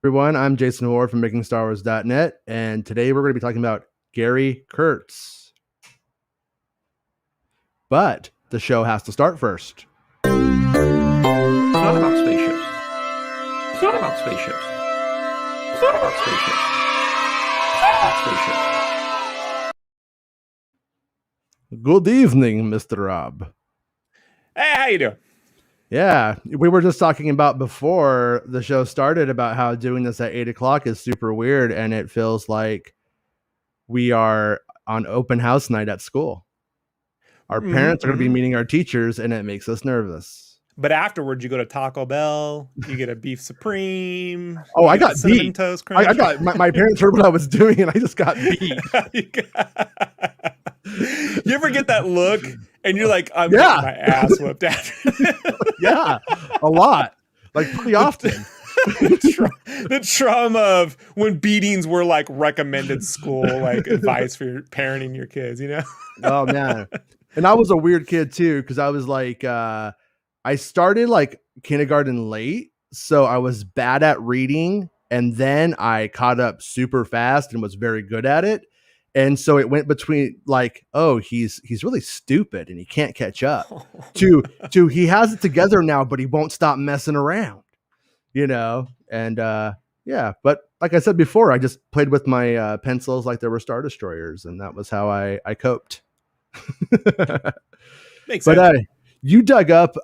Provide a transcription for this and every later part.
Everyone, I'm Jason Hoare from MakingStarWars.net, and today we're going to be talking about Gary Kurtz. But the show has to start first. It's not about spaceships. It's not about spaceships. It's not about spaceships. It's not about spaceships. Good evening, Mr. Rob. Hey, how you doing? Yeah, we were just talking about before the show started about how doing this at 8 o'clock is super weird, and it feels like we are on open house night at school. Our parents are going to be meeting our teachers, and it makes us nervous. But afterwards, you go to Taco Bell, you get a beef supreme. Oh, I got cinnamon beat. Toast Crunch. I got my parents heard what I was doing, and I just got beat. You ever get that look, and you're like, I'm getting my ass whipped after. Yeah, a lot, like pretty often. The trauma of when beatings were like recommended school, like advice for your parenting your kids, you know? Oh man. And I was a weird kid too, because I was like, I started like kindergarten late, so I was bad at reading, and then I caught up super fast and was very good at it. And so it went between like, oh, he's really stupid and he can't catch up to he has it together now, but he won't stop messing around, you know? And yeah, but like I said before, I just played with my pencils like they were Star Destroyers, and that was how I coped. Makes sense. But you dug up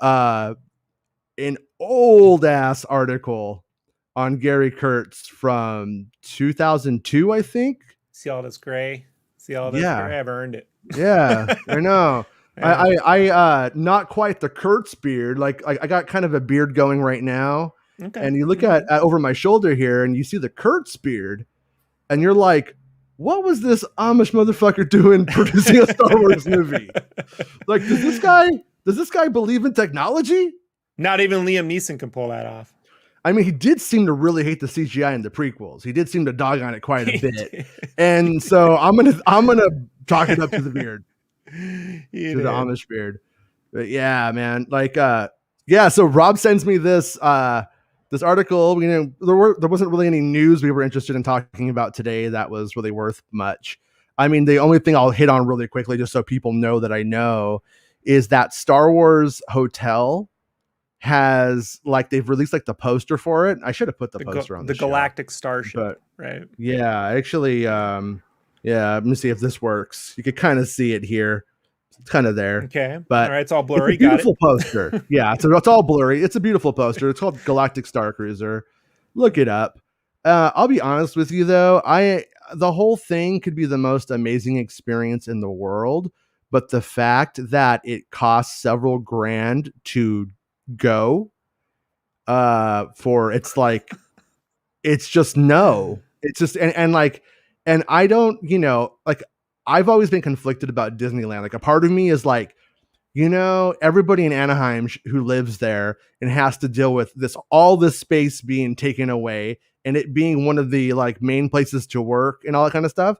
an old ass article on Gary Kurtz from 2002, I think. See all this gray? See all this gray? I've earned it. Yeah, I know. I not quite the Kurtz beard. Like I got kind of a beard going right now. Okay. And you look at over my shoulder here, and you see the Kurtz beard, and you're like, what was this Amish motherfucker doing producing a Star Wars movie? Like, does this guy believe in technology? Not even Liam Neeson can pull that off. I mean, he did seem to really hate the CGI in the prequels. He did seem to dog on it quite a bit. And so I'm gonna chalk it up to the beard. To the Amish beard. But yeah, man. Like so Rob sends me this this article. You know, there wasn't really any news we were interested in talking about today that was really worth much. I mean, the only thing I'll hit on really quickly, just so people know that I know, is that Star Wars Hotel has, like, they've released like the poster for it. I should have put the poster on the show. Galactic Starship, right? Yeah, actually, yeah. Let me see if this works. You could kind of see it here. It's kind of there. Okay, but all right, it's all blurry. It's a beautiful poster. Yeah, so it's all blurry. It's a beautiful poster. It's called Galactic Star Cruiser. Look it up. I'll be honest with you though. The whole thing could be the most amazing experience in the world, but the fact that it costs several grand to go for it's like it's just and I don't, you know, like I've always been conflicted about Disneyland. Like a part of me is like, you know, everybody in Anaheim who lives there and has to deal with all this space being taken away and it being one of the like main places to work and all that kind of stuff.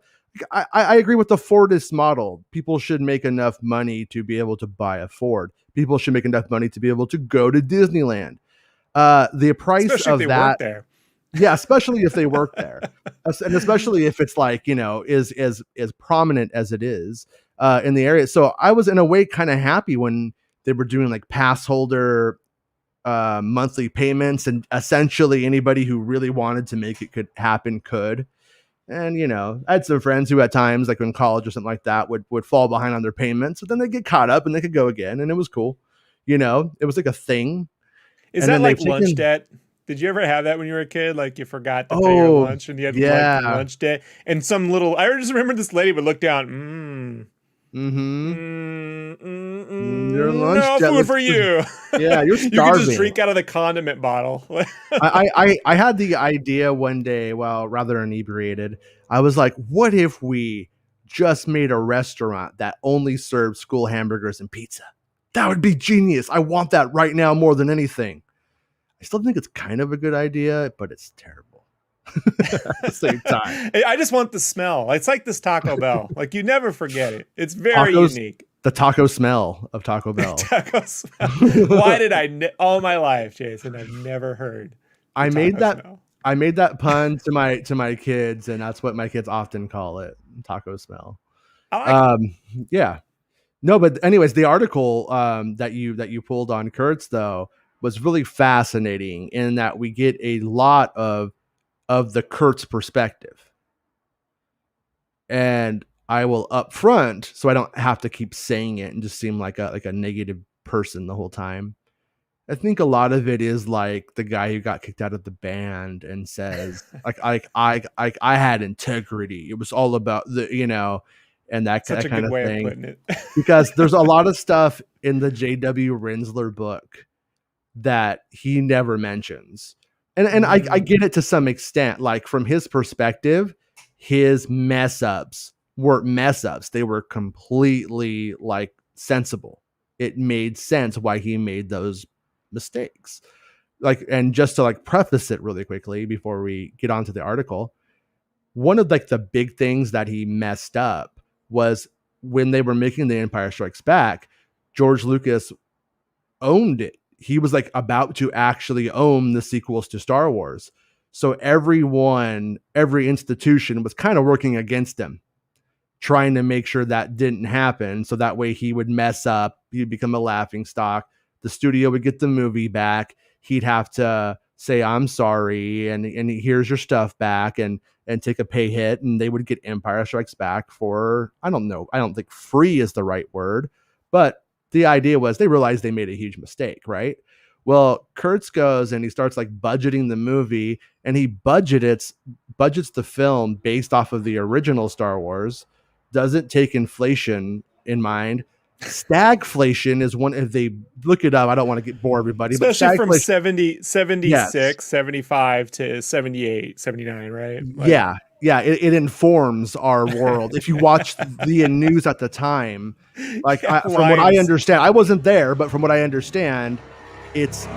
I agree with the Fordist model. People should make enough money to be able to buy a Ford. People should make enough money to be able to go to Disneyland. The price especially of that, there. Yeah, especially if they work there, and especially if it's like, you know, is as prominent as it is in the area. So I was in a way kind of happy when they were doing like pass holder monthly payments, and essentially anybody who really wanted to make it could. And, you know, I had some friends who at times, like in college or something like that, would fall behind on their payments, but then they get caught up and they could go again. And it was cool. You know, it was like a thing. Is that like lunch debt? Did you ever have that when you were a kid? Like you forgot to pay your lunch and you had like lunch debt, and some little, I just remember this lady would look down. Your lunch no debt food for you. Yeah, you're starving. You can just drink out of the condiment bottle. I had the idea one day, while rather inebriated, I was like, what if we just made a restaurant that only served school hamburgers and pizza? That would be genius. I want that right now more than anything. I still think it's kind of a good idea, but it's terrible at the same time. I just want the smell. It's like this Taco Bell. Like you never forget it. It's very unique. The taco smell of Taco Bell. Taco smell. Why did all my life, Jason, I've never heard. I made that. Smell. I made that pun to my kids, and that's what my kids often call it, taco smell. I like yeah. No, but anyways, the article that you pulled on Kurtz though was really fascinating in that we get a lot of the Kurtz perspective. And I will up front, so I don't have to keep saying it and just seem like a negative person the whole time. I think a lot of it is like the guy who got kicked out of the band and says I had integrity. It was all about the and that such kind a good of way thing. of putting it. Because there's a lot of stuff in the J.W. Rinsler book that he never mentions. And I get it to some extent. Like from his perspective, his mess ups weren't mess ups. They were completely like sensible. It made sense why he made those mistakes. Like, and just to like preface it really quickly before we get onto the article, one of like the big things that he messed up was when they were making The Empire Strikes Back, George Lucas owned it. He was like about to actually own the sequels to Star Wars. So every institution was kind of working against him, trying to make sure that didn't happen. So that way he would mess up, he'd become a laughing stock. The studio would get the movie back. He'd have to say, I'm sorry, and here's your stuff back, and take a pay hit. And they would get Empire Strikes Back for, I don't know, I don't think free is the right word, but the idea was they realized they made a huge mistake, right? Well, Kurtz goes and he starts like budgeting the movie, and he budgets the film based off of the original Star Wars, doesn't take inflation in mind. Stagflation is one, if they look it up, I don't want to bore everybody, especially from 76, yes. 75 to 78, 79, right? Like, yeah, it informs our world. If you watch the news at the time, like from what I understand, I wasn't there, but from what I understand, it's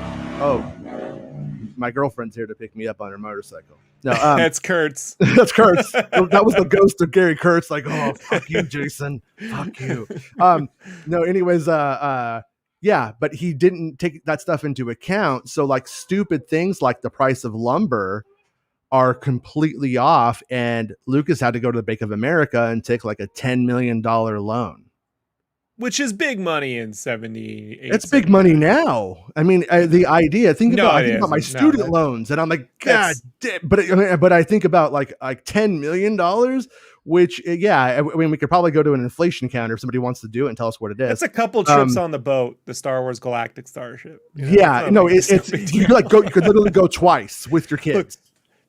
my girlfriend's here to pick me up on her motorcycle. No, that's Kurtz. That's Kurtz. That was the ghost of Gary Kurtz. Like, oh, fuck you, Jason. Fuck you. No, anyways, yeah, but he didn't take that stuff into account. So like stupid things like the price of lumber are completely off, and Lucas had to go to the Bank of America and take like a $10 million loan. Which is big money in 78. It's big money now. I mean, the idea. Think about my student loans, and I'm like, God damn. But I think about like $10 million, which I mean, we could probably go to an inflation counter if somebody wants to do it and tell us what it is. That's a couple trips on the boat, the Star Wars Galactic Starship. It's you could literally go twice with your kids. Look,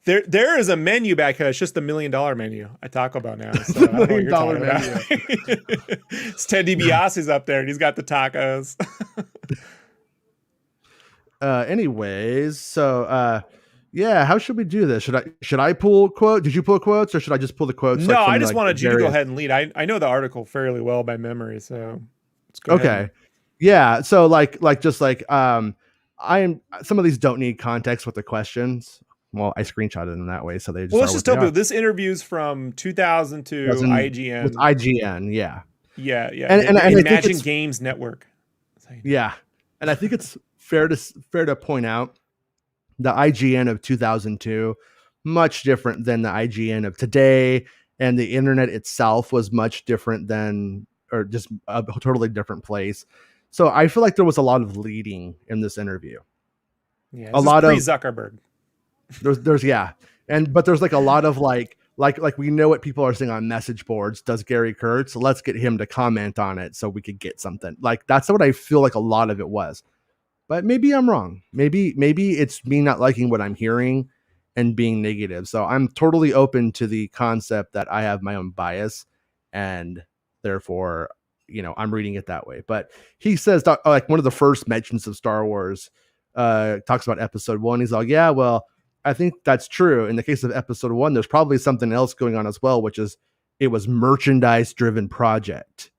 there is a menu back here. It's just the $1 million menu at Taco Bell now. So $1 million menu. It's Ted DiBiase's up there, and he's got the tacos. Anyways, so how should we do this? Should I pull quote? Did you pull quotes, or should I just pull the quotes? No, I just wanted you to go ahead and lead. I know the article fairly well by memory, so let's go ahead. Yeah. So some of these don't need context with the questions. Well, I screenshotted them that way, so they just. Well, let's just tell people this interview's from 2002 IGN. With IGN, yeah. And Imagine Games Network. Yeah, and I think it's fair to point out the IGN of 2002 much different than the IGN of today, and the internet itself was much different than, or just a totally different place. So I feel like there was a lot of leading in this interview. Yeah, a lot of Zuckerberg. But there's like a lot of like we know what people are saying on message boards. Does Gary Kurtz? Let's get him to comment on it so we could get something. Like that's what I feel like a lot of it was. But maybe I'm wrong. Maybe it's me not liking what I'm hearing and being negative. So I'm totally open to the concept that I have my own bias, and therefore, I'm reading it that way. But he says like one of the first mentions of Star Wars talks about episode 1. He's like, yeah, well, I think that's true. In the case of episode 1, there's probably something else going on as well, which is it was merchandise-driven project.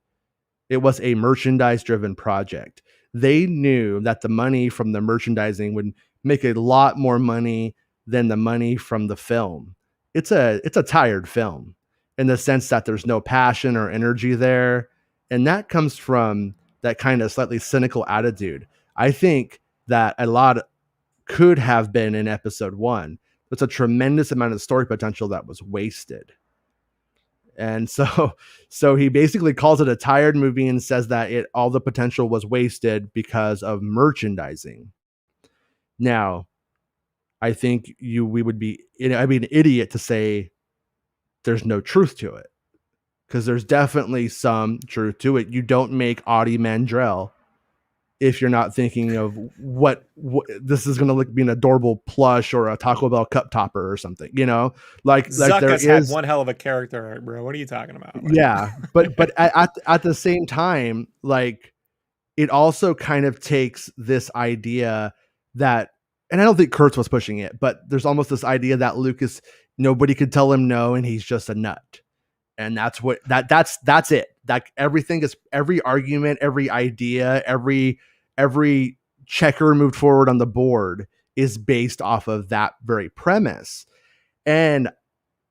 It was a merchandise-driven project. They knew that the money from the merchandising would make a lot more money than the money from the film. It's a tired film in the sense that there's no passion or energy there. And that comes from that kind of slightly cynical attitude. I think that a lot could have been in episode 1. That's a tremendous amount of story potential that was wasted. And so he basically calls it a tired movie and says that all the potential was wasted because of merchandising. Now, I think we would be, I'd be an idiot to say there's no truth to it, because there's definitely some truth to it. You don't make Audie Mandrell if you're not thinking of what this is going to be an adorable plush or a Taco Bell cup topper or something, like Zuckus had one hell of a character, bro. What are you talking about? Yeah, but at the same time, like, it also kind of takes this idea that, and I don't think Kurtz was pushing it, but there's almost this idea that Lucas, nobody could tell him no, and he's just a nut. And that's it. That everything is, every argument, every idea, every checker moved forward on the board is based off of that very premise. And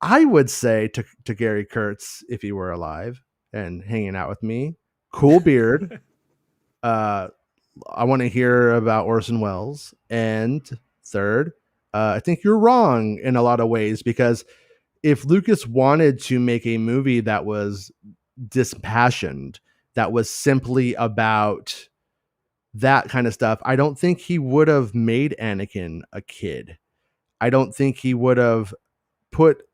I would say to Gary Kurtz, if he were alive and hanging out with me, cool beard. I want to hear about Orson Welles. And third, I think you're wrong in a lot of ways, because if Lucas wanted to make a movie that was dispassioned, that was simply about that kind of stuff, I don't think he would have made Anakin a kid. I don't think he would have put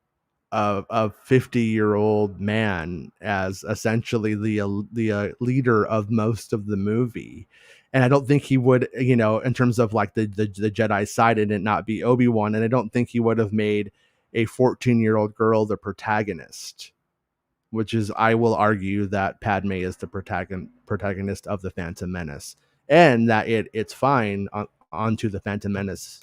a 50-year-old man as essentially the leader of most of the movie. And I don't think he would, in terms of like the Jedi side, and it not be Obi-Wan. And I don't think he would have made a 14-year-old girl the protagonist, which is, I will argue that Padme is the protagonist of the Phantom Menace, and that it's fine onto the Phantom Menace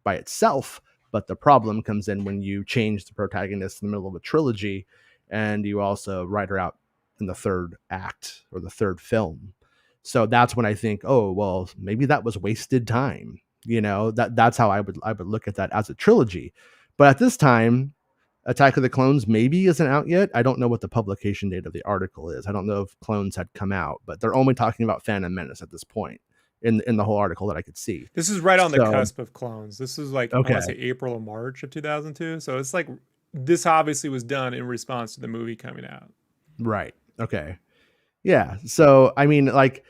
by itself. But the problem comes in when you change the protagonist in the middle of a trilogy, and you also write her out in the third act or the third film. So that's when I think, oh, well, maybe that was wasted time. That's how I would look at that as a trilogy. But at this time, Attack of the Clones maybe isn't out yet. I don't know what the publication date of the article is. I don't know if Clones had come out, but they're only talking about Phantom Menace at this point in the whole article that I could see. This is right on the cusp of Clones. This is like, okay, I want to say April or March of 2002. So it's like, this obviously was done in response to the movie coming out. Right. Okay. Yeah. So, I mean, like,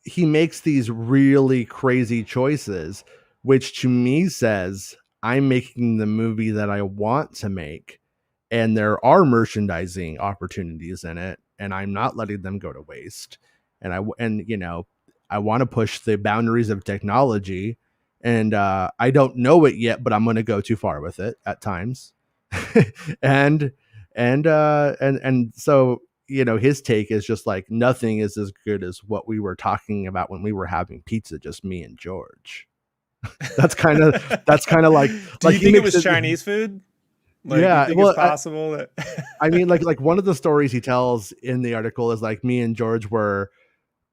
he makes these really crazy choices, which to me says, I'm making the movie that I want to make, and there are merchandising opportunities in it, and I'm not letting them go to waste. And I want to push the boundaries of technology, and I don't know it yet, but I'm going to go too far with it at times. and so, his take is just like, nothing is as good as what we were talking about when we were having pizza, just me and George. that's kind of like, do you think it was Chinese food? Like, yeah, you think it's possible that I mean, like one of the stories he tells in the article is like, me and George were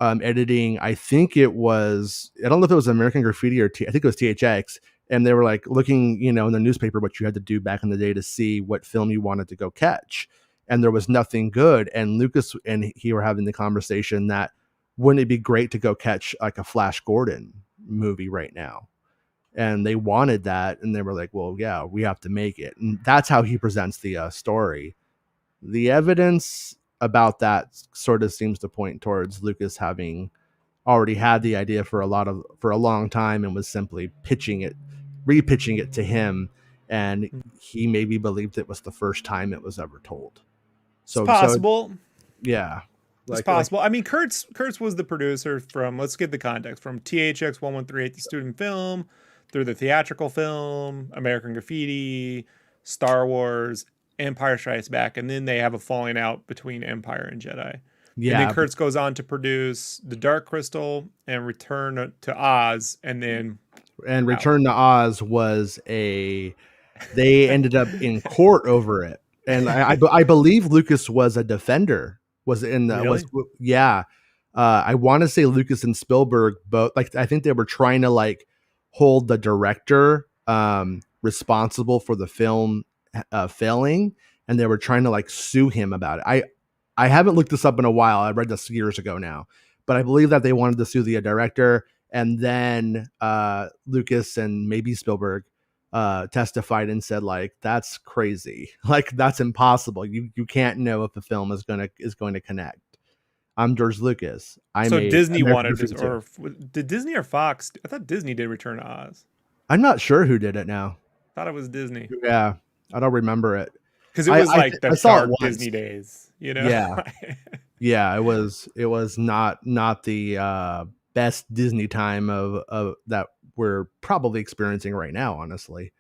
editing, I think it was, I don't know if it was American Graffiti or I think it was THX, and they were like looking, in the newspaper, what you had to do back in the day to see what film you wanted to go catch, and there was nothing good. And Lucas and he were having the conversation that, wouldn't it be great to go catch like a Flash Gordon movie right now? And they wanted that, and they were like, well, yeah, we have to make it. And that's how he presents the story. The evidence about that sort of seems to point towards Lucas having already had the idea for a long time, and was simply repitching it to him, and he maybe believed it was the first time it was ever told. So it's possible. Yeah. It's possible. I mean, Kurtz was the producer from, let's get the context, from THX 1138, the student film, through the theatrical film, American Graffiti, Star Wars, Empire Strikes Back, and then they have a falling out between Empire and Jedi. Yeah. And then Kurtz goes on to produce The Dark Crystal and Return to Oz, and then... And Return to Oz was they ended up in court over it. And I believe Lucas was a defender. Was in the... Really? Yeah. I want to say Lucas and Spielberg both... Like, I think they were trying to, like, hold the director responsible for the film failing, and they were trying to like sue him about it. I haven't looked this up in a while. I read this years ago now, but I believe that they wanted to sue the director, and then Lucas and maybe Spielberg testified and said, like, that's crazy. Like, that's impossible. You can't know if the film is going to connect. I'm George Lucas. So Disney wanted this, or did Disney or Fox? I thought Disney did Return to Oz. I'm not sure who did it now. Thought it was Disney. Yeah, I don't remember it. Because it was like the dark Disney days, you know? Yeah. Yeah, it was not the best Disney time of that we're probably experiencing right now, honestly.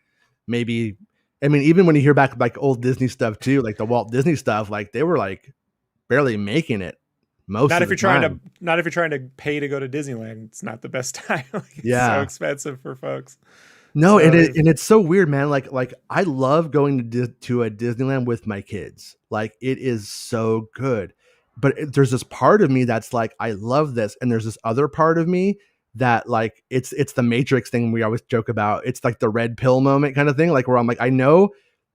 Maybe, I mean, even when you hear back like old Disney stuff too, like the Walt Disney stuff, like they were like barely making it. Not if you're trying to pay to go to Disneyland. It's not the best time. It's so expensive for folks. No, so, and it's so weird, man. Like I love going to a Disneyland with my kids. Like it is so good. But there's this part of me that's like, I love this, and there's this other part of me that like it's the Matrix thing we always joke about. It's like the red pill moment kind of thing, like where I'm like, I know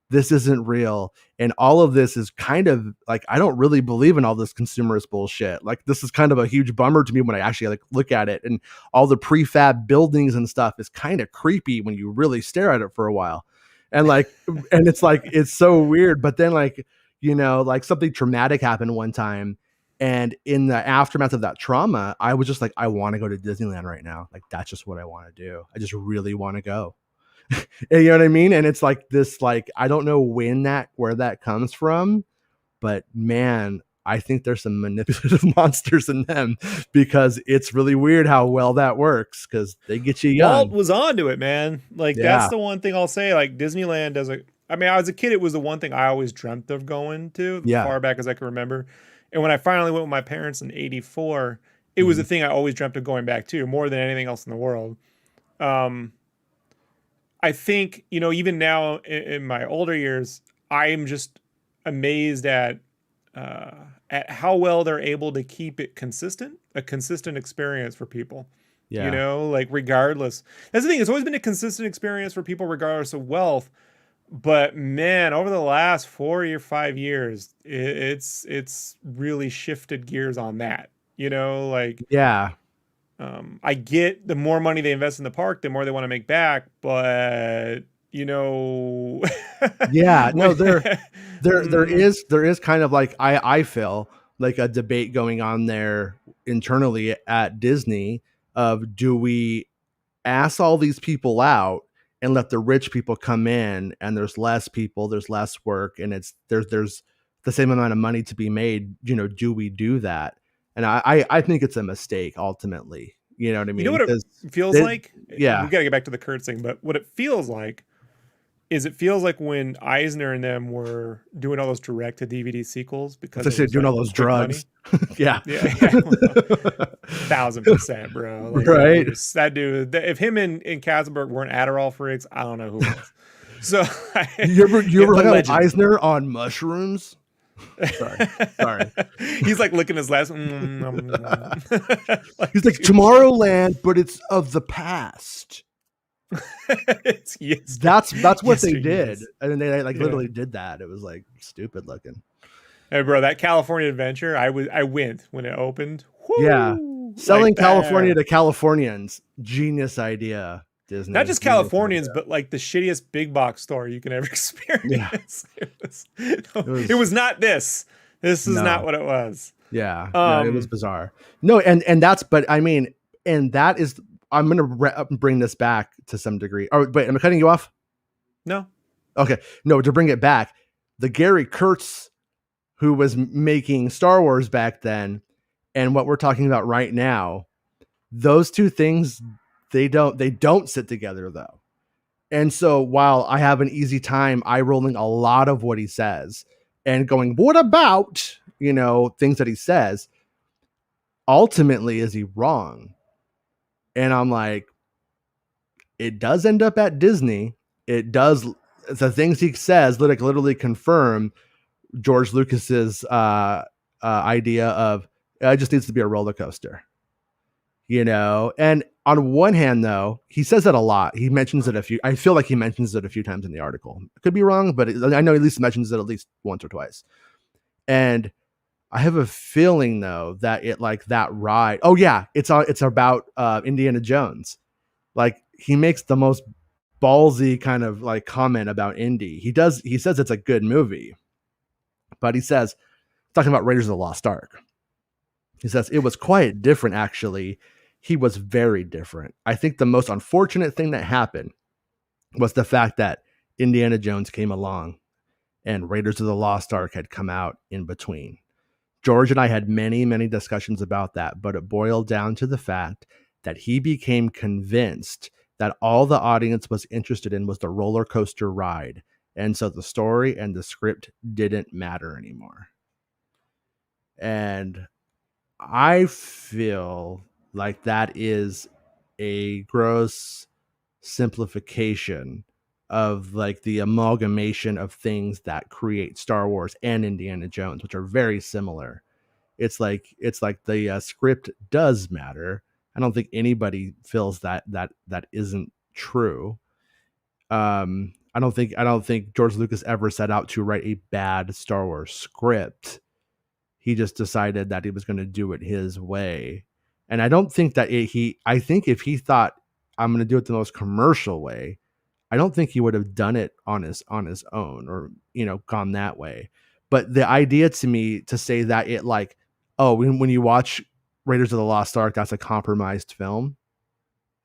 this isn't real, and all of this is kind of like, I don't really believe in all this consumerist bullshit. Like this is kind of a huge bummer to me when I actually like look at it, and all the prefab buildings and stuff is kind of creepy when you really stare at it for a while, and like and it's like it's so weird. But then like, you know, like something traumatic happened one time, and in the aftermath of that trauma, I was just like, I want to go to Disneyland right now. Like that's just what I want to do. I just really want to go. You know what I mean? And it's like this, like, I don't know where that comes from, but man, I think there's some manipulative monsters in them, because it's really weird how well that works, because they get you young. Walt was onto it, man. Like that's the one thing I'll say. Like Disneyland I mean, as a kid, it was the one thing I always dreamt of going to, as far back as I can remember. And when I finally went with my parents in '84, it was the thing I always dreamt of going back to more than anything else in the world. I think, you know, even now in my older years, I am just amazed at how well they're able to keep it a consistent experience for people. Yeah. You know, like regardless. That's the thing. It's always been a consistent experience for people regardless of wealth. But man, over the last 4 or 5 years, it's really shifted gears on that. You know, like I get the more money they invest in the park, the more they want to make back. But you know, there is kind of like I feel like a debate going on there internally at Disney of, do we ass all these people out and let the rich people come in, and there's less people, there's less work, and there's the same amount of money to be made. You know, do we do that? And I think it's a mistake ultimately. You know what I mean? You know what it feels like? Yeah. We got to get back to the Kurtz thing, but what it feels like is when Eisner and them were doing all those direct to DVD sequels, because they're doing all those drugs. Yeah. 1000%, bro. Like, right. That dude, if him and Katzenberg weren't Adderall freaks, I don't know who was. So you ever look at Eisner on mushrooms? Sorry. He's like licking his last. He's like, Tomorrowland, but it's of the past. That's what they did, and they like literally did that. It was like stupid looking. Hey, bro, that California Adventure, I went when it opened. Woo! Yeah, selling like California to Californians, genius idea. Disney. Not just Californians, but like the shittiest big box store you can ever experience. Yeah. It was not this. This is not what it was. Yeah, no, it was bizarre. No, and that's, but I mean, and that is, I'm going to bring this back to some degree. Oh, wait, am I cutting you off? No. Okay. No, to bring it back, the Gary Kurtz, who was making Star Wars back then, and what we're talking about right now, those two things, they don't sit together though. And so while I have an easy time eye rolling a lot of what he says and going, what about, you know, things that he says, ultimately, is he wrong? And I'm like, it does end up at Disney. It does. The things he says literally confirm George Lucas's idea of, it just needs to be a roller coaster, you know? And on one hand, though, he says that a lot. He mentions it I feel like he mentions it a few times in the article. I could be wrong, but I know he at least mentions it at least once or twice. And I have a feeling, though, that it like that ride. Oh yeah, it's about Indiana Jones. Like, he makes the most ballsy kind of like comment about Indy. He says it's a good movie, but he says, talking about Raiders of the Lost Ark, he says, it was quite different, actually. He was very different. I think the most unfortunate thing that happened was the fact that Indiana Jones came along and Raiders of the Lost Ark had come out in between. George and I had many, many discussions about that, but it boiled down to the fact that he became convinced that all the audience was interested in was the roller coaster ride. And so the story and the script didn't matter anymore. And I feel like that is a gross simplification of like the amalgamation of things that create Star Wars and Indiana Jones, which are very similar. It's like the script does matter. I don't think anybody feels that isn't true. I don't think George Lucas ever set out to write a bad Star Wars script. He just decided that he was going to do it his way. And I don't think that I think if he thought I'm going to do it the most commercial way, I don't think he would have done it on his own or, gone that way. But the idea to me to say that it like, oh, when you watch Raiders of the Lost Ark, that's a compromised film.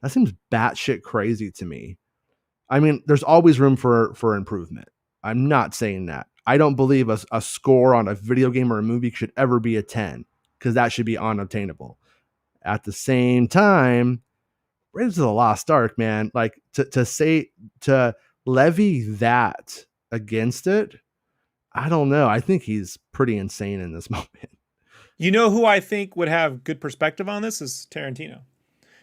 That seems batshit crazy to me. I mean, there's always room for improvement. I'm not saying that. I don't believe a score on a video game or a movie should ever be a 10 because that should be unobtainable. At the same time, Raiders of the Lost Ark, man, like to levy that against it, I don't know. I think he's pretty insane in this moment. You know who I think would have good perspective on this is Tarantino,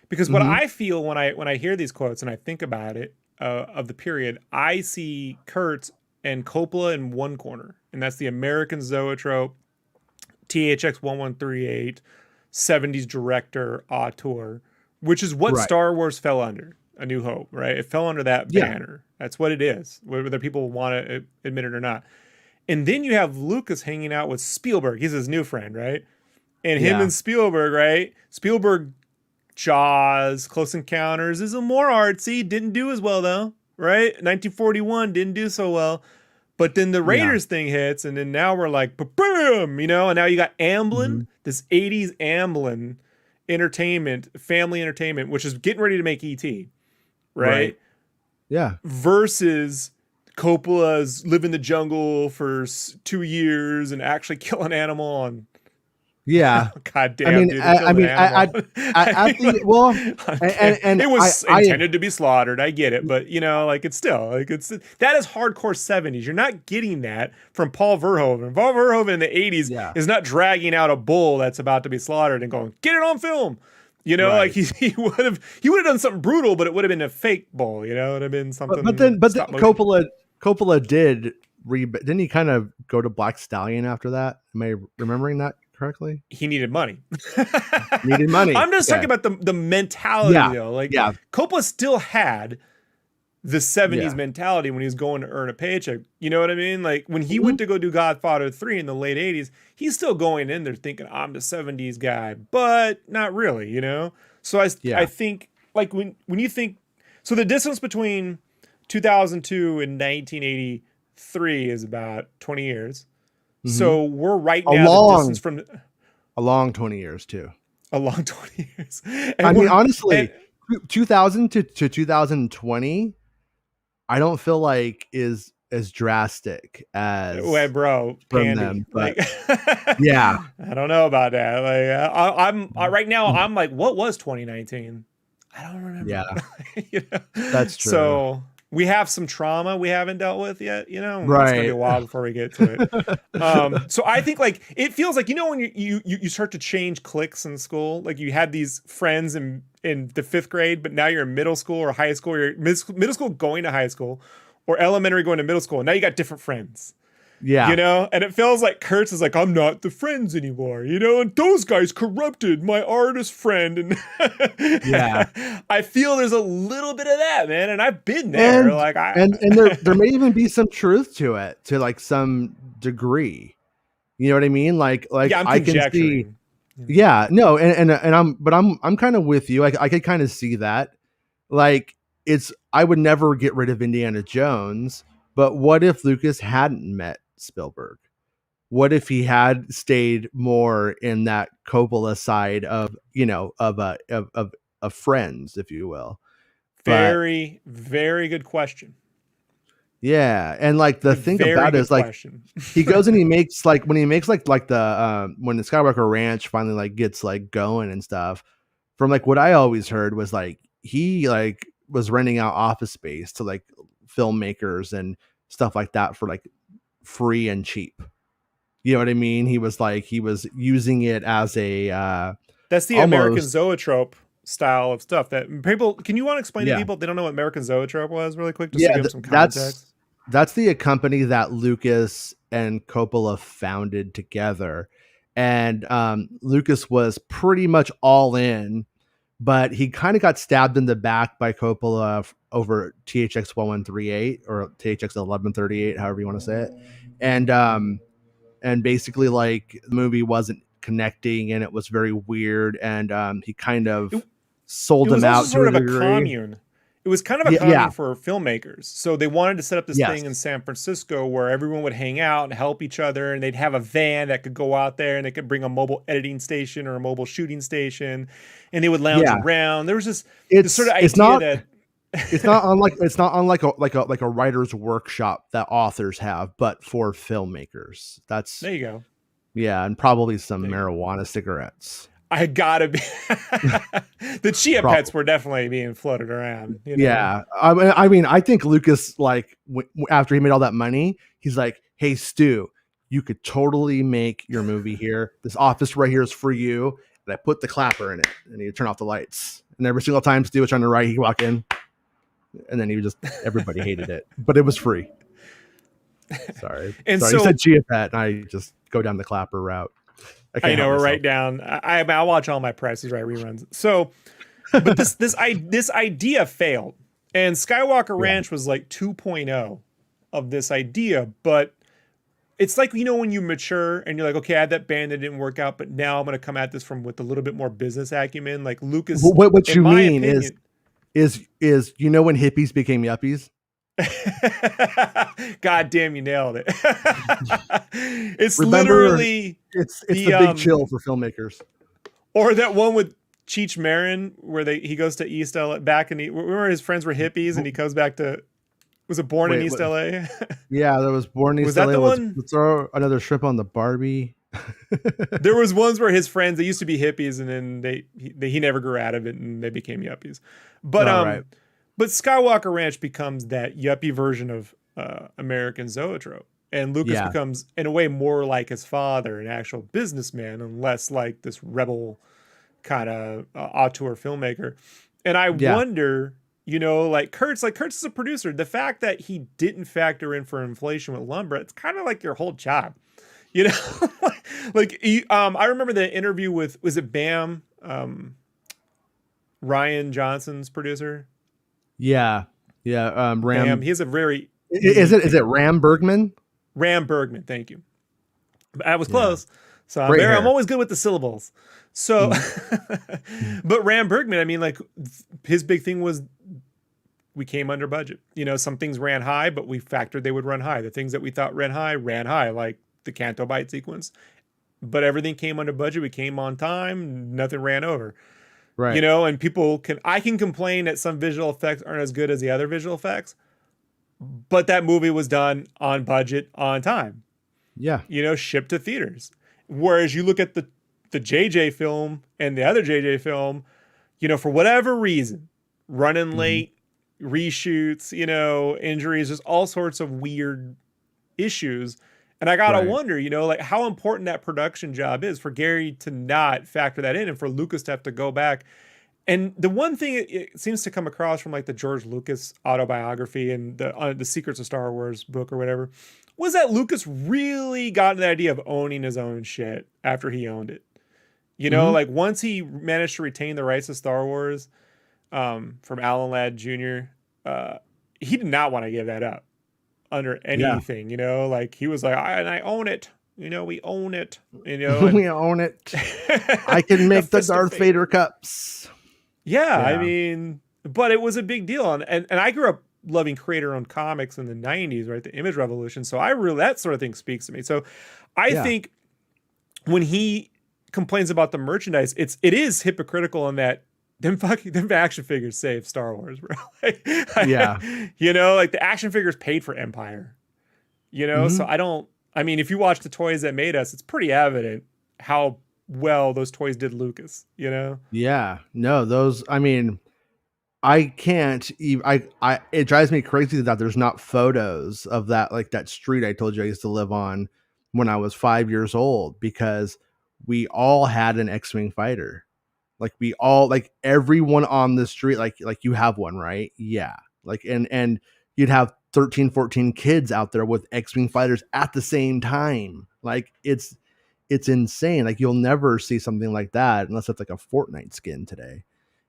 because what I feel when I hear these quotes and I think about it of the period, I see Kurtz and Coppola in one corner, and that's the American zoetrope, THX 1138, 70s director, auteur, which is what Star Wars fell under. A New Hope, right? It fell under that banner. That's what it is, whether people want to admit it or not. And then you have Lucas hanging out with Spielberg. He's his new friend, right? And him and Spielberg, right? Spielberg, Jaws, Close Encounters is a more artsy. Didn't do as well, though, right? 1941 didn't do so well. But then the Raiders thing hits, and then now we're like, boom, and now you got Amblin, this 80s Amblin entertainment, family entertainment, which is getting ready to make E.T., right? Yeah. Versus Coppola's live in the jungle for 2 years and actually kill an animal on. Yeah. God damn, dude. It was intended to be slaughtered. I get it. But, it's still, that is hardcore 70s. You're not getting that from Paul Verhoeven. Paul Verhoeven in the 80s is not dragging out a bull that's about to be slaughtered and going, get it on film. He would have done something brutal, but it would have been a fake bull. It would have been something. But then Coppola didn't he kind of go to Black Stallion after that? Am I remembering that correctly? He needed money. I'm just talking about the mentality though. Coppola still had the 70s mentality when he was going to earn a paycheck. You know what I mean? Like when he went to go do Godfather 3 in the late 80s, he's still going in there thinking I'm the 70s guy, but not really, So I think like when you think, so the distance between 2002 and 1983 is about 20 years. So we're right now the distance from a long 20 years too. A long 20 years. And I mean, honestly, 2000 to 2020, I don't feel like is as drastic as bro, Candy. Them, but yeah, I don't know about that. Like I'm right now, I'm like, what was 2019? I don't remember. Yeah, that's true. So we have some trauma we haven't dealt with yet, Right. It's gonna be a while before we get to it. So I think like it feels like when you start to change cliques in school, like you had these friends in the 5th grade, but now you're in middle school or high school, or you're middle school going to high school, or elementary going to middle school, and now you got different friends. Yeah. And it feels like Kurtz is like, I'm not the friends anymore, and those guys corrupted my artist friend. And I feel there's a little bit of that, man. And I've been there. And there may even be some truth to it, to like some degree. You know what I mean? Like I'm I can see. I'm kind of with you. I could kind of see that. Like I would never get rid of Indiana Jones, but what if Lucas hadn't met Spielberg? What if he had stayed more in that Coppola side of, of friends, if you will? Very, very good question. Yeah, and like the thing about it is like he goes and he makes like when the Skywalker Ranch finally like gets like going and stuff. From like what I always heard was like he like was renting out office space to like filmmakers and stuff like that for like free and cheap. You know what I mean? He was using it as a that's the American zoetrope style of stuff that people. Can you want to explain to people if they don't know what American zoetrope was really quick, just to give them some context? That's the company that Lucas and Coppola founded together. And Lucas was pretty much all in, but he kind of got stabbed in the back by Coppola over THX 1138 or THX 1138, however you want to say it. And basically like the movie wasn't connecting and it was very weird. And he kind of sold him out sort of a commune. It was kind of a commune for filmmakers. So they wanted to set up this thing in San Francisco where everyone would hang out and help each other, and they'd have a van that could go out there and they could bring a mobile editing station or a mobile shooting station, and they would lounge around. There was just this sort of idea it's not unlike a writer's workshop that authors have, but for filmmakers. There you go. Yeah, and probably some marijuana cigarettes. I gotta be. The Chia Pets were definitely being floated around. Yeah, I mean, I think Lucas, like, after he made all that money, he's like, "Hey, Stu, you could totally make your movie here. This office right here is for you." And I put the clapper in it, and he'd turn off the lights. And every single time Stu was trying to write, he'd walk in, and then everybody hated it, but it was free. Sorry, so you said Chia Pet, and I just go down the clapper route. I know, we're right down. I watch all my Price is Right reruns. So, but this idea failed, and Skywalker Ranch was like 2.0 of this idea. But it's like, when you mature and you're like, okay, I had that band that didn't work out, but now I'm going to come at this with a little bit more business acumen. Like Lucas. What you mean is when hippies became yuppies? God damn, you nailed it. It's literally it's the big chill for filmmakers. Or that one with Cheech Marin where he goes to East LA back and remember his friends were hippies and he comes back to Born in East LA? Yeah, there was Born in East LA. Let's throw another shrimp on the Barbie. There was ones where his friends, they used to be hippies and then he never grew out of it and they became yuppies. But But Skywalker Ranch becomes that yuppie version of American zoetrope. And Lucas becomes, in a way, more like his father, an actual businessman, and less like this rebel kind of auteur filmmaker. And I wonder, like Kurtz is a producer. The fact that he didn't factor in for inflation with lumber, it's kind of like your whole job. I remember the interview with, was it Bam? Ryan Johnson's producer? Yeah. Ram. Bam. He has a very. Is it Ram Bergman? Ram Bergman. Thank you. I was close. So I'm always good with the syllables. So, but Ram Bergman, I mean, like his big thing was we came under budget. Some things ran high, but we factored they would run high. The things that we thought ran high, like the Canto Bight sequence. But everything came under budget. We came on time. Nothing ran over. Right. And I can complain that some visual effects aren't as good as the other visual effects, but that movie was done on budget, on time. Yeah. Shipped to theaters. Whereas you look at the JJ film and the other JJ film, for whatever reason, running late, reshoots, injuries, just all sorts of weird issues. And I gotta wonder, like how important that production job is for Gary to not factor that in and for Lucas to have to go back. And the one thing it seems to come across from like the George Lucas autobiography and the Secrets of Star Wars book or whatever was that Lucas really got the idea of owning his own shit after he owned it. Like once he managed to retain the rights to Star Wars from Alan Ladd Jr., he did not want to give that up under anything, like he was like, I own it. We own it. We own it. I can make the Darth Vader cups. Yeah, I mean, but it was a big deal. And I grew up loving creator-owned comics in the 90s, right? The image revolution. So that sort of thing speaks to me. So I think when he complains about the merchandise, it is hypocritical in that them action figures saved Star Wars, bro. Like, you know, like the action figures paid for Empire, you know? So I mean, if you watch the toys that made us, it's pretty evident how well those toys did Lucas, you know? Yeah, no, those, I mean, I can't even, it drives me crazy that there's not photos of that, like that street I told you I used to live on when I was 5 years old, because we all had an X-Wing fighter. Like we all, like everyone on the street, like you have one, right? Yeah. Like, and you'd have 13, 14 kids out there with X-Wing fighters at the same time. Like it's insane. Like you'll never see something like that unless it's like a Fortnite skin today.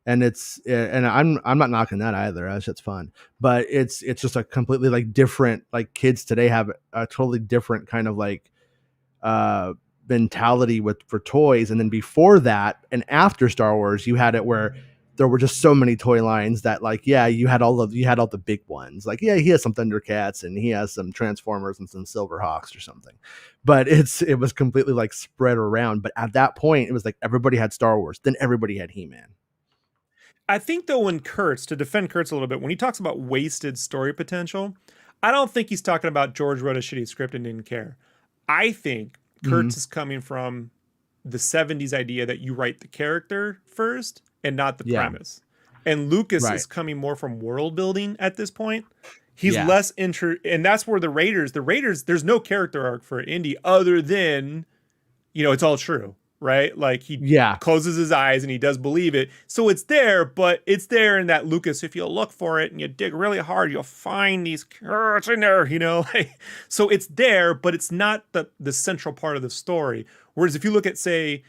And I'm not knocking that either. That shit's fun, but it's just a completely like different, like kids today have a totally different kind of like, mentality for toys. And then before that and after Star Wars, you had it where there were just so many toy lines that like, you had all the big ones. Like, he has some Thundercats and he has some Transformers and some Silverhawks or something, but it was completely like spread around. But at that point, it was like everybody had Star Wars, then everybody had He-Man. I think though, when Kurtz, to defend Kurtz a little bit, when he talks about wasted story potential, I don't think he's talking about George wrote a shitty script and didn't care. I think Kurtz is coming from the 70s idea that you write the character first and not the premise. And Lucas is coming more from world building at this point. He's less and that's where the Raiders, there's no character arc for Indy other than, you know, it's all true, right? Like he closes his eyes and he does believe it. So it's there, but it's there in that Lucas, if you look for it and you dig really hard, you'll find these carrots in there, you know? So it's there, but it's not the central part of the story. Whereas if you look at, say,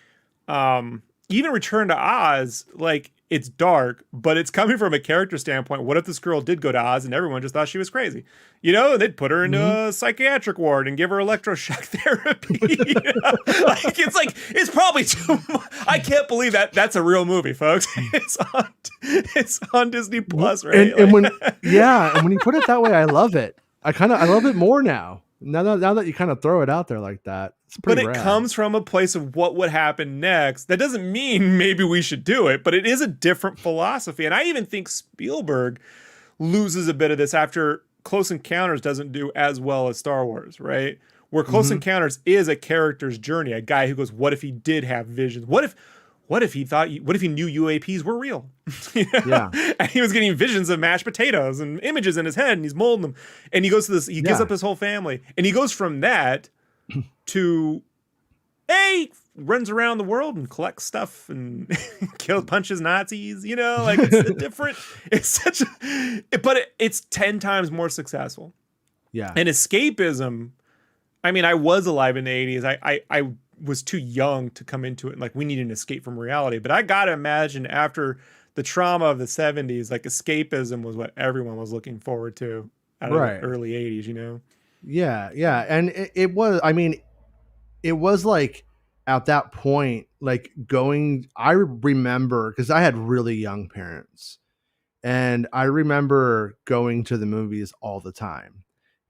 even Return to Oz, like it's dark, but it's coming from a character standpoint. What if this girl did go to Oz and everyone just thought she was crazy? You know, they'd put her into a psychiatric ward and give her electroshock therapy. You know? It's probably too much. I can't believe that's a real movie, folks. It's on Disney Plus, right? And when you put it that way, I love it. I love it more now. Now that you kind of throw it out there like that, it's pretty rad. Comes from a place of what would happen next. That doesn't mean maybe we should do it, but it is a different philosophy. And I even think Spielberg loses a bit of this after Close Encounters doesn't do as well as Star Wars, right? Where Close Encounters is a character's journey, a guy who goes, what if he did have visions? What if he knew UAPs were real? And he was getting visions of mashed potatoes and images in his head, and he's molding them. And he goes to this, he gives up his whole family. And he goes from that to, runs around the world and collects stuff and punches Nazis, you know, like it's 10 times more successful. Yeah. And escapism, I mean, I was alive in the 80s. I was too young to come into it. Like, we need an escape from reality. But I got to imagine after the trauma of the 70s, like escapism was what everyone was looking forward to out of the early 80s, you know? Yeah. Yeah. And it was like at that point, like I remember, because I had really young parents, and I remember going to the movies all the time.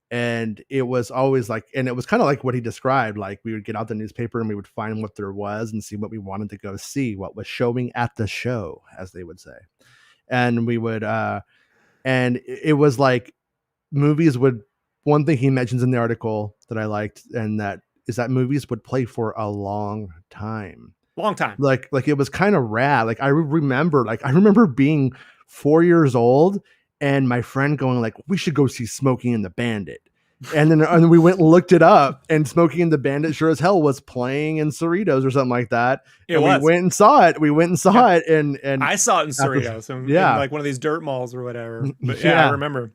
And it was always like, and it was kind of like what he described. Like, we would get out the newspaper and we would find what there was and see what we wanted to go see, what was showing at the show, as they would say. And we would, and it was like movies would, one thing he mentions in the article that I liked, and that is that movies would play for a long time. Like it was kind of rad. Like I remember being 4 years old and my friend going like, we should go see Smokey and the Bandit. And then we went and looked it up, and Smokey and the Bandit sure as hell was playing in Cerritos or something like that. We went and saw it. And I saw it in Cerritos, in like one of these dirt malls or whatever. But I remember.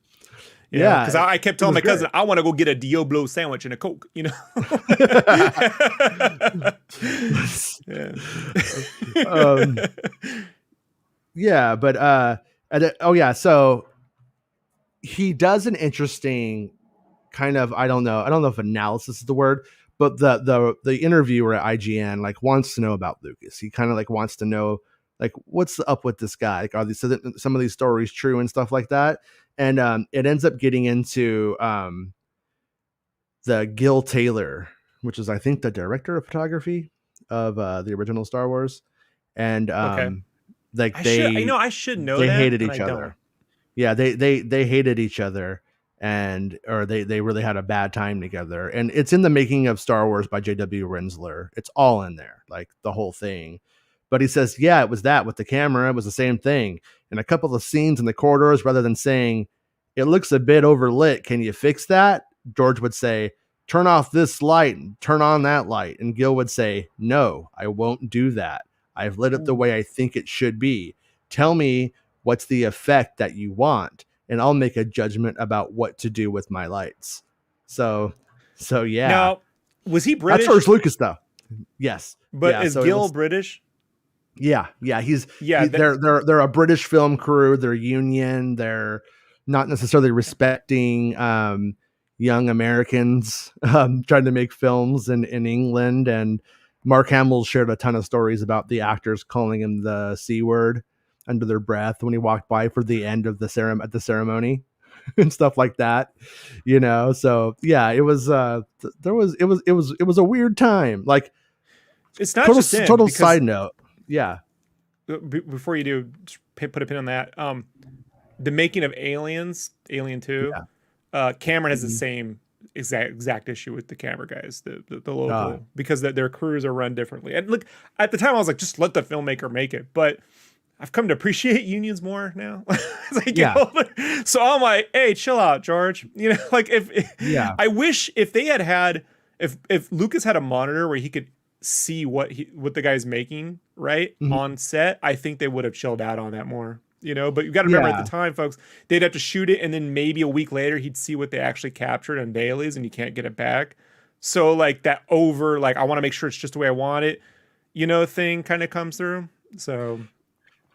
Yeah, because I kept telling my cousin, I want to go get a Diablo sandwich and a Coke, you know? So he does an interesting kind of, I don't know if analysis is the word, but the interviewer at IGN like wants to know about Lucas. He kind of like wants to know like what's up with this guy? Like, are these some of these stories true and stuff like that? And it ends up getting into the Gil Taylor, which is I think the director of photography of the original Star Wars, and like I should know they that, hated and each I other. don't. Yeah, they hated each other, and or they really had a bad time together. And it's in the Making of Star Wars by J.W. Rensler. It's all in there, like the whole thing. But he says, yeah, it was that with the camera. It was the same thing. And a couple of scenes in the corridors, rather than saying, it looks a bit overlit, can you fix that? George would say, turn off this light and turn on that light. And Gil would say, no, I won't do that. I've lit it the way I think it should be. Tell me what's the effect that you want, and I'll make a judgment about what to do with my lights. So yeah. Now, was he British? That's George Lucas stuff. Yes. But yeah, is Gil British? Yeah. They're a British film crew. They're union. They're not necessarily respecting young Americans trying to make films in England. And Mark Hamill shared a ton of stories about the actors calling him the C word under their breath when he walked by for the end of the ceremony and stuff like that, you know? So yeah, it was a weird time. Like, it's not total side note. Yeah. Before you do, put a pin on that. The Making of Alien 2, Cameron has the same exact issue with the camera guys, the local, because their crews are run differently. And look, at the time I was like, just let the filmmaker make it. But I've come to appreciate unions more now as I get older. So I'm like, hey, chill out, George. You know, like I wish if they had if Lucas had a monitor where he could see what the guy's making on set, I think they would have chilled out on that more. You know, but you got to remember at the time, folks, they'd have to shoot it, and then maybe a week later he'd see what they actually captured on dailies, and you can't get it back. So like that I want to make sure it's just the way I want it, you know, thing kind of comes through. So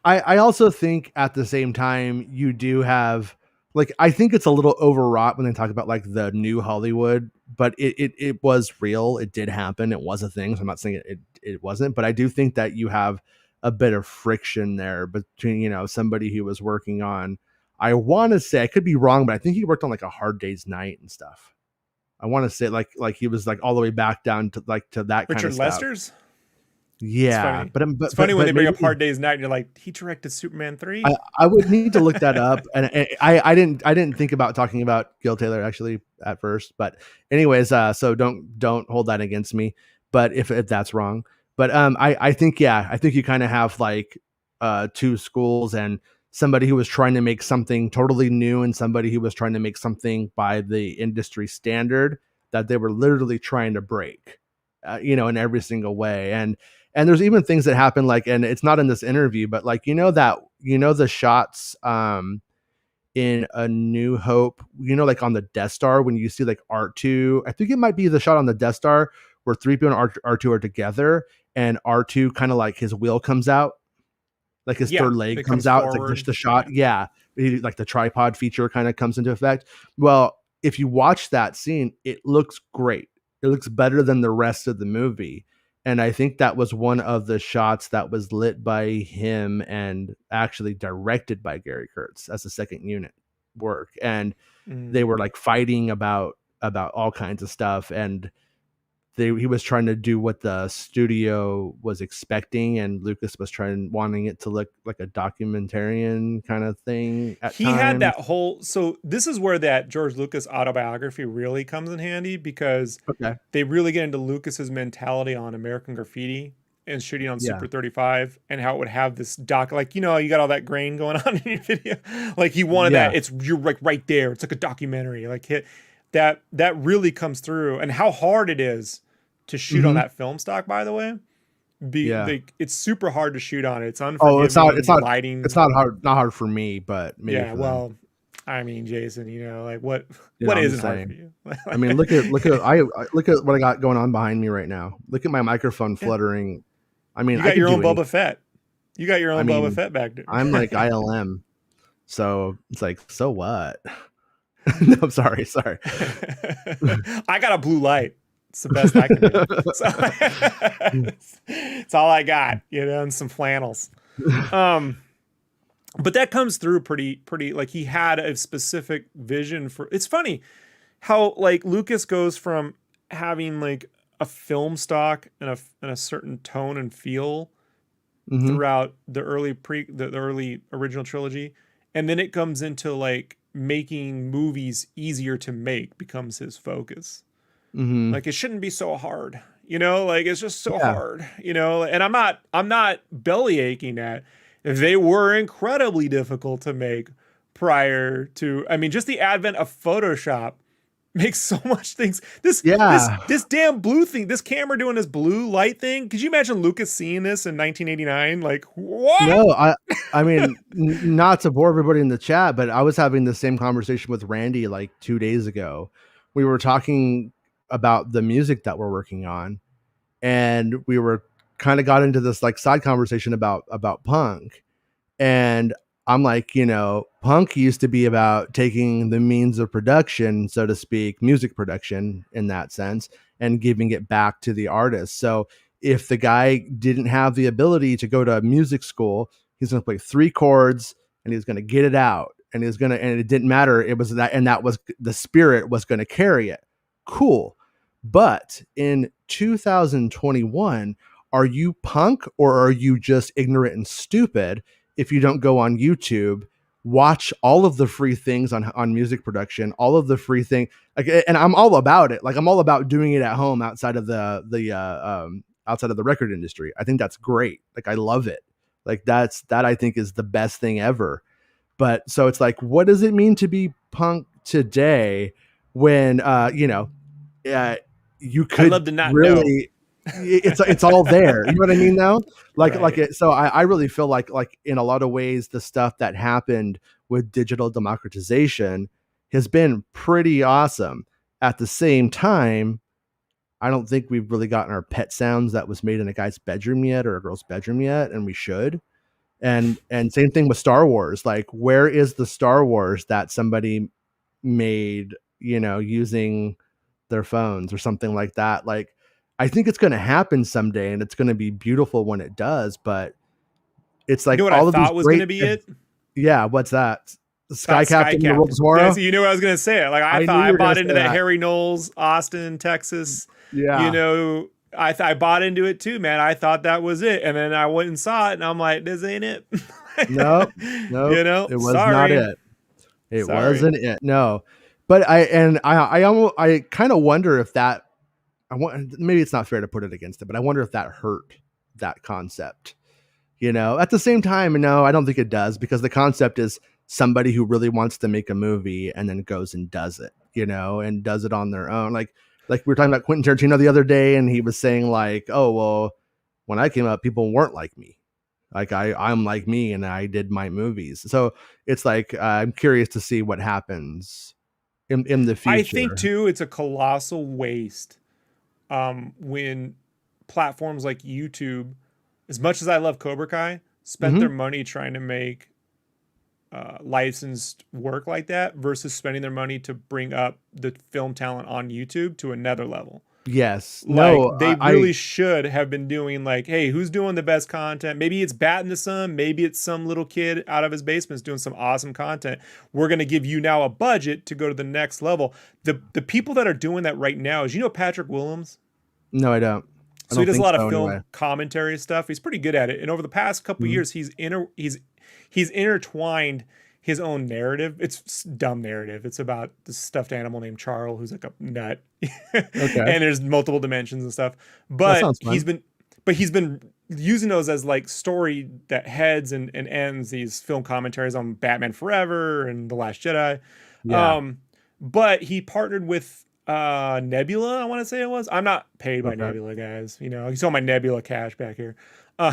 I also think at the same time you do have, like, I think it's a little overwrought when they talk about like the new Hollywood, but it was real. It did happen. It was a thing. So I'm not saying it wasn't, but I do think that you have a bit of friction there between, you know, somebody who was working on, I want to say, I could be wrong, but I think he worked on like A Hard Day's Night and stuff. I want to say like he was like all the way back down to that Richard kind of stuff. Lester's? Yeah, but it's funny when they bring up Hard Day's Night and you're like, he directed Superman 3. I would need to look that up, and I didn't think about talking about Gil Taylor actually at first, but anyways, so don't hold that against me. But if that's wrong, but I think you kind of have like two schools, and somebody who was trying to make something totally new, and somebody who was trying to make something by the industry standard that they were literally trying to break, you know, in every single way. And there's even things that happen, like, and it's not in this interview, but like, the shots in A New Hope, you know, like on the Death Star, when you see like R2, I think it might be the shot on the Death Star where 3PO and R2 are together, and R2 kind of like his wheel comes out, like his third leg comes out. Forward. It's like just the shot. Yeah. Like the tripod feature kind of comes into effect. Well, if you watch that scene, it looks great. It looks better than the rest of the movie. And I think that was one of the shots that was lit by him and actually directed by Gary Kurtz as a second unit work. And they were like fighting about all kinds of stuff. And he was trying to do what the studio was expecting, and Lucas was wanting it to look like a documentarian kind of thing. He had that whole, so this is where that George Lucas autobiography really comes in handy, because they really get into Lucas's mentality on American Graffiti and shooting on Super 35, and how it would have this like, you know, you got all that grain going on in your video. Like he wanted that. You're like right there. It's like a documentary. Like that really comes through, and how hard it is to shoot on that film stock, by the way. It's super hard to shoot on it. It's unforgiving. It's not lighting. It's not hard for me, but maybe well, I mean, Jason, you know, like what isn't hard for you? I mean, look at what I got going on behind me right now. Look at my microphone fluttering. I mean, you got your own Boba Fett. You got your own Boba Fett back there. I'm like ILM, so it's like, so what? No, I'm sorry. I got a blue light. It's the best I can do. So, it's all I got, you know, and some flannels. But that comes through pretty, like he had a specific vision for, it's funny how like Lucas goes from having like a film stock and a certain tone and feel throughout the early original trilogy. And then it comes into like making movies easier to make becomes his focus. Like it shouldn't be so hard, like it's just so hard, and I'm not belly aching at. They were incredibly difficult to make prior to, I mean, just the advent of Photoshop makes so much things. This damn blue thing, this camera doing this blue light thing. Could you imagine Lucas seeing this in 1989? Like, what? No, I mean, not to bore everybody in the chat, but I was having the same conversation with Randy like 2 days ago. We were talking about the music that we're working on, and we were kind of got into this like side conversation about punk. And I'm like, punk used to be about taking the means of production, so to speak, music production in that sense, and giving it back to the artist. So if the guy didn't have the ability to go to music school, he's going to play 3 chords and he's going to get it out, and and it didn't matter. It was that, and that was the spirit was going to carry it. Cool. But in 2021, are you punk or are you just ignorant and stupid if you don't go on YouTube, watch all of the free things on music production, all of the free thing, like, and I'm all about it. Like I'm all about doing it at home outside of outside of the record industry. I think that's great. Like I love it. Like that I think is the best thing ever. But so it's like, what does it mean to be punk today when you could I'd love to not really know. It's all there. You know what I mean though? So I really feel like in a lot of ways, the stuff that happened with digital democratization has been pretty awesome. At the same time, I don't think we've really gotten our pet sounds that was made in a guy's bedroom yet or a girl's bedroom yet. And we should. And same thing with Star Wars. Like, where is the Star Wars that somebody made, using their phones or something like that? Like, I think it's going to happen someday, and it's going to be beautiful when it does. But it's like what all I of thought these was going to be it. Yeah, what's that? Sky Captain in the World Tomorrow. Yeah, so you knew I was going to say it. Like I thought I bought into that Harry Knowles, Austin, Texas. Yeah, I bought into it too, man. I thought that was it, and then I went and saw it, and I'm like, this ain't it. Nope. It was not it. It wasn't it. No, but I kind of wonder if that. Maybe it's not fair to put it against it, but I wonder if that hurt that concept. At the same time, no, I don't think it does, because the concept is somebody who really wants to make a movie and then goes and does it, and does it on their own. Like we were talking about Quentin Tarantino the other day, and he was saying like, oh, well, when I came up, people weren't like me. Like I'm like me, and I did my movies. So it's like, I'm curious to see what happens in the future. I think too, it's a colossal waste. When platforms like YouTube, as much as I love Cobra Kai, spent their money trying to make licensed work like that versus spending their money to bring up the film talent on YouTube to another level. Yes. Like they really should have been doing like, hey, who's doing the best content? Maybe it's Bat in the Sun. Maybe it's some little kid out of his basement doing some awesome content. We're going to give you now a budget to go to the next level. The people that are doing that right now is, Patrick Willems? No, I don't. So he does a lot of film commentary stuff. He's pretty good at it. And over the past couple of years, he's intertwined his own narrative. It's dumb narrative. It's about this stuffed animal named Charles, who's like a nut. Okay. And there's multiple dimensions and stuff. But he's been using those as like story that heads and ends these film commentaries on Batman Forever and The Last Jedi. Yeah. But he partnered with Nebula, I want to say it was. I'm not paid by Nebula, guys. You saw my Nebula cash back here. I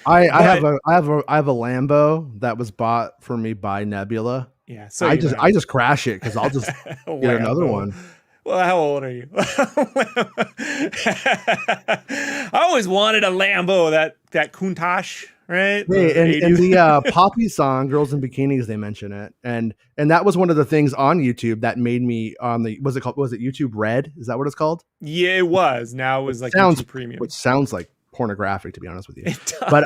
have a Lambo that was bought for me by Nebula. Yeah, so I just crash it because I'll just get another one. Well, how old are you? I always wanted a Lambo, that Countach, right? Hey, and the Poppy song, "Girls in Bikinis," they mention it, and that was one of the things on YouTube that made me on the was it YouTube Red? Is that what it's called? Yeah, it was. Now it was like YouTube Premium, which sounds like pornographic, to be honest with you. It does. But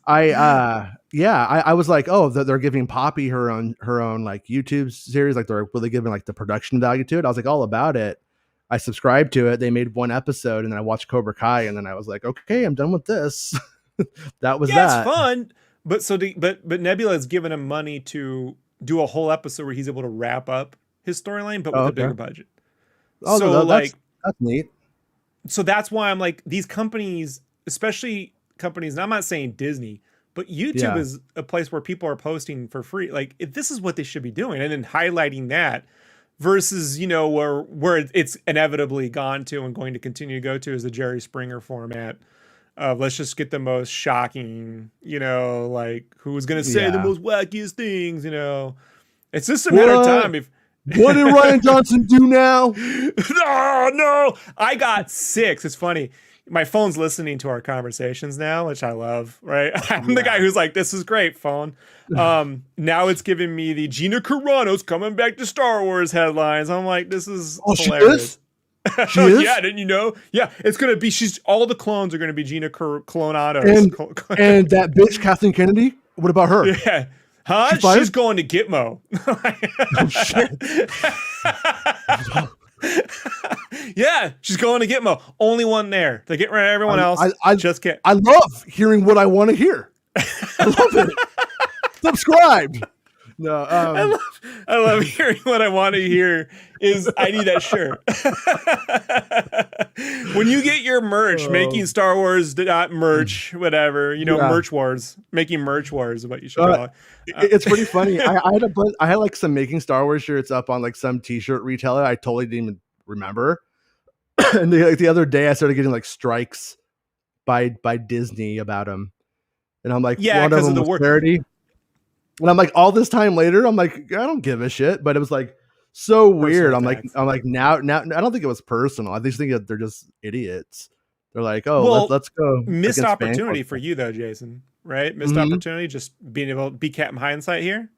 I was like, oh, they're giving Poppy her own like YouTube series, like they're really giving like the production value to it. I was like all about it. I subscribed to it. They made one episode, and then I watched Cobra Kai, and then I was like, okay, I'm done with this. That was that. It's fun. But but Nebula has given him money to do a whole episode where he's able to wrap up his storyline, but with a bigger budget. Oh, so that's neat. So that's why I'm like, these companies, especially companies, and I'm not saying Disney, but YouTube is a place where people are posting for free. Like, this is what they should be doing, and then highlighting that versus, where it's inevitably gone to and going to continue to go to is the Jerry Springer format of let's just get the most shocking, like who's going to say the most wackiest things, It's just a matter of time. What did Ryan Johnson do now? Oh, no. I got 6. It's funny. My phone's listening to our conversations now, which I love, right? I'm the guy who's like, this is great, phone. Now it's giving me the Gina Carano's coming back to Star Wars headlines. I'm like, this is hilarious. She is? Yeah, didn't you know? Yeah, it's going to be, all the clones are going to be Gina Carano's. And that bitch, Kathleen Kennedy, what about her? Yeah. Huh? She's going to Gitmo. Oh, shit. Yeah, she's going to Gitmo. Only one there. They're getting rid of everyone else. I just can't. I love hearing what I want to hear. I love it. Subscribe. No, I love hearing what I want to hear. I need that shirt. When you get your merch, making Star Wars merch, whatever, merch wars, making merch wars is what you should call it. It's pretty funny. I had like some Making Star Wars shirts up on like some t-shirt retailer. I totally didn't even remember. And the other day I started getting like strikes by Disney about them. And I'm like, one of them was parody. And I'm like, all this time later, I'm like, I don't give a shit. But it was like so weird. I'm like, now I don't think it was personal. I just think that they're just idiots. They're like, let's go. Missed opportunity for you though, Jason. Right? Missed opportunity. Just being able to be Captain Hindsight here.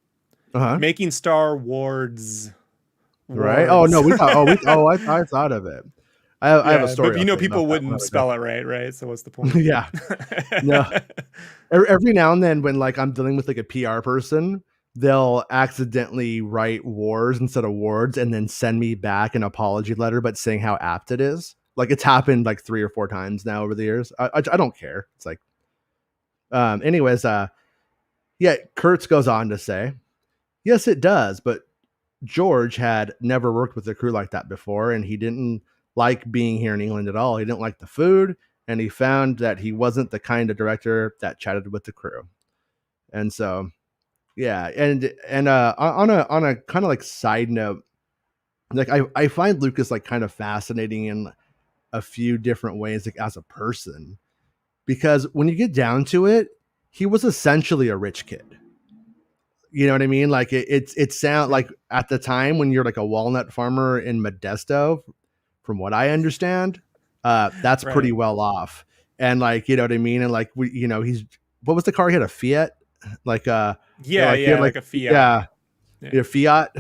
Making Star Wars. Right? Oh no, I thought of it. I have a story. But people wouldn't spell it right? So what's the point? Yeah. No. Every now and then when like I'm dealing with like a PR person, they'll accidentally write wars instead of wards and then send me back an apology letter, but saying how apt it is. Like it's happened like 3 or 4 times now over the years. I don't care. It's like, anyways, Kurtz goes on to say, yes, it does. But George had never worked with a crew like that before. And he didn't like being here in England at all. He didn't like the food. And he found that he wasn't the kind of director that chatted with the crew. And so, yeah. And on a kind of like side note, like I find Lucas like kind of fascinating in a few different ways, like as a person, because when you get down to it, he was essentially a rich kid. You know what I mean? Like it sound like at the time when you're like a walnut farmer in Modesto, from what I understand, that's pretty well off. And like, you know what I mean? And like, he's, what was the car? He had a Fiat, like a Fiat. Yeah. A Fiat.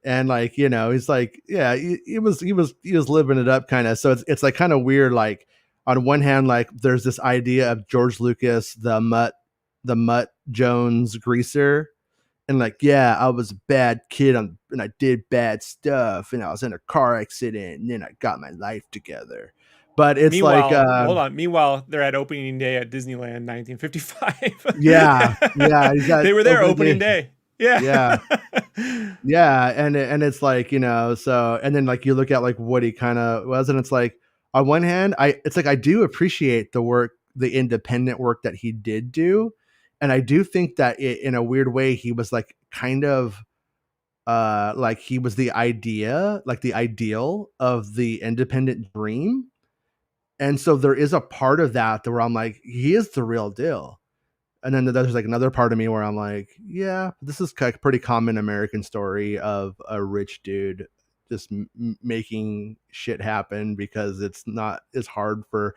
And like, he's like, he was living it up kind of. So it's like kind of weird. Like on one hand, like there's this idea of George Lucas, the Mutt Jones greaser. And like, I was a bad kid and I did bad stuff and I was in a car accident and then I got my life together. But it's hold on. Meanwhile, they're at opening day at Disneyland 1955. Yeah. They were there opening day. Yeah. And it's like, so, and then like you look at like what he kind of was, and it's like, on one hand, it's like, I do appreciate the independent work that he did do. And I do think that in a weird way, he was like kind of like he was the ideal of the independent dream. And so there is a part of that where I'm like, he is the real deal. And then there's like another part of me where I'm like, yeah, this is a pretty common American story of a rich dude just making shit happen because it's not as hard for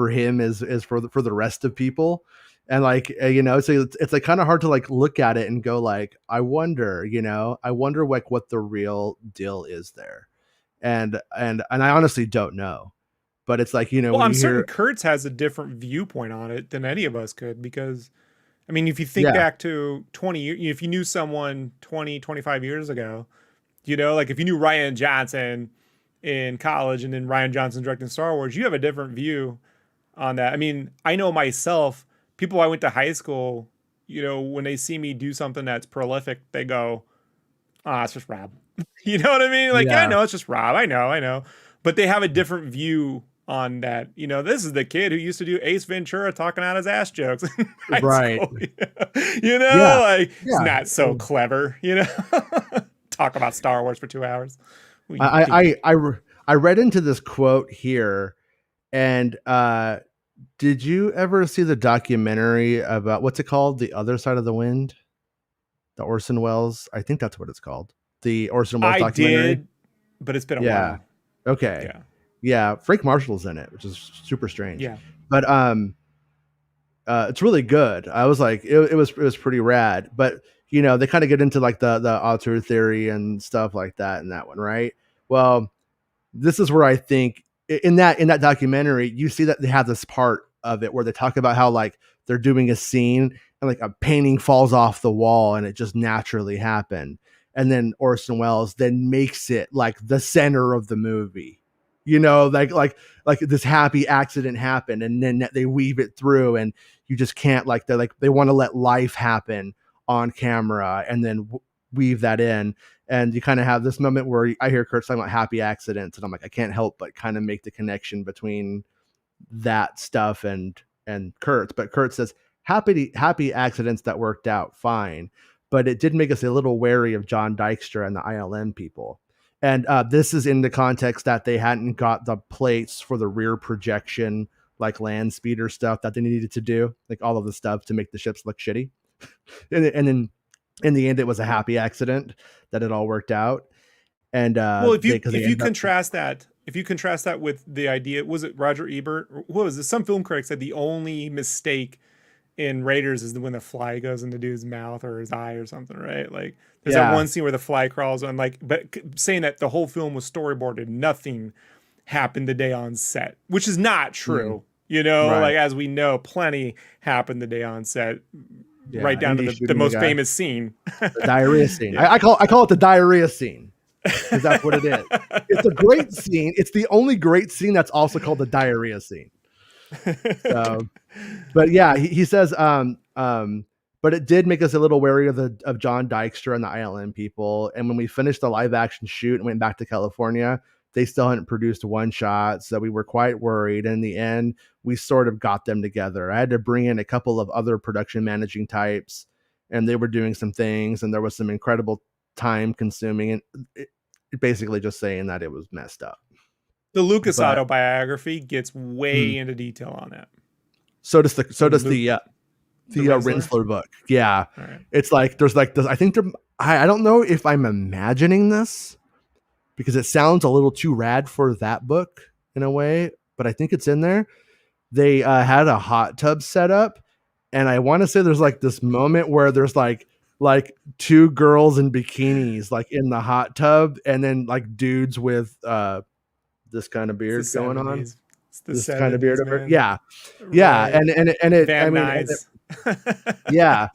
him as for the rest of people. And like, so it's like kind of hard to like look at it and go like, I wonder like what the real deal is there. And I honestly don't know. But it's like, Well, when I'm you certain hear, Kurtz has a different viewpoint on it than any of us could, because I mean, if you think yeah, back to 20 years, if you knew someone 20, 25 years ago, like if you knew Ryan Johnson in college and then Ryan Johnson directing Star Wars, you have a different view on that. I mean, I know myself, people I went to high school, when they see me do something that's prolific, they go, "Ah, it's just Rob." You know what I mean? Like, yeah, I yeah, know it's just Rob. I know. But they have a different view on that. This is the kid who used to do Ace Ventura talking out his ass jokes in high right, school. yeah, Like he's yeah. not so clever, Talk about Star Wars for 2 hours. Well, you I, think- I, I, I read into this quote here, and did you ever see the documentary about what's it called? The Other Side of the Wind, the Orson Welles. I think that's what it's called. The Orson Welles I documentary. did, but it's been a Yeah. while. Okay. Yeah. Yeah. Frank Marshall's in it, which is super strange. Yeah. But it's really good. I was like, it was pretty rad. But they kind of get into like the auteur theory and stuff like that in that one, right? Well, this is where I think in that documentary, you see that they have this part of it where they talk about how like they're doing a scene and like a painting falls off the wall and it just naturally happened. And then Orson Welles then makes it like the center of the movie, like this happy accident happened, and then they weave it through, and you just can't they want to let life happen on camera and then weave that in. And you kind of have this moment where I hear Kurtz talking about happy accidents, and I'm like, I can't help but kind of make the connection between that stuff and Kurtz. But Kurtz says happy accidents that worked out fine, but it did make us a little wary of John Dykstra and the ILM people. And this is in the context that they hadn't got the plates for the rear projection, like land speeder stuff that they needed to do, like all of the stuff to make the ships look shitty. And then in the end, it was a happy accident that it all worked out. And well, if you contrast that with the idea, was it Roger Ebert? Or what was it? Some film critic said the only mistake in Raiders is when the fly goes into dude's mouth or his eye or something, right? Like there's that one scene where the fly crawls on, but saying that the whole film was storyboarded, nothing happened the day on set, which is not true. Right. Like as we know, plenty happened the day on set. Yeah, right down to the most famous scene, the diarrhea scene. Yeah. I call it the diarrhea scene because that's what it is. It's a great scene. It's the only great scene that's also called the diarrhea scene. So, but yeah, he says, but it did make us a little wary of John Dykstra and the ILM people. And when we finished the live action shoot and went back to California, they still hadn't produced one shot, so we were quite worried. In the end, we sort of got them together. I had to bring in a couple of other production managing types, and they were doing some things, and there was some incredible time consuming, and it basically just saying that it was messed up. The Lucas autobiography gets way into detail on that. So does the Rinsler book. Yeah, right. It's like there's like this. I think I don't know if I'm imagining this, because it sounds a little too rad for that book in a way, but I think it's in there. They had a hot tub set up, and I want to say there's like this moment where there's like two girls in bikinis like in the hot tub, and then like dudes with this kind of beard going on. It's this kind of beard over. Yeah. Yeah. Right. And it, Van Nuys. Yeah.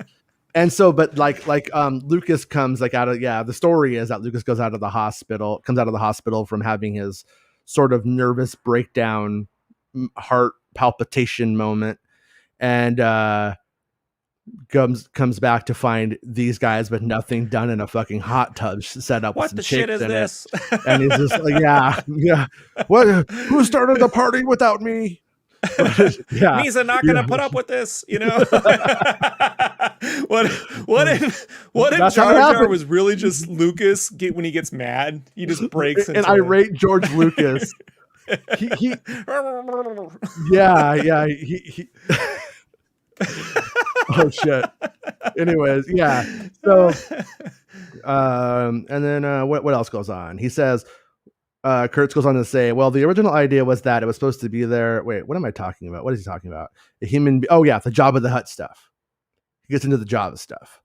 And so, but Lucas comes out of, the story is that Lucas comes out of the hospital from having his sort of nervous breakdown, heart palpitation moment, and comes back to find these guys with nothing done in a fucking hot tub set up. What the shit is this? And he's just like, yeah. What? Who started the party without me? Yeah. Me's not gonna put up with this, What if Jar Jar was really just Lucas when he gets mad? He just breaks into and I rate George Lucas. he oh shit. Anyways, yeah. So and then what else goes on? He says Kurtz goes on to say, well, the original idea was that it was supposed to be there. Wait, what am I talking about? What is he talking about? The Jabba the Hutt stuff. He gets into the Jabba stuff.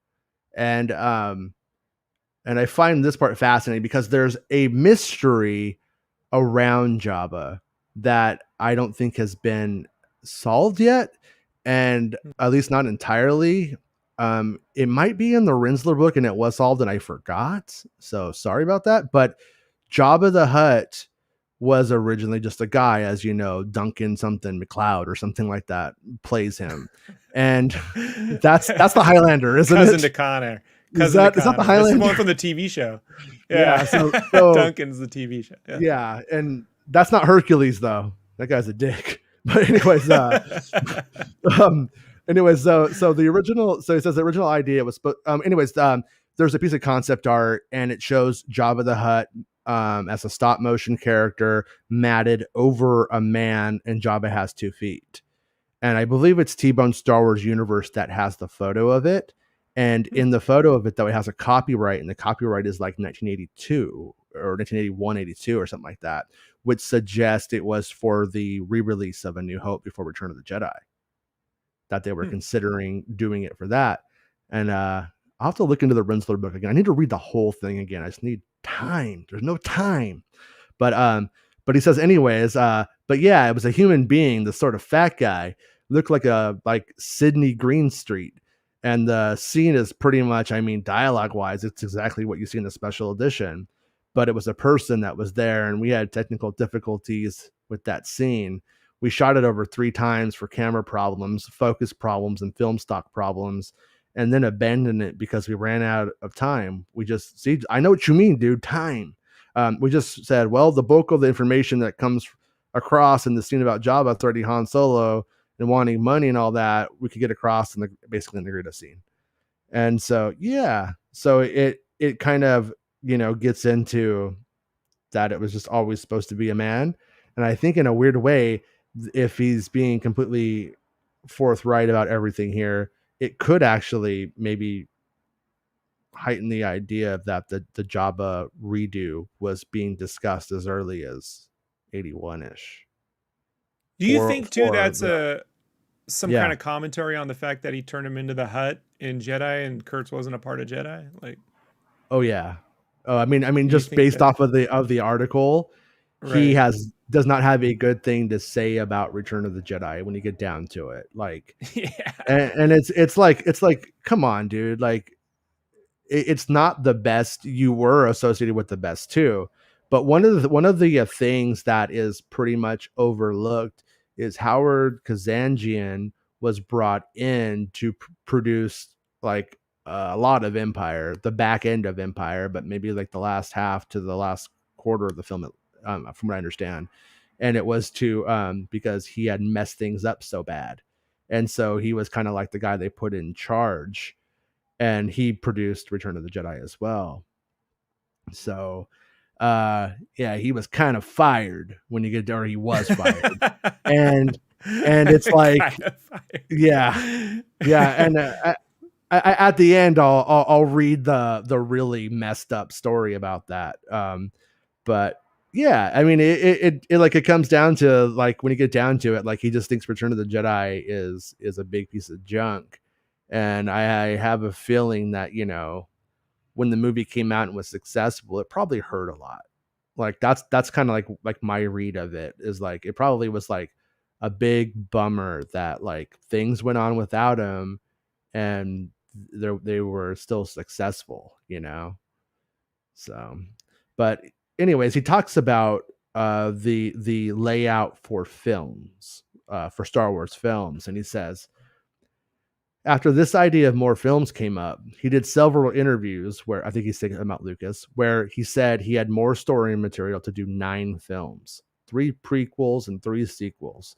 And I find this part fascinating because there's a mystery around Jabba that I don't think has been solved yet, and at least not entirely. It might be in the Rinsler book, and it was solved, and I forgot. So sorry about that. But Jabba the Hutt was originally just a guy, as you know, Duncan something McLeod or something like that plays him, and that's the Highlander, isn't Cousin it? to Connor. Is that the Highlander? It's the one from the TV show. Yeah. So Duncan's the TV show. Yeah, and that's not Hercules though. That guy's a dick. But anyways, so the original, so it says the original idea was, but there's a piece of concept art, and it shows Jabba the Hutt as a stop motion character matted over a man, and Jabba has 2 feet. And I believe it's T-Bone Star Wars Universe that has the photo of it. And in the photo of it, though, it has a copyright, and the copyright is like 1982 or 1981, 82 or something like that, which suggests it was for the re-release of A New Hope before Return of the Jedi, that they were considering doing it for that. And I'll have to look into the Rinsler book again. I need to read the whole thing again. I just need time. There's no time. But he says anyways, but yeah, it was a human being, the sort of fat guy, looked like Sidney Greenstreet. And the scene is pretty much, I mean, dialogue-wise, it's exactly what you see in the special edition. But it was a person that was there, and we had technical difficulties with that scene. We shot it over 3 times for camera problems, focus problems, and film stock problems, and then abandoned it because we ran out of time. We just, see, I know what you mean, dude, time. We just said, well, the bulk of the information that comes across in the scene about Jabba threatening Han Solo and wanting money and all that, we could get across in basically in the Greta scene. And so, yeah, so it kind of, gets into that it was just always supposed to be a man. And I think in a weird way, if he's being completely forthright about everything here, it could actually maybe heighten the idea that the Jabba redo was being discussed as early as 81-ish. Do you think too that's some kind of commentary on the fact that he turned him into the Hutt in Jedi and Kurtz wasn't a part of Jedi? Like, oh yeah, I mean, just based off of the article, right. He does not have a good thing to say about Return of the Jedi when you get down to it. Like, yeah, and it's like, come on, dude, like. It's not the best. You were associated with the best too, but one of the things that is pretty much overlooked is Howard Kazanjian was brought in to produce like a lot of Empire, the back end of Empire, but maybe like the last half to the last quarter of the film, from what I understand. And it was to because he had messed things up so bad, and so he was kind of like the guy they put in charge. And he produced Return of the Jedi as well. So, yeah, he was kind of fired when you get there. He was fired, and it's like, yeah. And I, at the end, I'll read the really messed up story about that. But yeah, I mean, it comes down to like when you get down to it, like he just thinks Return of the Jedi is a big piece of junk. And I have a feeling that, when the movie came out and was successful, it probably hurt a lot. Like that's kind of like my read of it is like, it probably was like a big bummer that like things went on without him and they were still successful, So, but anyways, he talks about the layout for films, for Star Wars films. And he says, after this idea of more films came up, he did several interviews where I think he's thinking about Lucas, where he said he had more story material to do 9 films, 3 prequels and 3 sequels.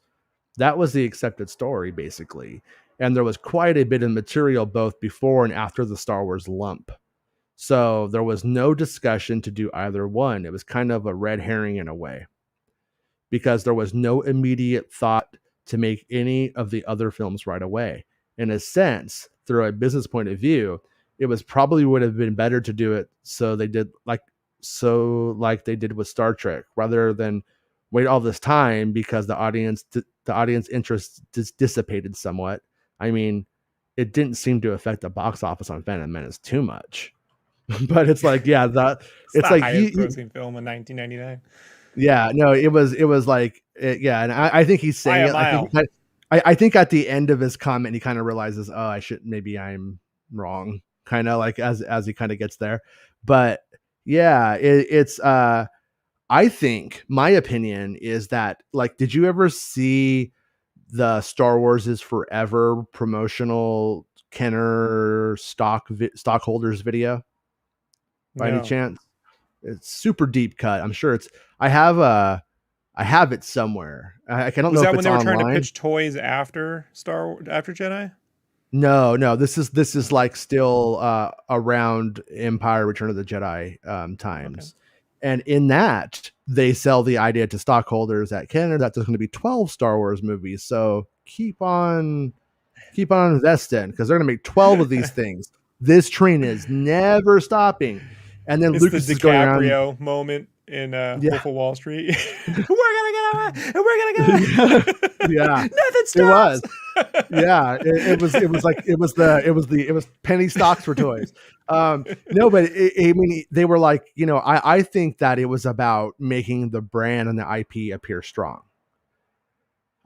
That was the accepted story, basically. And there was quite a bit of material both before and after the Star Wars lump. So there was no discussion to do either one. It was kind of a red herring in a way, because there was no immediate thought to make any of the other films right away. In a sense, through a business point of view, it was probably would have been better to do it so they did like they did with Star Trek, rather than wait all this time because the audience interest dissipated somewhat. I mean, it didn't seem to affect the box office on Phantom Menace too much, but it's like, yeah, it's like highest grossing film in 1999. Yeah, no, it was like, yeah, and I think he's By saying a it. mile. I think at the end of his comment, he kind of realizes, oh, maybe I'm wrong, kind of like as he kind of gets there. But yeah, it's I think my opinion is that, like, did you ever see the Star Wars is Forever promotional Kenner stockholders video by any No. chance? It's super deep cut. I'm sure it's. I have it somewhere. I don't Was know if that when it's they were trying to online. pitch toys after after Jedi? No, this is like still around Empire Return of the Jedi times. Okay. And in that, they sell the idea to stockholders at Kenner that there's going to be 12 Star Wars movies. So keep on investing, because they're going to make 12 of these things. This train is never stopping. And then It's Lucas the is going around. DiCaprio moment in Yeah. Wolf of Wall Street. We're gonna get away. We're gonna get away. Yeah. Nothing stops. It was. Yeah, it was penny stocks for toys. No, but I mean, they were like, I think that it was about making the brand and the IP appear strong.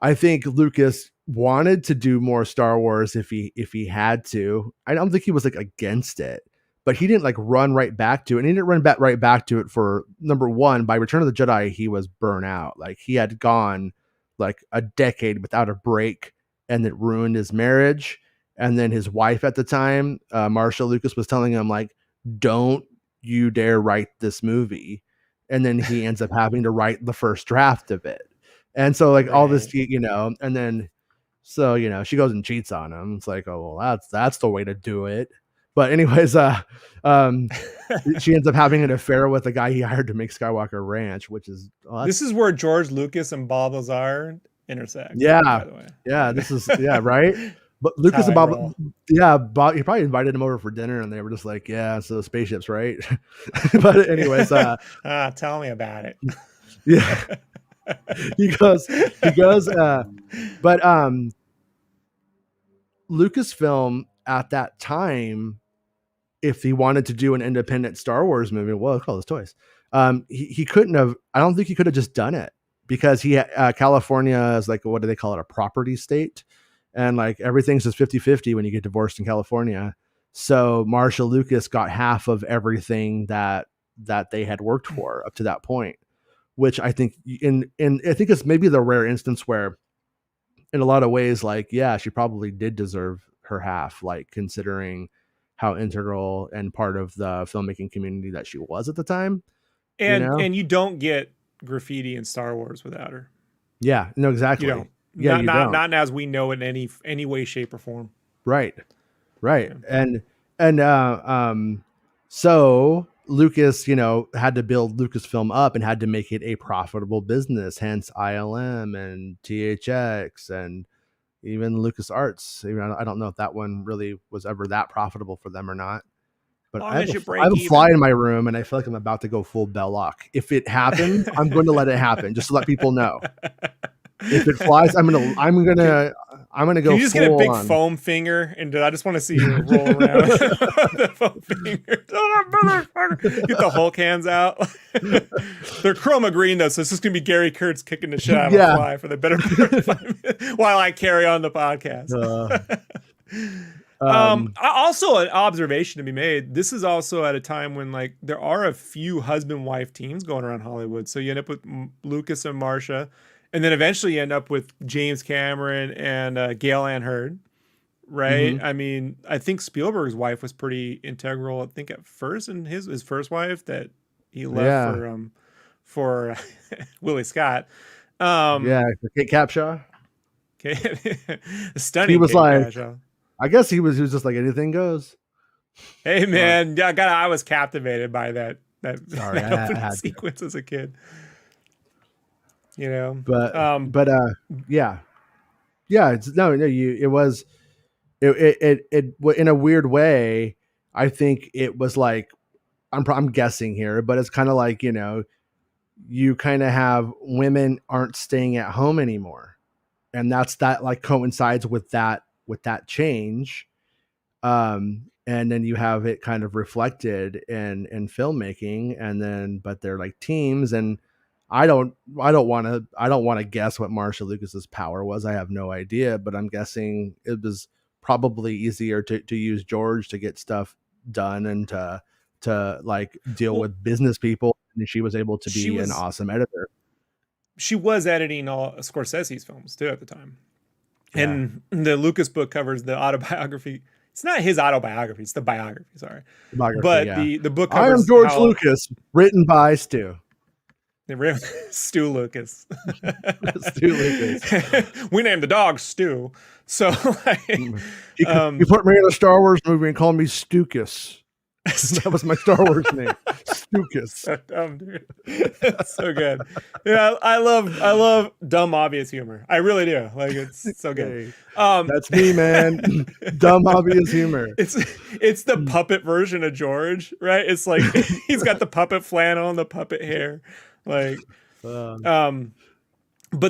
I think Lucas wanted to do more Star Wars if he had to. I don't think he was like against it, but he didn't like run right back to it. And he didn't run right back to it for, number one, by Return of the Jedi, he was burnt out. Like, he had gone like a decade without a break, and it ruined his marriage. And then his wife at the time, Marsha Lucas, was telling him, like, don't you dare write this movie. And then he ends up having to write the first draft of it. And so, like, all this, and then, so, she goes and cheats on him. It's like, oh, well, that's the way to do it. But anyways, she ends up having an affair with a guy he hired to make Skywalker Ranch, which is, this is where George Lucas and Bob Lazar intersect. Yeah. By the way. Yeah. This is, yeah. Right. But Lucas and Bob, Bob, he probably invited him over for dinner, and they were just like, yeah, so spaceships, right? But anyways, tell me about it. Yeah. he goes, but Lucasfilm at that time, if he wanted to do an independent Star Wars movie, well, let's call this toys. He couldn't have. I don't think he could have just done it, because California is like, what do they call it? A property state. And like, everything's just 50-50 when you get divorced in California. So Marsha Lucas got half of everything that they had worked for up to that point, which I think I think it's maybe the rare instance where, in a lot of ways, like, yeah, she probably did deserve her half, like, considering how integral and part of the filmmaking community that she was at the time. And you don't get graffiti in Star Wars without her. Yeah, no, exactly. You don't. Yeah, not as we know it in any way, shape, or form. Right. Yeah. And so Lucas, had to build Lucasfilm up and had to make it a profitable business, hence ILM and THX and even LucasArts. I don't know if that one really was ever that profitable for them or not. But I have a fly in my room, and I feel like I'm about to go full Belloc. If it happens, I'm going to let it happen, just to let people know. If it flies, I'm gonna go. Can you just get a big foam finger, and I just want to see you roll around the foam finger. Get the Hulk hands out. They're chroma green though, so it's just gonna be Gary Kurtz kicking the shit out of a fly for the better part of 5 minutes while I carry on the podcast. Also, an observation to be made. This is also at a time when, like, there are a few husband-wife teams going around Hollywood. So you end up with Lucas and Marsha. And then eventually you end up with James Cameron and Gail Ann Hurd, right? Mm-hmm. I mean, I think Spielberg's wife was pretty integral, I think, at first, and his first wife that he left for Willie Scott. Kate Capshaw. Stunning. He was Kate Capshaw. I guess he was just like, anything goes. Hey man, I was captivated by that opening sequence as a kid. But it in a weird way, I think it was like, I'm guessing here, but it's kind of like, you kind of have women aren't staying at home anymore, and that like coincides with that change, and then you have it kind of reflected in filmmaking, and then but they're like teams, and I don't want to guess what Marcia Lucas's power was. I have no idea, but I'm guessing it was probably easier to use George to get stuff done and to like deal with business people. And she was able to be an awesome editor. She was editing all Scorsese's films too at the time. Yeah. And the Lucas book covers the autobiography. It's not his autobiography, it's the biography, sorry. But the book covers I am George Lucas, written by Stu. Stu Lucas. Stu Lucas. We named the dog Stu. So like, you put me in a Star Wars movie and call me Stukas. That was my Star Wars name. Stukas. So dumb, dude. That's so good. Yeah, I love dumb obvious humor. I really do. Like, it's so good. That's me, man. Dumb obvious humor. It's the puppet version of George, right? It's like he's got the puppet flannel and the puppet hair. Like but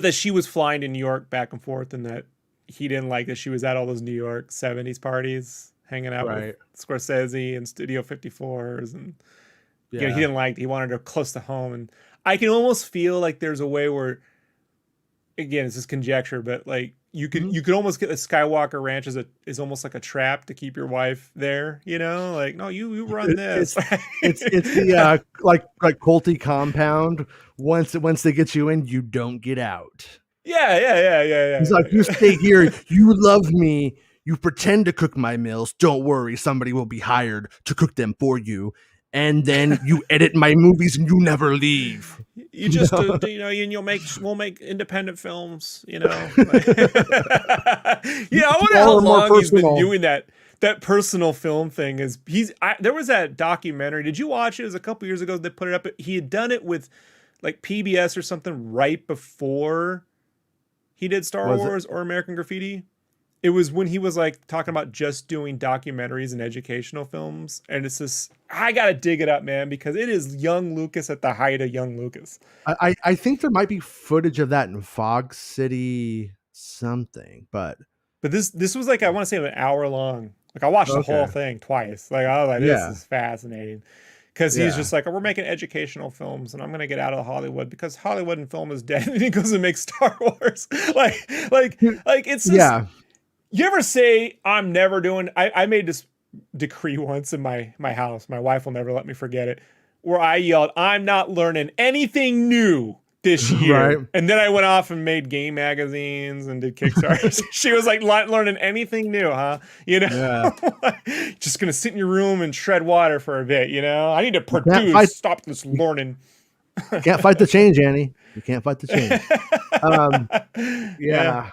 that she was flying to New York back and forth, and that he didn't like that she was at all those New York 70s parties hanging out with Scorsese and Studio 54s, and you know, he didn't like, he wanted her close to home. And I can almost feel like there's a way where, again, it's just conjecture, but like you could almost get the Skywalker Ranch is almost like a trap to keep your wife there, you know, like, no, you run this. It's the like culty compound. Once they get you in, you don't get out. Yeah. He's like, you stay here. You love me. You pretend to cook my meals. Don't worry, somebody will be hired to cook them for you. And then you edit my movies and you never leave. You just, you know, and we'll make independent films, you know. Like, yeah, I wonder how long he's been doing that personal film thing. There was that documentary. Did you watch it? It was a couple years ago. They put it up. He had done it with like PBS or something right before he did Star Wars or American Graffiti. It was when he was like talking about just doing documentaries and educational films. And it's just, I got to dig it up, man, because it is young Lucas at the height of young Lucas. I think there might be footage of that in Fog City something, but this was like, I want to say an hour long. Like I watched the whole thing twice. Like I was like, this is fascinating. Because he's just like, we're making educational films and I'm going to get out of Hollywood because Hollywood and film is dead. And he goes and makes Star Wars. like it's just, you ever say, I'm never doing, I made this decree once in my house. My wife will never let me forget it, where I yelled, I'm not learning anything new this year. Right. And then I went off and made game magazines and did Kickstarters. She was like, learning anything new, huh? You know, just going to sit in your room and shred water for a bit. You know, I need to produce, stop this learning. You can't fight the change, Annie. You can't fight the change. Yeah.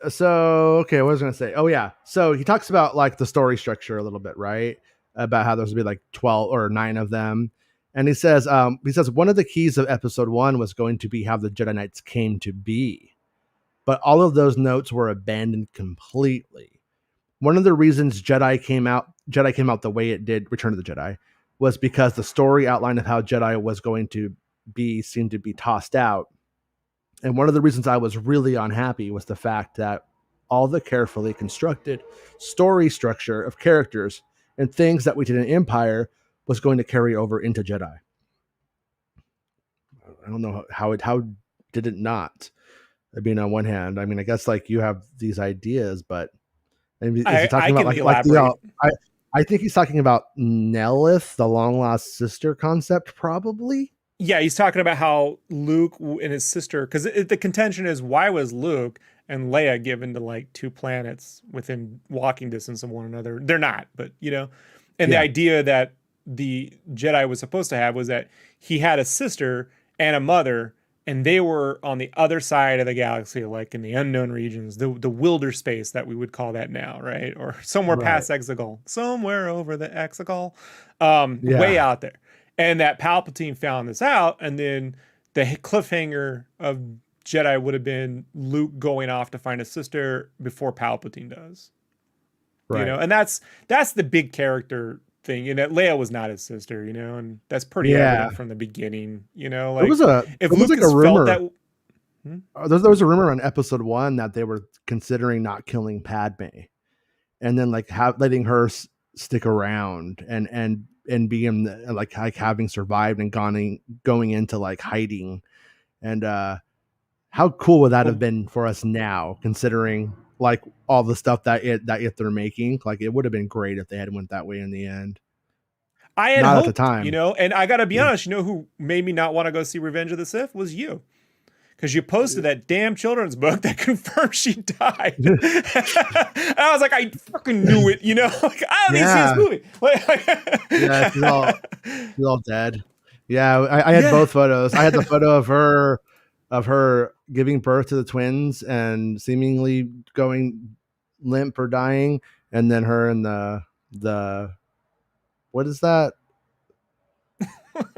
So, okay, what was I going to say? Oh, yeah. So he talks about like the story structure a little bit, right? About how there's going to be like 12 or 9 of them. And he says one of the keys of episode 1 was going to be how the Jedi Knights came to be. But all of those notes were abandoned completely. One of the reasons Jedi came out the way it did, Return of the Jedi, was because the story outline of how Jedi was going to be seemed to be tossed out. And one of the reasons I was really unhappy was the fact that all the carefully constructed story structure of characters and things that we did in Empire was going to carry over into Jedi. I don't know how did it not? I mean, on one hand, I mean, I guess like you have these ideas, but is he talking about I think he's talking about Nelith, the long lost sister concept, probably. Yeah, he's talking about how Luke and his sister, because the contention is, why was Luke and Leia given to like 2 planets within walking distance of one another? They're not, but you know, and the idea that the Jedi was supposed to have was that he had a sister and a mother, and they were on the other side of the galaxy, like in the unknown regions, the wilder space that we would call that now, right? Or somewhere past Exegol, somewhere over the Exegol, way out there. And that Palpatine found this out, and then the cliffhanger of Jedi would have been Luke going off to find his sister before Palpatine does. Right. You know, and that's the big character thing, and that Leia was not his sister, you know, and that's pretty evident from the beginning, you know. Like, there was a rumor. There was a rumor on episode 1 that they were considering not killing Padme, and then like letting her stick around, and being like having survived and going into like hiding. And how cool would that have been for us now, considering like all the stuff that they're making? Like it would have been great if they had went that way in the end. I had Not hoped, at the time, you know, and I gotta be honest, you know who made me not want to go see Revenge of the Sith was you. Because you posted that damn children's book that confirmed she died. And I was like, I fucking knew it, you know? Like, I don't need to see this movie. Yeah, she's all dead. Yeah, I had both photos. I had the photo of her giving birth to the twins and seemingly going limp or dying, and then her in the what is that?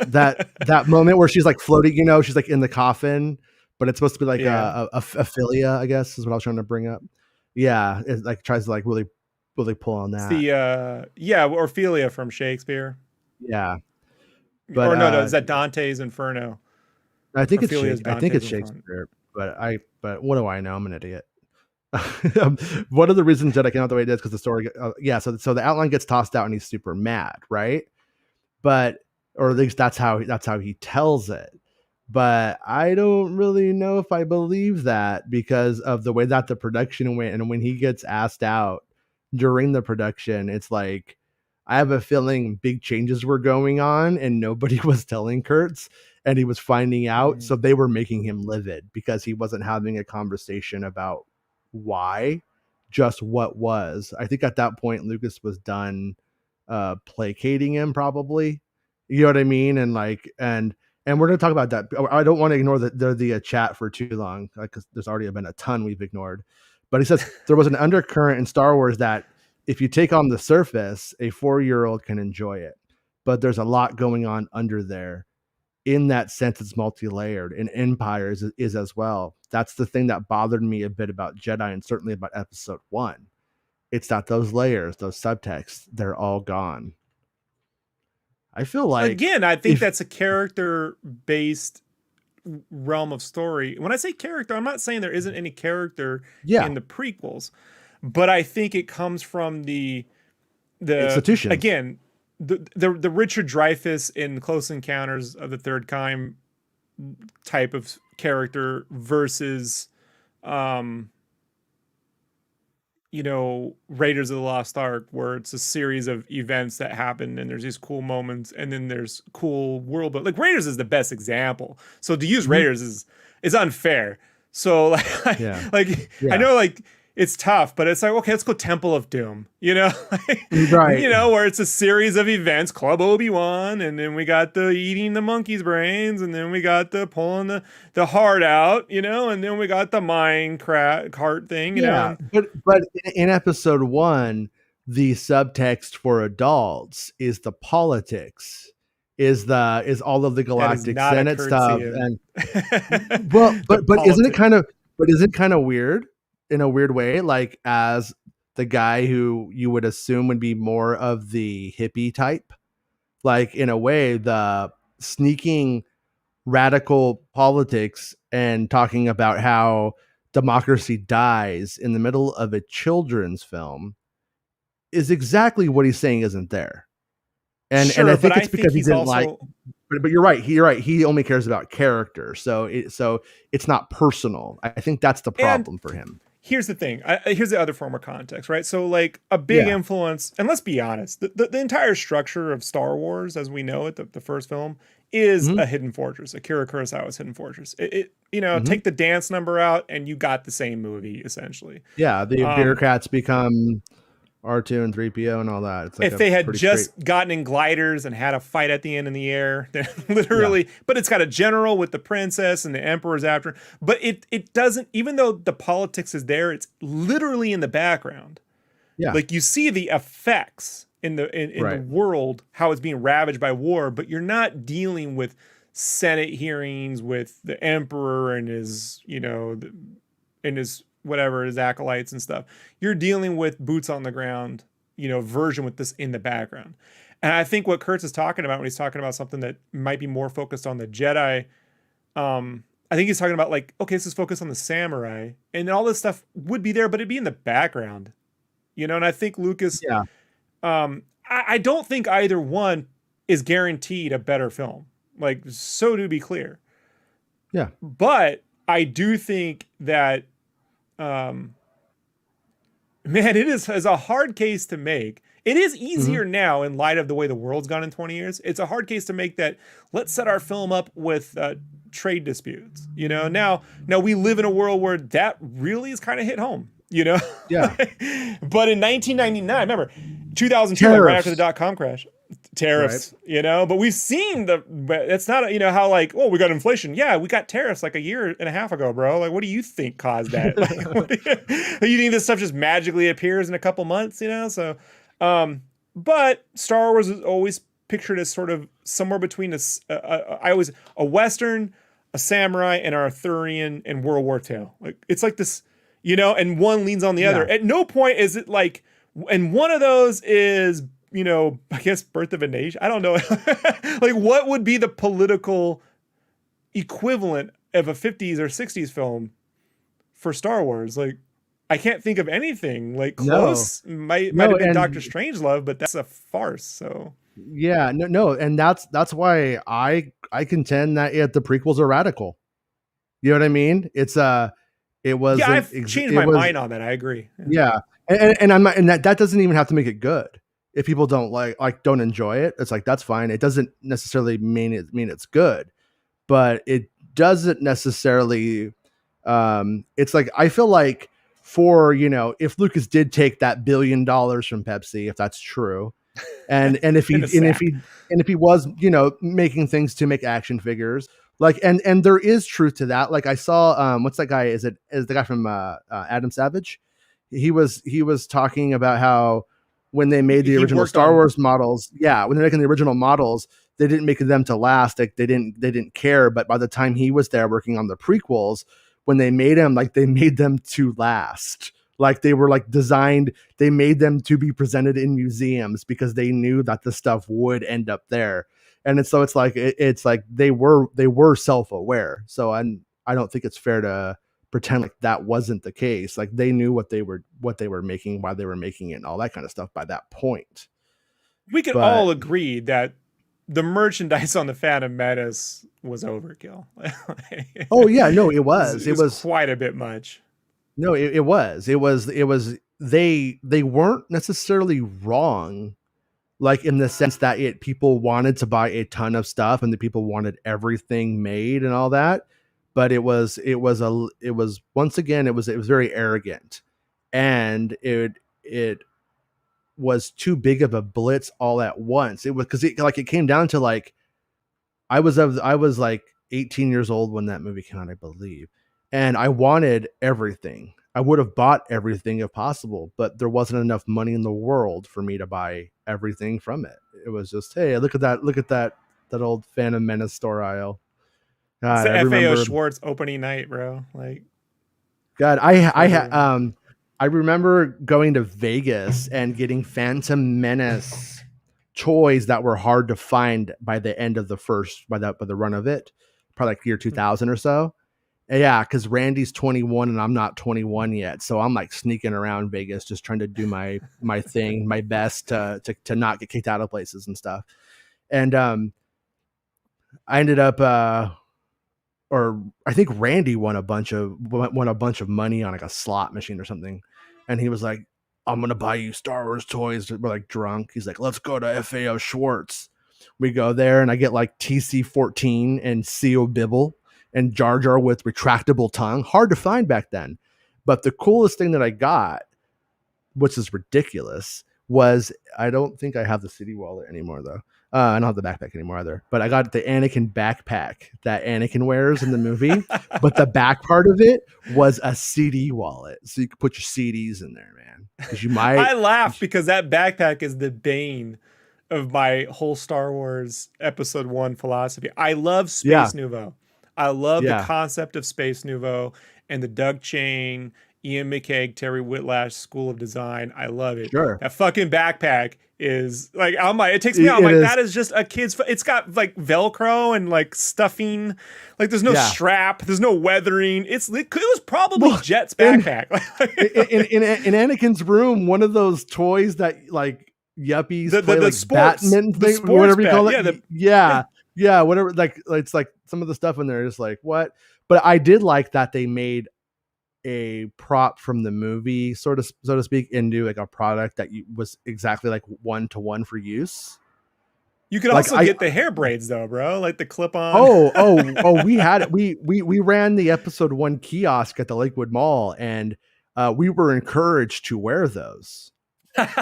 that moment where she's like floating, you know, she's like in the coffin, but it's supposed to be like a philia, I guess is what I was trying to bring up. Yeah, it like tries to like really pull on that. It's the Ophelia from Shakespeare. Yeah, but or no, is that Dante's Inferno? I think it's Shakespeare, but what do I know? I'm an idiot. One of the reasons Jedi came out the way it is because the story, so the outline gets tossed out and he's super mad, right? But or at least that's how he tells it. But I don't really know if I believe that because of the way that the production went, and when he gets asked out during the production, it's like I have a feeling big changes were going on and nobody was telling Kurtz, and he was finding out. So they were making him livid because he wasn't having a conversation about why, just what was. I think at that point Lucas was done placating him, probably. You know what I mean? And like, and we're going to talk about that. I don't want to ignore the chat for too long because there's already been a ton we've ignored. But he says there was an undercurrent in Star Wars that if you take on the surface, a 4-year-old can enjoy it. But there's a lot going on under there. In that sense, it's multi-layered, and Empire is as well. That's the thing that bothered me a bit about Jedi, and certainly about Episode 1. It's that those layers, those subtexts, they're all gone. I feel like, again, I think that's a character-based realm of story. When I say character, I'm not saying there isn't any character in the prequels, but I think it comes from the institution. Again, the Richard Dreyfuss in Close Encounters of the Third Kind type of character versus Raiders of the Lost Ark, where it's a series of events that happen and there's these cool moments and then there's cool world. But like Raiders is the best example. So to use Raiders is unfair. So I know like it's tough, but it's like, okay, let's go Temple of Doom, right? Where it's a series of events, Club Obi-Wan, and then we got the eating the monkey's brains, and then we got the pulling the heart out, and then we got the mine cart thing, But in Episode 1, the subtext for adults is the politics, is all of the Galactic Senate stuff, and but isn't it kind of weird? In a weird way, like as the guy who you would assume would be more of the hippie type, like in a way, the sneaking radical politics and talking about how democracy dies in the middle of a children's film is exactly what he's saying isn't there. And I think it's because he didn't like. But you're right. He only cares about character, so it's not personal. I think that's the problem for him. Here's the thing. Here's the other form of context, right? So like a big influence, and let's be honest, the entire structure of Star Wars as we know it, the first film, is a hidden fortress, Akira Kurosawa's hidden fortress. Take the dance number out and you got the same movie, essentially. Yeah, the bureaucrats become R2 and 3PO and all that. It's like if they had just gotten in gliders and had a fight at the end in the air, then literally, but it's got a general with the princess and the emperor's after. But it doesn't, even though the politics is there, it's literally in the background. Yeah. Like you see the effects in the world, how it's being ravaged by war, but you're not dealing with Senate hearings with the emperor and his, his acolytes and stuff. You're dealing with boots on the ground, version with this in the background. And I think what Kurtz is talking about when he's talking about something that might be more focused on the Jedi, I think he's talking about like, okay, this is focused on the samurai, and all this stuff would be there, but it'd be in the background, and I think Lucas, I don't think either one is guaranteed a better film. Like, so to be clear. Yeah. But I do think that, man, it is a hard case to make. It is easier now in light of the way the world's gone in 20 years. It's a hard case to make that let's set our film up with trade disputes. You know, now we live in a world where that really is kind of hit home, you know? Yeah. But in 1999, remember, 2002, like right after the dot-com crash, tariffs, right. You know, but we've seen it's not, you know, how like, oh, we got inflation. Yeah, we got tariffs like a year and a half ago, bro. Like, what do you think caused that? Like, you think this stuff just magically appears in a couple months, you know? So, but Star Wars is always pictured as sort of somewhere between a Western, a samurai, and Arthurian and World War II. Like, it's like this, you know, and one leans on the other. At no point is it like, and one of those is, you know, I guess Birth of a Nation. I don't know. Like, what would be the political equivalent of a 50s or 60s film for Star Wars? Like, I can't think of anything like close. Might have been Doctor Strangelove, but that's a farce. So yeah, no, and that's why I contend that the prequels are radical. You know what I mean? It's I've changed my mind on that. I agree. Yeah, and I'm not, and that doesn't even have to make it good. If people don't don't enjoy it, it's like that's fine. It doesn't necessarily mean it's good, but it doesn't necessarily. It's like I feel like. For, you know, if Lucas did take that $1 billion from Pepsi, if that's true, and if he was, you know, making things to make action figures, like, and there is truth to that. Like I saw, what's that guy? Is the guy from Adam Savage? He was talking about how when they made the original Star Wars models, when they're making the original models, they didn't make them to last. Like they didn't care. But by the time he was there working on the prequels, when they made them, like they made them to last, like they were like designed, they made them to be presented in museums because they knew that the stuff would end up there. And it's like they were self-aware. So I don't think it's fair to pretend like that wasn't the case. Like they knew what they were making, why they were making it, and all that kind of stuff by that point. We could all agree that the merchandise on the Phantom Menace was overkill. Oh yeah, no, it was quite a bit much. No, it was they weren't necessarily wrong, like in the sense that people wanted to buy a ton of stuff and the people wanted everything made and all that, but it was once again it was very arrogant, and it was too big of a blitz all at once. It was because it came down to like I was like 18 years old when that movie came out, I believe, and I wanted everything. I would have bought everything if possible, but there wasn't enough money in the world for me to buy everything from it. It was just, hey, look at that old Phantom Menace store aisle. God, it's the FAO Schwartz opening night, bro. Like, God, I remember going to Vegas and getting Phantom Menace toys that were hard to find by the end of by the run of it, probably like year 2000 or so. Yeah, because Randy's 21 and I'm not 21 yet, so I'm like sneaking around Vegas, just trying to do my thing, my best to not get kicked out of places and stuff. And I ended up, or I think Randy won a bunch of money on like a slot machine or something, and he was like, "I'm gonna buy you Star Wars toys." We're like drunk. He's like, "Let's go to FAO Schwartz." We go there, and I get like TC-14 and CO Bibble and Jar Jar with retractable tongue. Hard to find back then. But the coolest thing that I got, which is ridiculous, was, I don't think I have the CD wallet anymore though. I don't have the backpack anymore either. But I got the Anakin backpack that Anakin wears in the movie. But the back part of it was a CD wallet. So you could put your CDs in there, man. Because you might. I laugh because that backpack is the bane of my whole Star Wars Episode 1 philosophy. I love Space Nouveau. I love the concept of Space Nouveau and the Doug Chain, Ian McCaig, Terry Whitlash School of Design. I love it. Sure. That fucking backpack is like, it takes me out. I'm like, that is just a kid's. It's got like Velcro and like stuffing. Like there's no strap. There's no weathering. It was probably Jet's backpack. In Anakin's room, one of those toys that like yuppies The play like sports, badminton the thing, sports whatever you bet. call it. Yeah, whatever. Like it's like some of the stuff in there is like what. But I did like that they made a prop from the movie, sort of, so to speak, into like a product that was exactly like 1-to-1 for use. You could like also get the hair braids though, bro, like the clip on. We had we ran the episode 1 kiosk at the Lakewood Mall, and we were encouraged to wear those.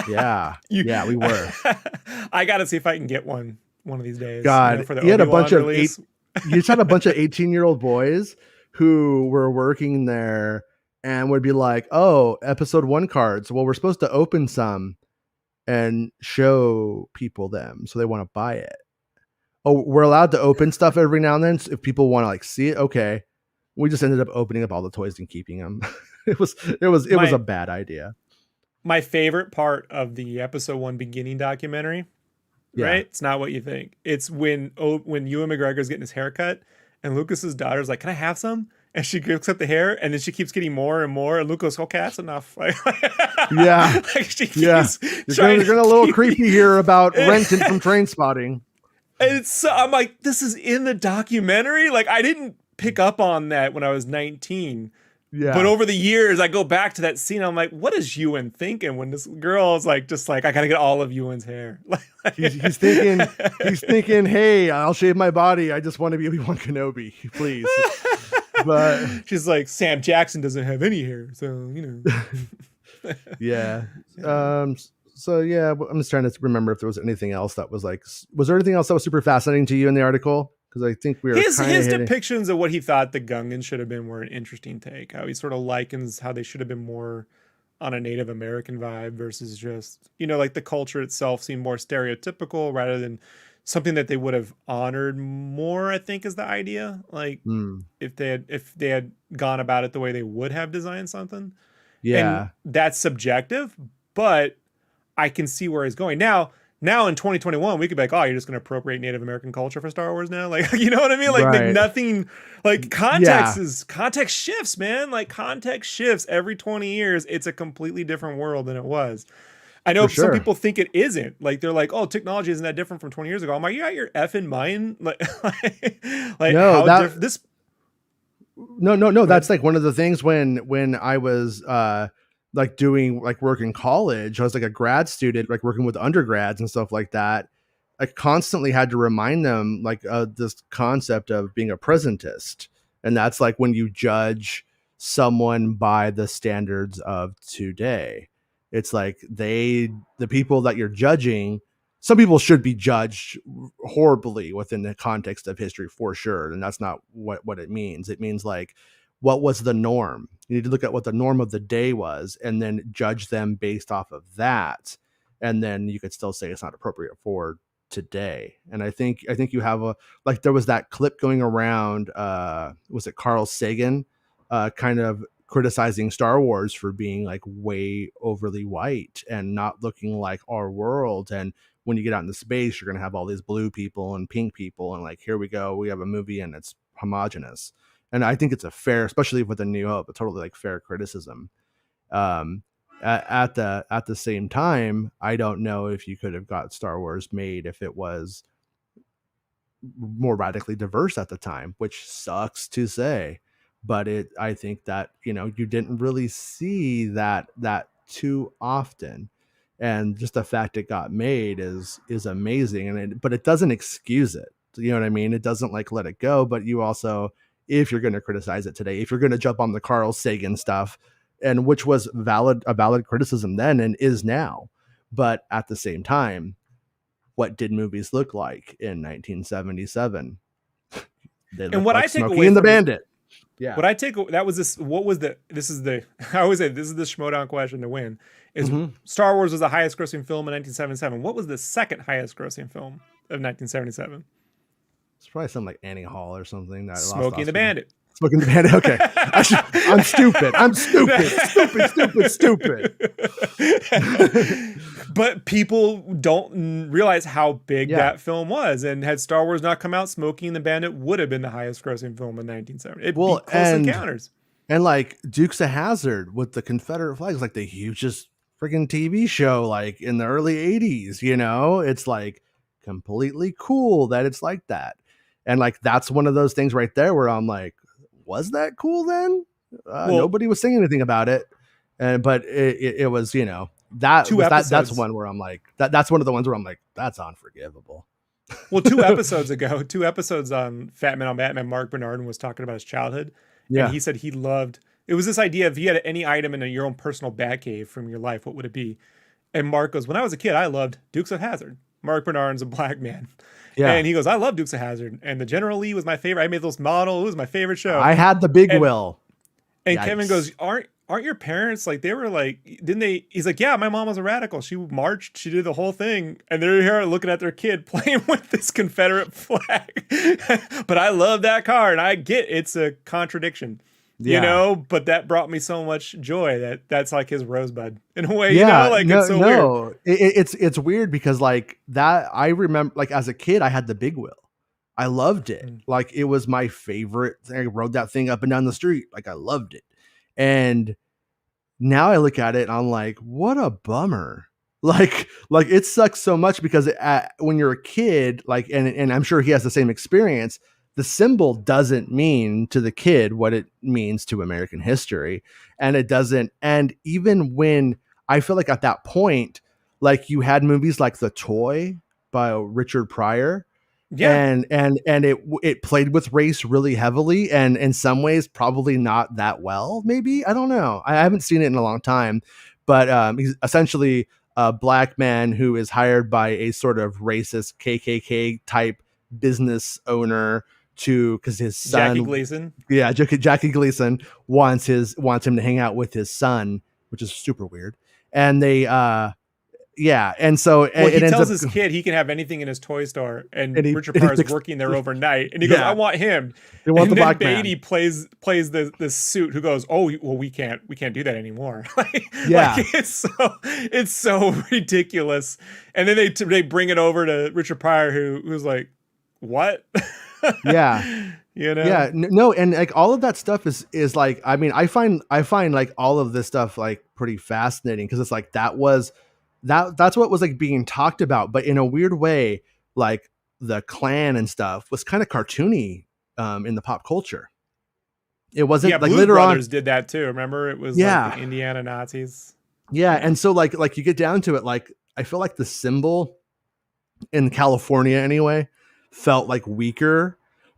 Yeah, we were. I gotta see if I can get one of these days. God, for the you had a Obi-Wan bunch of release. You just had a bunch of 18-year-old boys who were working there and would be like, "Oh, episode 1 cards. Well, we're supposed to open some and show people them, so they want to buy it. Oh, we're allowed to open stuff every now and then if people want to like see it. Okay." We just ended up opening up all the toys and keeping them. It was a bad idea. My favorite part of the episode 1 beginning documentary, right? It's not what you think. It's when Ewan McGregor's getting his haircut and Lucas's daughter's like, "Can I have some?" And she picks up the hair, and then she keeps getting more and more. And Luke goes, "Okay, that's enough." Yeah. You're getting a little creepy here about Renton from Trainspotting. And I'm like, this is in the documentary? Like, I didn't pick up on that when I was 19. Yeah. But over the years, I go back to that scene. I'm like, what is Ewan thinking when this girl is like, just like, I gotta get all of Ewan's hair? he's thinking, hey, I'll shave my body. I just want to be Obi-Wan Kenobi, please. But she's like, Sam Jackson doesn't have any hair, so Yeah. So yeah, I'm just trying to remember if there was anything else that was like, was there anything else that was super fascinating to you in the article? Because I think we were his depictions of what he thought the Gungans should have been were an interesting take. How he sort of likens how they should have been more on a Native American vibe versus just, like the culture itself seemed more stereotypical rather than something that they would have honored more, I think is the idea. Like if they had gone about it the way they would have designed something. Yeah. And that's subjective, but I can see where he's going. Now in 2021, we could be like, oh, you're just going to appropriate Native American culture for Star Wars now? Like, you know what I mean? Like, right. nothing, like context shifts, man. Like context shifts every 20 years. It's a completely different world than it was. I know some people think it isn't. Like, they're like, oh, technology isn't that different from 20 years ago. I'm like, you got your effing mind? No. That's like one of the things when I was, like doing like work in college, I was like a grad student, like working with undergrads and stuff like that. I constantly had to remind them like this concept of being a presentist. And that's like when you judge someone by the standards of today. It's like the people that you're judging, some people should be judged horribly within the context of history for sure. And that's not what it means. It means like, what was the norm? You need to look at what the norm of the day was and then judge them based off of that. And then you could still say it's not appropriate for today. And I think you have there was that clip going around, was it Carl Sagan, kind of criticizing Star Wars for being like way overly white and not looking like our world. And when you get out into space, you're going to have all these blue people and pink people. And like, here we go, we have a movie and it's homogenous. And I think it's a fair, especially with A New Hope, a totally like fair criticism. At the same time, I don't know if you could have got Star Wars made if it was more radically diverse at the time, which sucks to say. But I think that, you didn't really see that too often. And just the fact it got made is amazing. But it doesn't excuse it. You know what I mean? It doesn't like let it go, but you also, if you're going to criticize it today, if you're going to jump on the Carl Sagan stuff, and which was a valid criticism then and is now, but at the same time, what did movies look like in 1977? And what I take Smokey away and the from Bandit. Yeah. What I take that was this. What was this is the I always say this is the Schmodown question to win. Is Star Wars was the highest grossing film in 1977. What was the second highest grossing film of 1977? It's probably something like Annie Hall or something. That Smokey and the Bandit. Smoking the Bandit. Okay. I'm stupid. But people don't realize how big that film was. And had Star Wars not come out, Smokey and the Bandit would have been the highest grossing film in 1970. It beat Close Encounters. And like Dukes of Hazzard with the Confederate flags, like the hugest freaking TV show like in the early 80s, you know? It's like completely cool that it's like that. And like that's one of those things right there where I'm like, was that cool then? Nobody was saying anything about it. But it was, you know, that's one where I'm like, that's one of the ones where I'm like, that's unforgivable. Well, 2 episodes ago, 2 episodes on Fat Man on Batman, Mark Bernardin was talking about his childhood. Yeah. And he said he loved, it was this idea of if you had any item in your own personal Batcave from your life, what would it be? And Mark goes, when I was a kid, I loved Dukes of Hazzard. Mark Bernardin's a black man. Yeah. And he goes, I love Dukes of Hazzard. And the General Lee was my favorite. I made those model. It was my favorite show. I had the Big Will. And Kevin goes, aren't your parents like, they were like, didn't they? He's like, yeah, my mom was a radical. She marched, she did the whole thing. And they're here looking at their kid playing with this Confederate flag. But I love that car. And I get it's a contradiction, you know, but that brought me so much joy that's like his Rosebud in a way, you know, like it's so weird. It's weird because like that, I remember like as a kid, I had the Big Wheel. I loved it. Like it was my favorite thing. I rode that thing up and down the street. Like I loved it. And now I look at it and I'm like, what a bummer. Like it sucks so much because when you're a kid, like, and I'm sure he has the same experience, the symbol doesn't mean to the kid what it means to American history. And it doesn't. And even when I feel like at that point, like you had movies like The Toy by Richard Pryor. Yeah. And it played with race really heavily and in some ways probably not that well, maybe. I don't know. I haven't seen it in a long time, but he's essentially a black man who is hired by a sort of racist KKK type business owner because his son, Jackie Gleason. Yeah, Jackie Gleason wants him to hang out with his son, which is super weird. And they yeah, and so he tells his kid he can have anything in his toy store, and Richard Pryor is working there overnight, and he goes, "I want him." And the black Beatty plays this suit who goes, "Oh, well, we can't do that anymore." like it's so ridiculous. And then they bring it over to Richard Pryor, who's like, "What?" Yeah. You know? Yeah, no, and like all of that stuff is like, I mean, I find like all of this stuff like pretty fascinating because it's like that's what was like being talked about, but in a weird way, like the Klan and stuff was kind of cartoony in the pop culture. It wasn't like Blues later Brothers on did that too. Remember, it was like the Indiana Nazis. Yeah, and so like you get down to it, like I feel like the symbol in California anyway felt like weaker,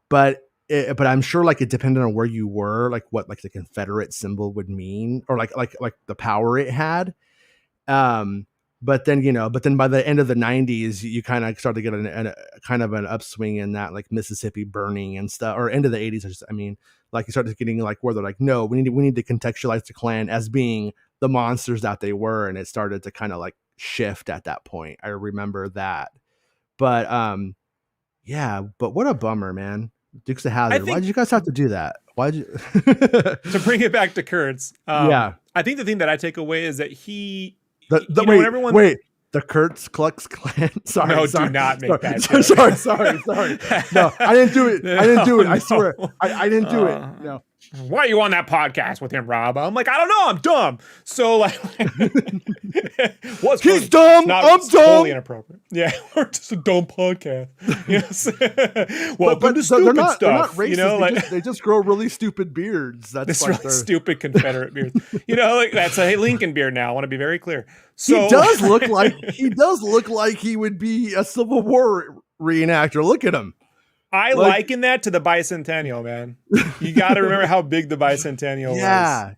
but I'm sure like it depended on where you were, like what like the Confederate symbol would mean, or like the power it had. But then by the end of the 90s, you kind of started to get a kind of an upswing in that, like Mississippi burning and stuff, or end of the 80s. I mean, like you started getting like where they're like, no, we need to contextualize the Klan as being the monsters that they were, and it started to kind of like shift at that point. I remember that, but but what a bummer, man. Dukes of Hazzard. Why did you guys have to do that? Why'd you to bring it back to Kurtz? I think the thing that I take away is that he. The Kurtz Klux Klan. Sorry, do not make that. Sorry. No, I didn't do it. I swear, I didn't do it. No. Why are you on that podcast with him, Rob? I'm like, I don't know. I'm dumb. So like, he's dumb. I'm dumb. Totally inappropriate. Yeah, we're just a dumb podcast. Yes. Welcome to stupid stuff. They're not racist. You know, they just grow really stupid beards. That's like really stupid Confederate beards. You know, like that's a Lincoln beard. Now I want to be very clear. So he does look like he would be a Civil War reenactor. Look at him. I liken that to the bicentennial, man. You got to remember how big the bicentennial was. Yeah,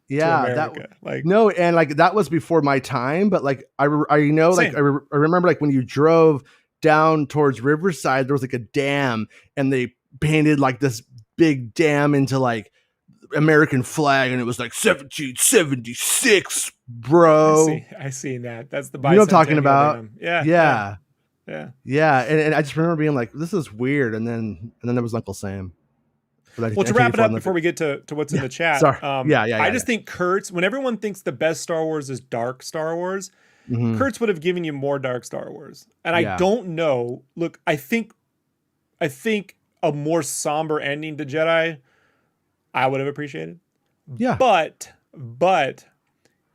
that was before my time. But like I remember like when you drove down towards Riverside, there was like a dam, and they painted like this big dam into like American flag, and it was like 1776, bro. I seen that. That's the bicentennial. You know what I'm talking about? Dam. Yeah. And I just remember being like, this is weird. And then there was Uncle Sam. Well, to wrap it up before we get to what's in the chat. Sorry. I just think Kurtz, when everyone thinks the best Star Wars is dark Star Wars, Kurtz would have given you more dark Star Wars. And I don't know. Look, I think a more somber ending to Jedi, I would have appreciated. Yeah. But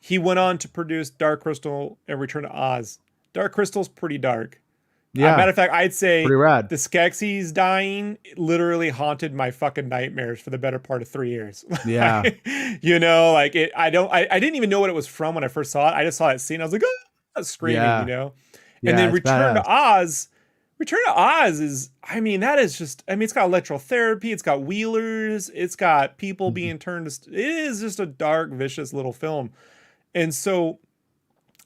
he went on to produce Dark Crystal and Return to Oz. Dark Crystal's pretty dark. Yeah. Matter of fact, I'd say Pretty rad. the Skeksis dying literally haunted my fucking nightmares for the better part of 3 years. Yeah. You know, like I didn't even know what it was from when I first saw it. I just saw that scene. I was like, oh, screaming, Yeah. you know? Yeah, And then it's Return to badass. Oz is, I mean, that is just, I mean, it's got electrotherapy, it's got wheelers, it's got people being turned to, it is just a dark, vicious little film. And so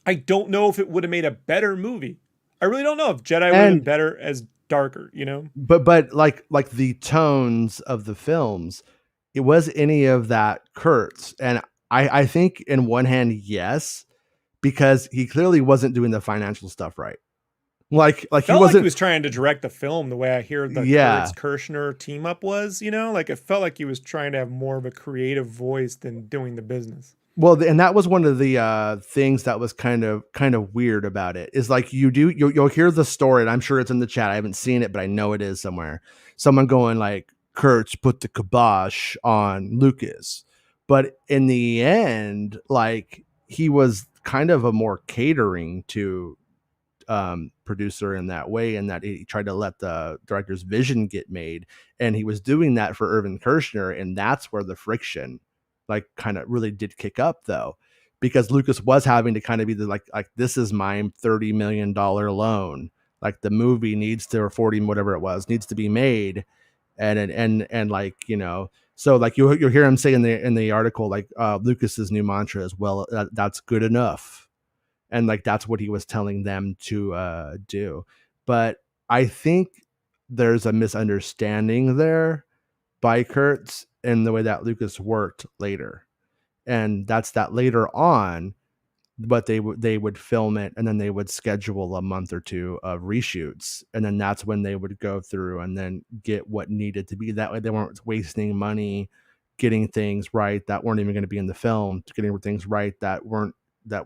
I don't know if it would have made a better movie. I really don't know if Jedi would have been better as darker, you know? But like the tones of the films, it was any of that Kurtz. And I think in one hand, yes, because he clearly wasn't doing the financial stuff right. Like he wasn't. Like he was trying to direct the film the way I hear the Kurtz Kirshner team up was, you know, like it felt like he was trying to have more of a creative voice than doing the business. Well, and that was one of the things that was kind of weird about it is like you'll hear the story, and I'm sure it's in the chat. I haven't seen it, but I know it is somewhere. Someone going like, Kurtz put the kibosh on Lucas, but in the end, like he was kind of a more catering to producer in that way, and that he tried to let the director's vision get made, and he was doing that for Irvin Kershner, and that's where the friction like kind of really did kick up, though, because Lucas was having to kind of be the like this is my $30 million loan, like the movie needs to, or 40 whatever it was, needs to be made, and like, you know, so like you'll hear him say in the article like Lucas's new mantra is, well, that's good enough. And like that's what he was telling them to do. But I think there's a misunderstanding there by Kurtz in the way that Lucas worked later. And that's that later on, but they would film it, and then they would schedule a month or two of reshoots, and then that's when they would go through and then get what needed to be. That way they weren't wasting money getting things right that weren't even going to be in the film, getting things right that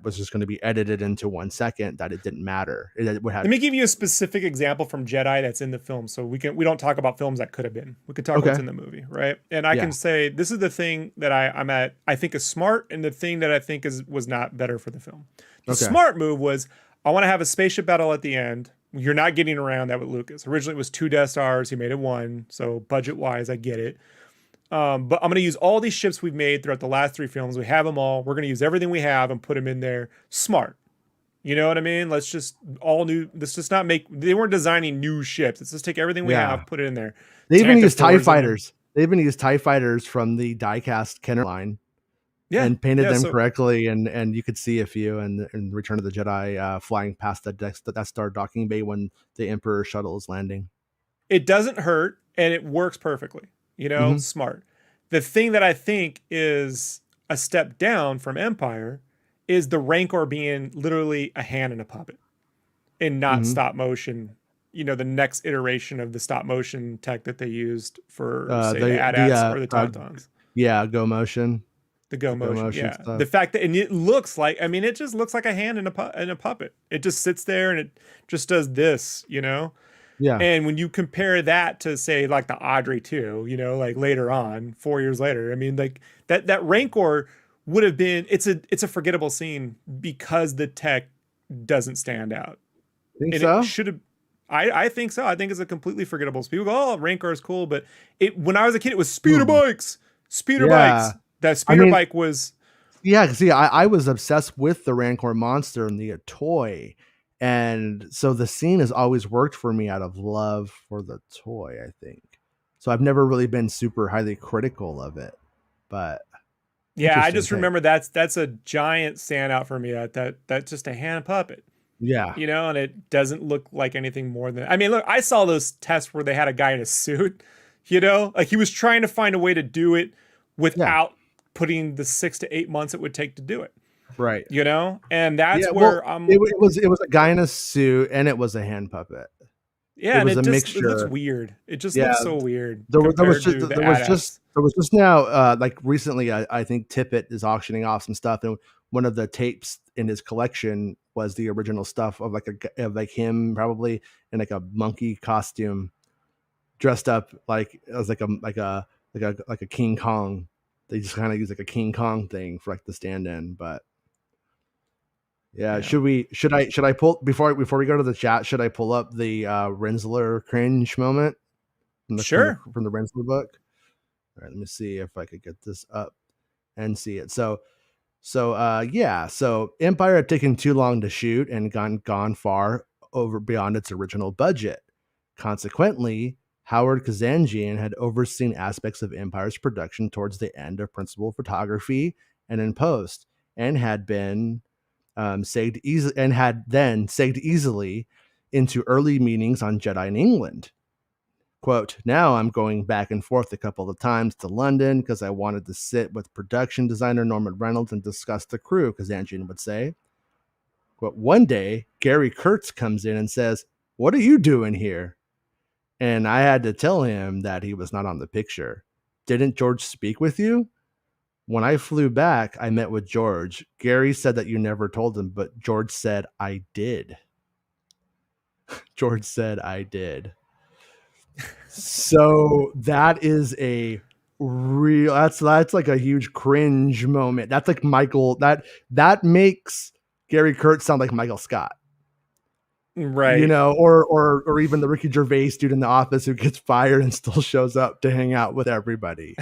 was just going to be edited into 1 second, that it didn't matter. It would have. Let me give you a specific example from Jedi that's in the film, so we don't talk about films that could have been. We could talk about what's in the movie, right? And I can say this is the thing that I think is smart, and the thing that I think was not better for the film. The smart move was, I want to have a spaceship battle at the end. You're not getting around that with Lucas. Originally it was 2 Death Stars. He made it 1, so budget wise, I get it. But I'm going to use all these ships we've made throughout the last 3 films. We have them all. We're going to use everything we have and put them in there. Smart. You know what I mean? Let's just not make, they weren't designing new ships. Let's just take everything we have, put it in there. They even used TIE fighters. They even used TIE fighters from the diecast Kenner line. Yeah. And painted them correctly. And you could see a few in Return of the Jedi flying past the Death Star docking bay when the Emperor shuttle is landing. It doesn't hurt, and it works perfectly. You know, smart. The thing that I think is a step down from Empire is the Rancor being literally a hand and a puppet and not stop motion. You know, the next iteration of the stop motion tech that they used for say, the AT-ATs or the Tauntauns. Go motion. The go motion, yeah. Stuff. The fact that, and it looks like, I mean, it just looks like a hand and a puppet. It just sits there and it just does this, you know? Yeah. And when you compare that to, say, like the Audrey 2, you know, like later on, 4 years later, I mean, like that Rancor would have been, it's a forgettable scene because the tech doesn't stand out. Think so? It should have. I think so. I think it's a completely forgettable. People go, "Oh, Rancor is cool," but when I was a kid, it was speeder bikes. Bikes. That speeder bike was. Yeah, see, I was obsessed with the Rancor monster and the toy. And so the scene has always worked for me out of love for the toy, I think. So I've never really been super highly critical of it. But yeah, I just remember that's a giant standout for me. That's just a hand puppet. Yeah. You know, and it doesn't look like anything more than, I mean, look, I saw those tests where they had a guy in a suit, you know, like he was trying to find a way to do it without putting the 6 to 8 months it would take to do it. Right. You know, and that's where it was a guy in a suit and it was a hand puppet. Yeah, it was a mixture. It looks weird. It just looks so weird. There was just now like recently I think Tippett is auctioning off some stuff, and one of the tapes in his collection was the original stuff of like him probably in like a monkey costume, dressed up like as like a King Kong. They just kind of use like a King Kong thing for like the stand-in, but Yeah. Yeah. Should I pull before we go to the chat? Should I pull up the Rensler cringe moment from the Sure. from the Rensler book? All right, let me see if I could get this up and see it. So yeah, so Empire had taken too long to shoot and gone far over beyond its original budget. Consequently, Howard Kazanjian had overseen aspects of Empire's production towards the end of principal photography and in post, and had been segged easily into early meetings on Jedi in England. Quote, now I'm going back and forth a couple of times to London because I wanted to sit with production designer Norman Reynolds and discuss the crew, Kazanjian would say. Quote, one day, Gary Kurtz comes in and says, what are you doing here? And I had to tell him that he was not on the picture. Didn't George speak with you? When I flew back, I met with George. Gary said that you never told him, but George said I did. George said I did. So that is a real that's like a huge cringe moment. That's like Michael that makes Gary Kurtz sound like Michael Scott. Right. You know, or even the Ricky Gervais dude in The Office who gets fired and still shows up to hang out with everybody.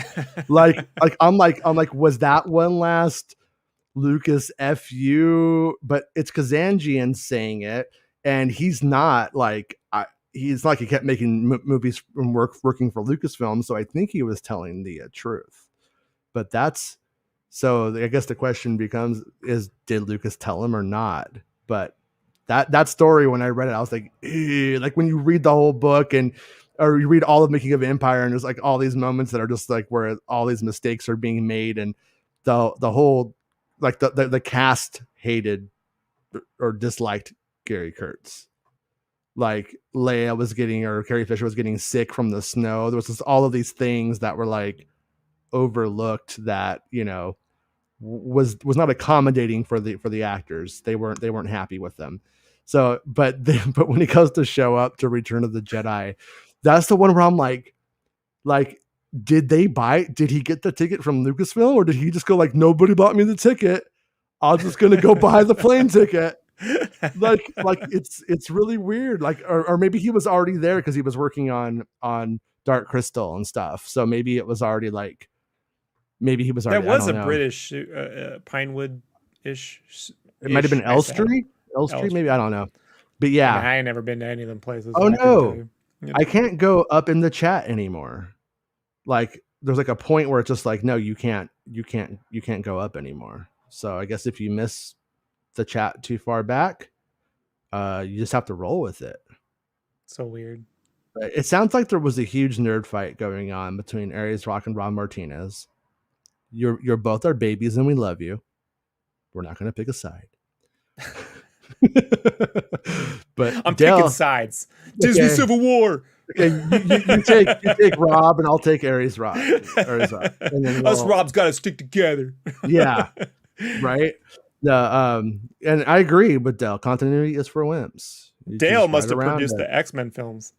like I'm like, was that one last Lucas FU? But it's Kazanjian saying it, and he's not like he's like he kept making movies from working for Lucasfilm, so I think he was telling the truth. But that's so I guess the question becomes: is did Lucas tell him or not? But that story, when I read it, I was like, ew. Like when you read the whole book or you read all of Making of Empire, and there's like all these moments that are just like where all these mistakes are being made, and the whole like the cast hated or disliked Gary Kurtz. Like Leia was getting, or Carrie Fisher was getting sick from the snow. There was just all of these things that were like overlooked that, you know, was not accommodating for the actors. They weren't happy with them. So, but when it goes to show up to Return of the Jedi, that's the one where I'm like, did he get the ticket from Lucasfilm, or did he just go like, nobody bought me the ticket, I'm just gonna go buy the plane ticket? like it's really weird. Like, or maybe he was already there because he was working on Dark Crystal and stuff. So maybe it was already like, maybe he was already. That was a British Pinewood-ish. It might have been Elstree, maybe, I don't know. But yeah, I ain't never been to any of them places. Oh no, I can't go up in the chat anymore. Like there's like a point where it's just like, no, you can't go up anymore. So I guess if you miss the chat too far back, you just have to roll with it. So weird. But it sounds like there was a huge nerd fight going on between Aries Rock and Rob Martinez. You're both our babies and we love you. We're not going to pick a side. But I'm picking sides. Disney Civil War. Okay, you take Rob and I'll take Aries Rock. And then us Rob's got to stick together. Yeah, right. And I agree with Dale. Continuity is for wimps. Dale must have produced the X-Men films.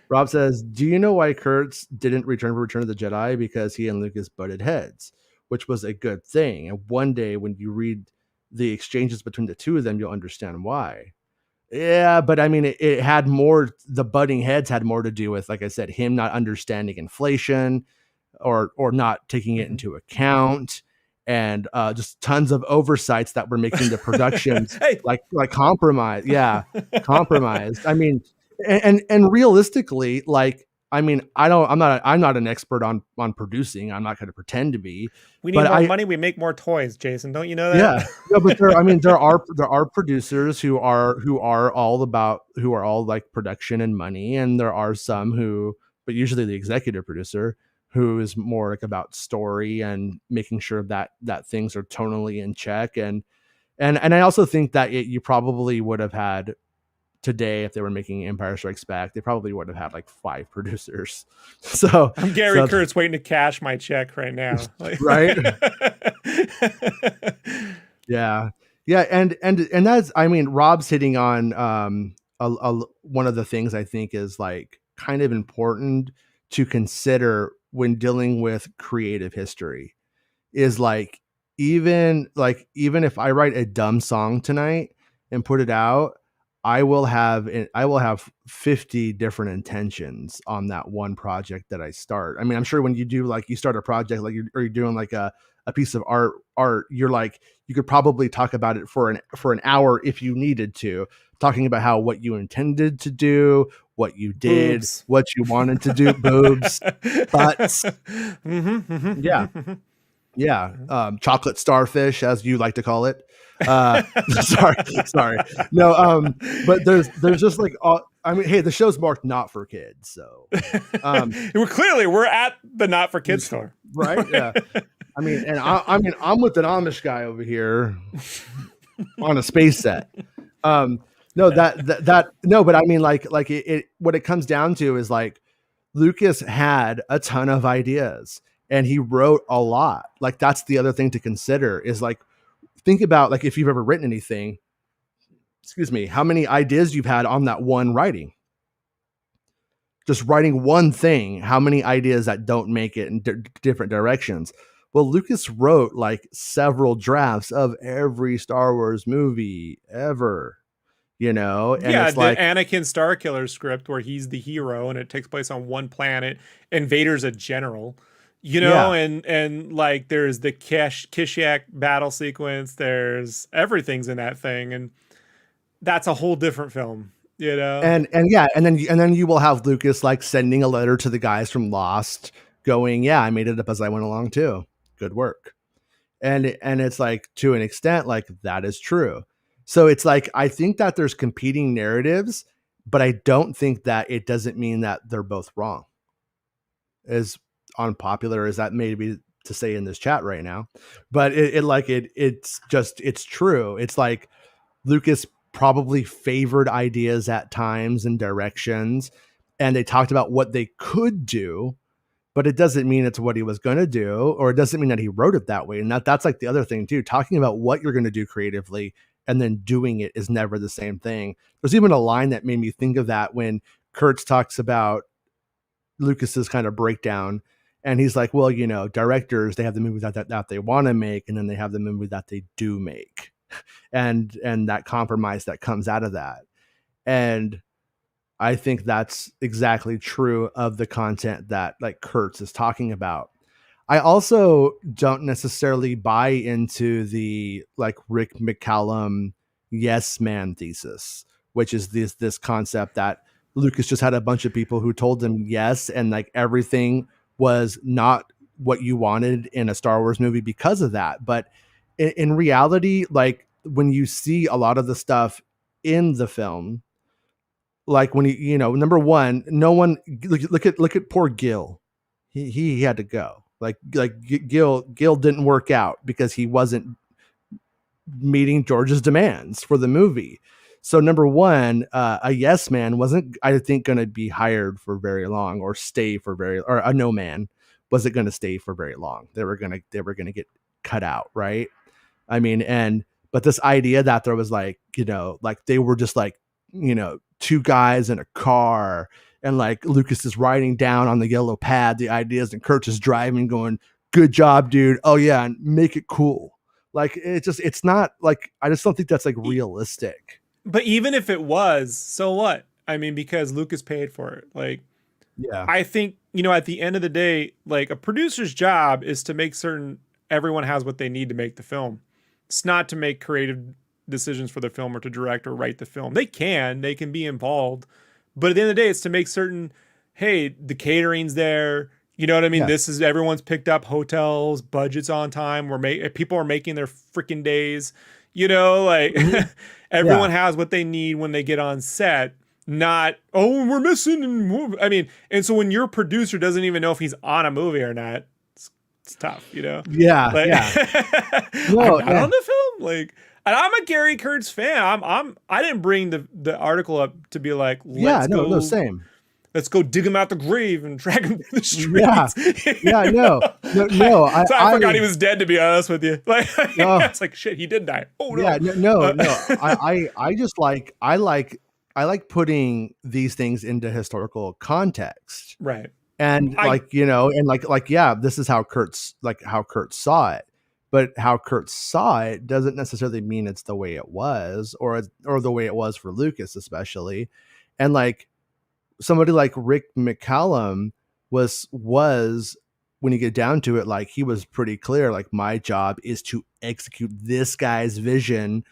Rob says, do you know why Kurtz didn't return for Return of the Jedi? Because he and Lucas butted heads, which was a good thing. And one day when you read the exchanges between the two of them, you'll understand why. Yeah, but I mean, it had more, the butting heads had more to do with, like I said, him not understanding inflation or not taking it into account, and just tons of oversights that were making the productions like compromise. Yeah, compromised. I mean, and realistically, like, I mean, I'm not an expert on producing. I'm not going to pretend to be. We need more money. We make more toys, Jason. Don't you know that? Yeah, no, but there are producers who are all like production and money, and there are some but usually the executive producer who is more like about story and making sure that things are tonally in check. And I also think that you probably would have had today, if they were making Empire Strikes Back, they probably would have had like 5 producers. So I'm Gary Kurtz waiting to cash my check right now. Right. Yeah. And that's, I mean, Rob's hitting on one of the things I think is like kind of important to consider when dealing with creative history is like, even if I write a dumb song tonight and put it out, I will have 50 different intentions on that one project that I start. I mean, I'm sure when you do you start a project you're doing a piece of art, you're you could probably talk about it for an hour if you needed to, talking about what you intended to do, what you did, boobs, what you wanted to do, boobs, butts. Yeah. Yeah. Chocolate starfish, as you like to call it. Sorry. No. But there's just I mean, hey, the show's marked not for kids. So, we're at the not for kids store. Right. Yeah. I mean, and I'm with an Amish guy over here on a space set. No, no, but I mean, what it comes down to is Lucas had a ton of ideas and he wrote a lot. That's the other thing to consider is think about if you've ever written anything, excuse me, how many ideas you've had on that one writing. Just writing one thing, how many ideas that don't make it in different directions. Well, Lucas wrote several drafts of every Star Wars movie ever, and it's the Anakin Starkiller script where he's the hero and it takes place on one planet and Vader's a general, and there's the Kishiak battle sequence, there's everything's in that thing, and that's a whole different film. And then you will have Lucas sending a letter to the guys from Lost going, yeah, I made it up as I went along too. Good work. And it's to an extent, that is true. So it's I think that there's competing narratives, but I don't think that it doesn't mean that they're both wrong. As unpopular as that may be to say in this chat right now, but it's true. It's Lucas probably favored ideas at times and directions, and they talked about what they could do, but it doesn't mean it's what he was going to do, or it doesn't mean that he wrote it that way. And that's the other thing too, talking about what you're going to do creatively and then doing it is never the same thing. There's even a line that made me think of that when Kurtz talks about Lucas's kind of breakdown, and he's like, well, directors, they have the movies that they want to make, and then they have the movie that they do make. And that compromise that comes out of that. And I think that's exactly true of the content that Kurtz is talking about. I also don't necessarily buy into the Rick McCallum yes man thesis, which is this concept that Lucas just had a bunch of people who told him yes, and everything was not what you wanted in a Star Wars movie because of that. But in reality, when you see a lot of the stuff in the film, when number one, no one look at poor Gil. He had to go. Gil didn't work out because he wasn't meeting George's demands for the movie. So number one, a yes man wasn't, I think, going to be hired for very long or stay for or a no man wasn't going to stay for very long. They were going to get cut out. Right. I mean, but this idea that there was they were just two guys in a car and Lucas is writing down on the yellow pad the ideas and Kurtz is driving going, good job, dude. Oh yeah. And make it cool. It's not I just don't think that's realistic. But even if it was, so what? I mean, because Lucas paid for it. Yeah, I think, at the end of the day, a producer's job is to make certain everyone has what they need to make the film. It's not to make creative decisions for the film or to direct or write the film. They can be involved, but at the end of the day, it's to make certain, hey, the catering's there. You know what I mean? Yeah. This is, everyone's picked up hotels, budget's on time. People are making their freaking days, everyone has what they need when they get on set, not, oh, we're missing. I mean, and so when your producer doesn't even know if he's on a movie or not, it's tough, Yeah. No, I'm not on the film. And I'm a Gary Kurtz fan. I didn't bring the article up to be same. Let's go dig him out the grave and drag him through the streets. No. I forgot he was dead, to be honest with you. It's shit, he did die. Oh no. Yeah, no. I just I like putting these things into historical context. Right. And this is how Kurtz saw it. but how Kurtz saw it doesn't necessarily mean it's the way it was, or the way it was for Lucas, especially. And like somebody like Rick McCallum was when you get down to it, like he was pretty clear, like my job is to execute this guy's vision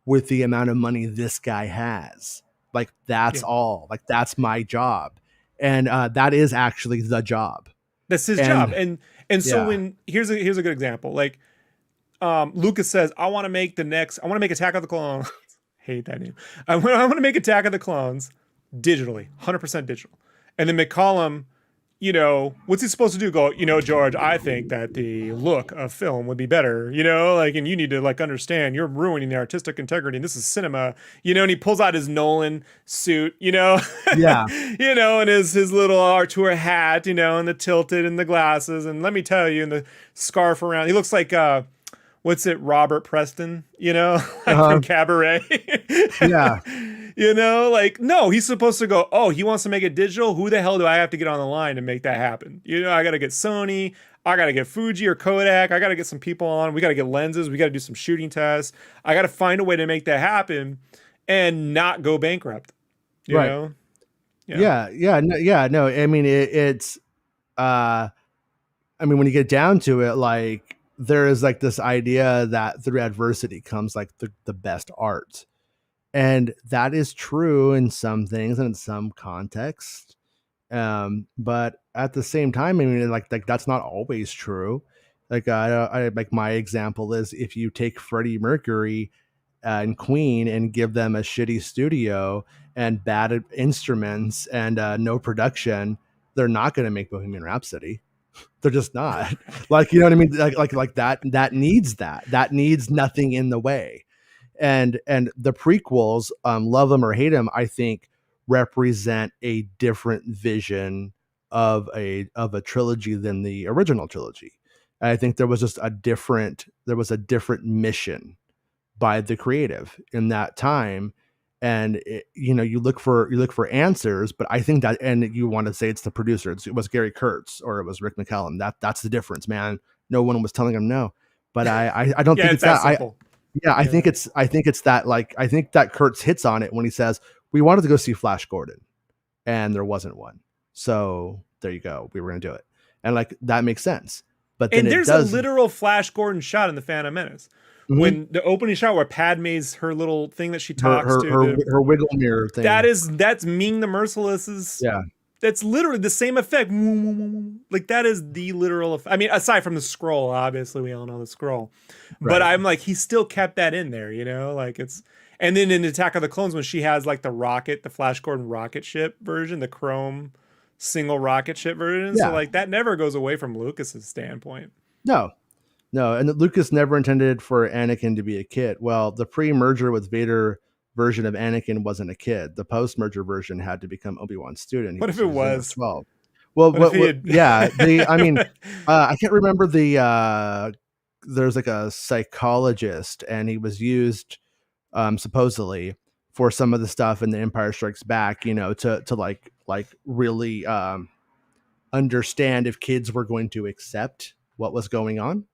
with the amount of money this guy has. Like that's all. Like that's my job. And that is actually the job. That's his job. And so when here's a good example. Like Lucas says, I want to make Attack of the Clones. Hate that name. I want to make Attack of the Clones digitally, 100% digital. And then McCallum, you know, what's he supposed to do? Go, you know, George, I think that the look of film would be better, you know, like, and you need to like understand you're ruining the artistic integrity and this is cinema, you know, and he pulls out his Nolan suit, you know, yeah, you know, and his little Auteur hat, you know, and the tilted and the glasses. And let me tell you, and the scarf around, he looks like, what's it, Robert Preston, you know, from Cabaret. Yeah. You know, like, no, he's supposed to go, oh, he wants to make it digital? Who the hell do I have to get on the line to make that happen? You know, I got to get Sony. I got to get Fuji or Kodak. I got to get some people on. We got to get lenses. We got to do some shooting tests. I got to find a way to make that happen and not go bankrupt. You know? No. I mean, it's, I mean, when you get down to it, like, there is like this idea that through adversity comes like the best art. And that is true in some things and in some contexts. But at the same time, I mean, like that's not always true. Like I like my example is if you take Freddie Mercury and Queen and give them a shitty studio and bad instruments and no production, they're not going to make Bohemian Rhapsody. They're just not. Like, you know what I mean? Like that needs nothing in the way. And the prequels, love them or hate them, I think represent a different vision of a trilogy than the original trilogy. I think there was a different mission by the creative in that time. And you know, you look for answers, but I think that, and you want to say it's the producer, it was Gary Kurtz or it was Rick McCallum. That's the difference, man. No one was telling him no, but I don't think it's that simple. I think it's that, like, I think that Kurtz hits on it when he says, we wanted to go see Flash Gordon and there wasn't one. So there you go. We were going to do it. And like, that makes sense. But then there's a literal Flash Gordon shot in The Phantom Menace. Mm-hmm. When the opening shot where Padme's her little thing that she talks her wiggle mirror thing. That's Ming the Merciless's. Yeah. That's literally the same effect. Like, that is the literal effect. I mean, aside from the scroll, obviously we all know the scroll. Right. But I'm like, he still kept that in there, you know? Like, it's, and then in Attack of the Clones, when she has like the Flash Gordon rocket ship version, the chrome single rocket ship version. Yeah. So like, that never goes away from Lucas's standpoint. No, and Lucas never intended for Anakin to be a kid. Well, the pre-merger with Vader version of Anakin wasn't a kid. The post-merger version had to become Obi-Wan's student. What if it was 12? Well, yeah. I mean, I can't remember there's like a psychologist, and he was used supposedly for some of the stuff in The Empire Strikes Back, you know, to like really understand if kids were going to accept what was going on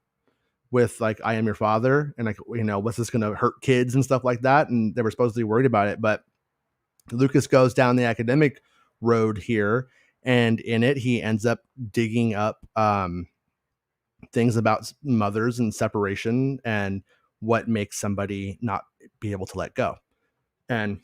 with, like, I am your father, and like, you know, what's this going to hurt kids and stuff like that. And they were supposedly worried about it, but Lucas goes down the academic road here, and in it, he ends up digging up things about mothers and separation and what makes somebody not be able to let go. And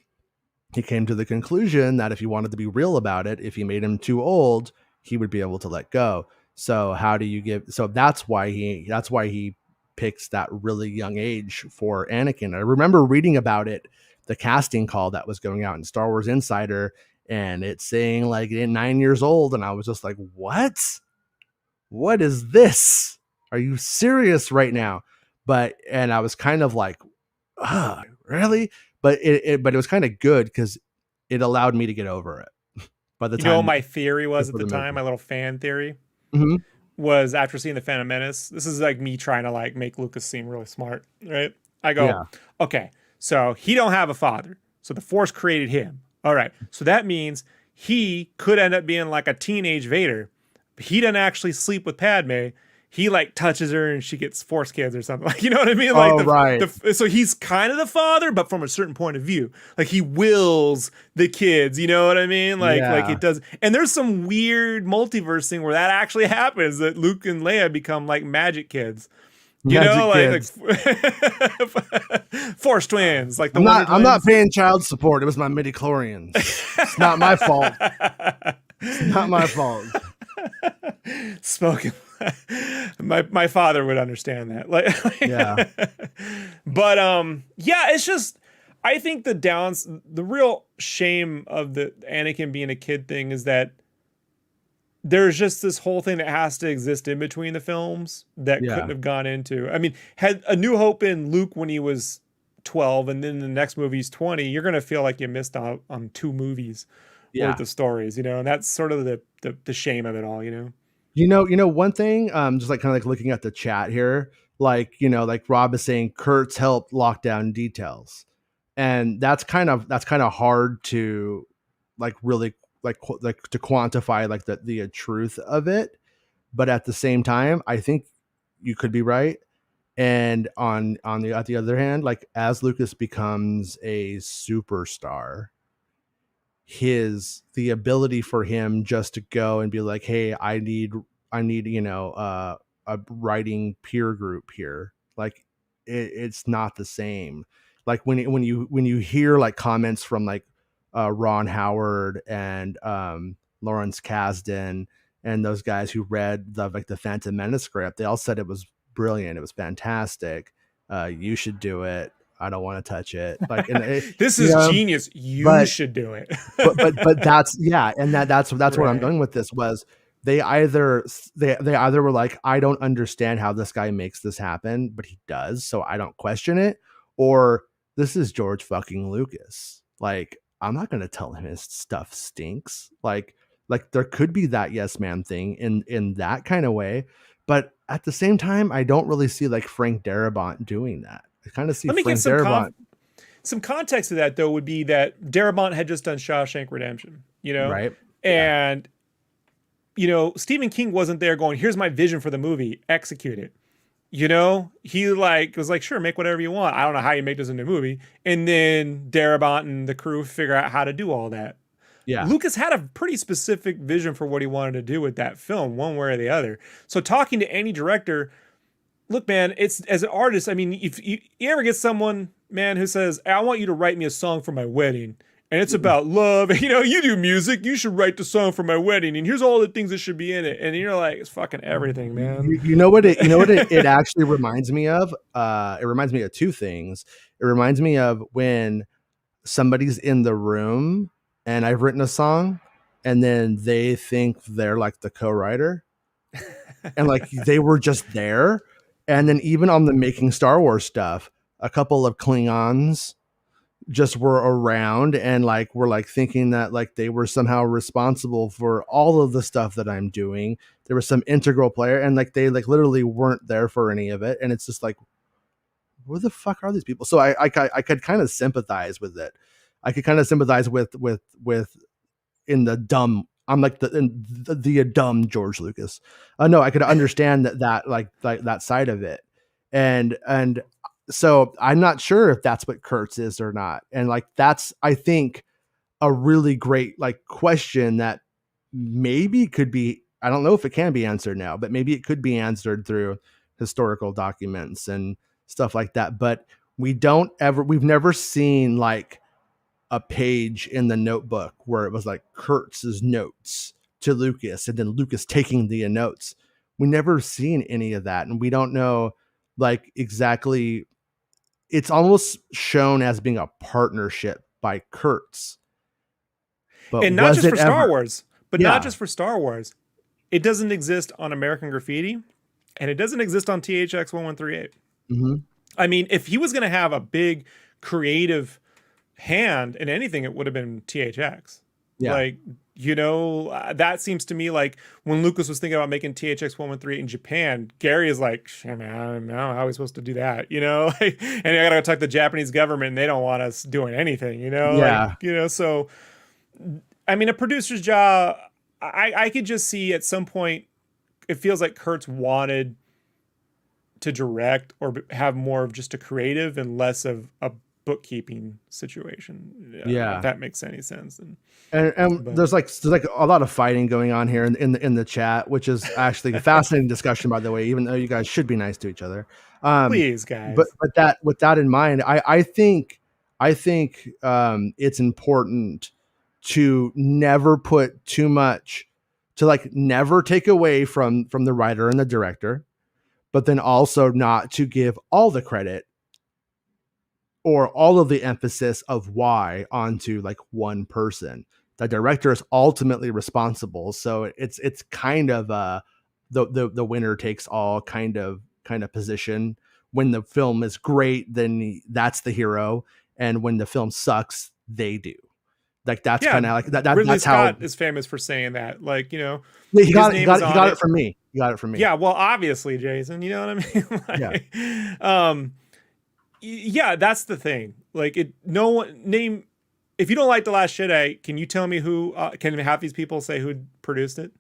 he came to the conclusion that if he wanted to be real about it, if he made him too old, he would be able to let go. So how do you give? So that's why he picks that really young age for Anakin. I remember reading about it, the casting call that was going out in Star Wars Insider, and it's saying like 9 years old, and I was just like, what is this? Are you serious right now? And I was kind of like, really? But it was kind of good because it allowed me to get over it. By the time, you know what my theory was at the time, my little fan theory was, after seeing The Phantom Menace, this is like me trying to like make Lucas seem really smart, right? I go, okay, so he don't have a father, so the Force created him. All right, so that means he could end up being like a teenage Vader. He doesn't actually sleep with Padme. he like touches her and she gets force kids or something. Like, you know what I mean? Oh, Like right. So he's kind of the father, but from a certain point of view. Like he wills the kids, you know what I mean? Like it does. And there's some weird multiverse thing where that actually happens, that Luke and Leia become like magic kids. You know, like Force twins, like the Wonder Twins. I'm not paying child support. It was my midichlorians. It's not my fault. It's not my fault. Spoken. My father would understand that. Like, yeah. But yeah, it's just, I think the real shame of the Anakin being a kid thing is that there's just this whole thing that has to exist in between the films that couldn't have gone into. I mean, had A New Hope in Luke when he was 12 and then the next movie he's 20, you're going to feel like you missed out on 2 movies worth of stories, you know, and that's sort of the shame of it all, you know? You know, one thing, just like kind of like looking at the chat here, like, you know, like Rob is saying Kurtz helped lock down details. And that's kind of hard to like really like to quantify like the truth of it. But at the same time, I think you could be right. And at the other hand, like as Lucas becomes a superstar, the ability for him just to go and be like, hey, I need, you know, a writing peer group here. Like it's not the same. Like when you hear like comments from like Ron Howard and Lawrence Kasdan and those guys who read the Phantom Menace script, they all said it was brilliant. It was fantastic. You should do it. I don't want to touch it. Like, and this is genius. You should do it. but that's and that's right. Where I'm going with this was they either were like, I don't understand how this guy makes this happen, but he does, so I don't question it, or this is George fucking Lucas. Like, I'm not going to tell him his stuff stinks. Like there could be that yes man thing in that kind of way, but at the same time, I don't really see like Frank Darabont doing that. I kind of see Frank Darabont. Some context to that though would be that Darabont had just done Shawshank Redemption, you know, right? And you know, Stephen King wasn't there going, "Here's my vision for the movie, execute it." You know, he like was like, "Sure, make whatever you want. I don't know how you make this into a movie." And then Darabont and the crew figure out how to do all that. Yeah, Lucas had a pretty specific vision for what he wanted to do with that film, one way or the other. So talking to any director, look, man, it's as an artist. I mean, if you ever get someone, man, who says, I want you to write me a song for my wedding, and it's about love, you know, you do music, you should write the song for my wedding, and here's all the things that should be in it. And you're like, it's fucking everything, man. You know what it actually reminds me of? It reminds me of 2 things. It reminds me of when somebody's in the room and I've written a song and then they think they're like the co-writer and like they were just there. And then even on the Making Star Wars stuff, a couple of Klingons just were around and like were like thinking that like they were somehow responsible for all of the stuff that I'm doing. There was some integral player and like they like literally weren't there for any of it. And it's just like, where the fuck are these people? So I could kind of sympathize with it. I could kind of sympathize with in the dumb. I'm like the dumb George Lucas. No, I could understand that like that side of it, and so I'm not sure if that's what Kurtz is or not. And like that's I think a really great like question that maybe could be. I don't know if it can be answered now, but maybe it could be answered through historical documents and stuff like that. But we've never seen like a page in the notebook where it was like Kurtz's notes to Lucas and then Lucas taking the notes. We never seen any of that. And we don't know like exactly, it's almost shown as being a partnership by Kurtz. But and not just for Star Wars, but not just for Star Wars. It doesn't exist on American Graffiti and it doesn't exist on THX 1138. Mm-hmm. I mean, if he was going to have a big creative hand in anything, it would have been THX. Yeah. Like, you know, that seems to me like when Lucas was thinking about making THX 1138 in Japan, Gary is like, man, I don't know how are we supposed to do that, you know? And I gotta talk to the Japanese government and they don't want us doing anything, you know? Yeah. Like, you know, so I mean, a producer's job, I could just see at some point it feels like Kurtz wanted to direct or have more of just a creative and less of a bookkeeping situation. Yeah. If that makes any sense. And there's like a lot of fighting going on here in the chat, which is actually a fascinating discussion, by the way, even though you guys should be nice to each other. Please, guys. But with that in mind, I think it's important to never put too much, to like never take away from the writer and the director, but then also not to give all the credit or all of the emphasis of why onto like one person. The director is ultimately responsible, so it's kind of the winner takes all kind of position. When the film is great, then that's the hero, and when the film sucks, they do. Like that's kind of like that. Ridley That's Scott how is famous for saying that. Like, you know, yeah, he got it from me. He got it from me. Yeah, well, obviously, Jason, you know what I mean? Like, yeah. Yeah, that's the thing. Like, if you don't like The Last Jedi, can you tell me who, can half these people say who produced it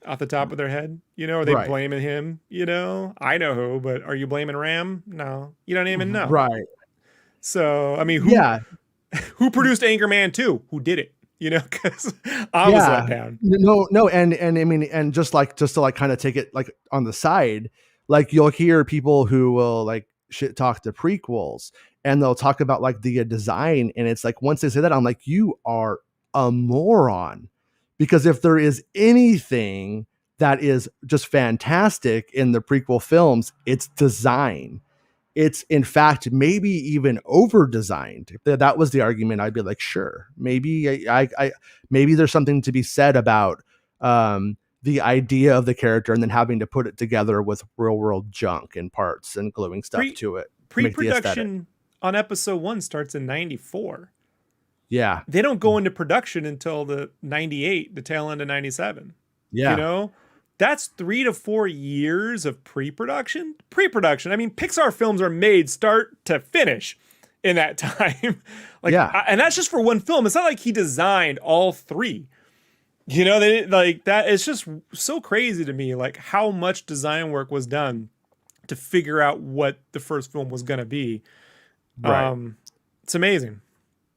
off the top of their head? You know, are they blaming him? You know, I know who, but are you blaming Ram? No, you don't even know. Right. So, I mean, who produced Anchorman 2? Who did it? You know, because I was let down. No, and I mean, and just to like kind of take it like on the side, like you'll hear people who will like shit talk the prequels, and they'll talk about like the design, and it's like once they say that, I'm like, you are a moron, because if there is anything that is just fantastic in the prequel films, it's design. It's in fact maybe even over designed. If that was the argument, I'd be like, sure, maybe maybe there's something to be said about the idea of the character and then having to put it together with real world junk and parts and gluing stuff to it. Pre-production on episode 1 starts in 94. Yeah. They don't go into production until the 98, the tail end of 97. Yeah. You know, that's 3 to 4 years of pre-production. I mean, Pixar films are made start to finish in that time. Like, and that's just for one film. It's not like he designed all 3. You know, they like that. It's just so crazy to me, like how much design work was done to figure out what the first film was going to be. Right. It's amazing.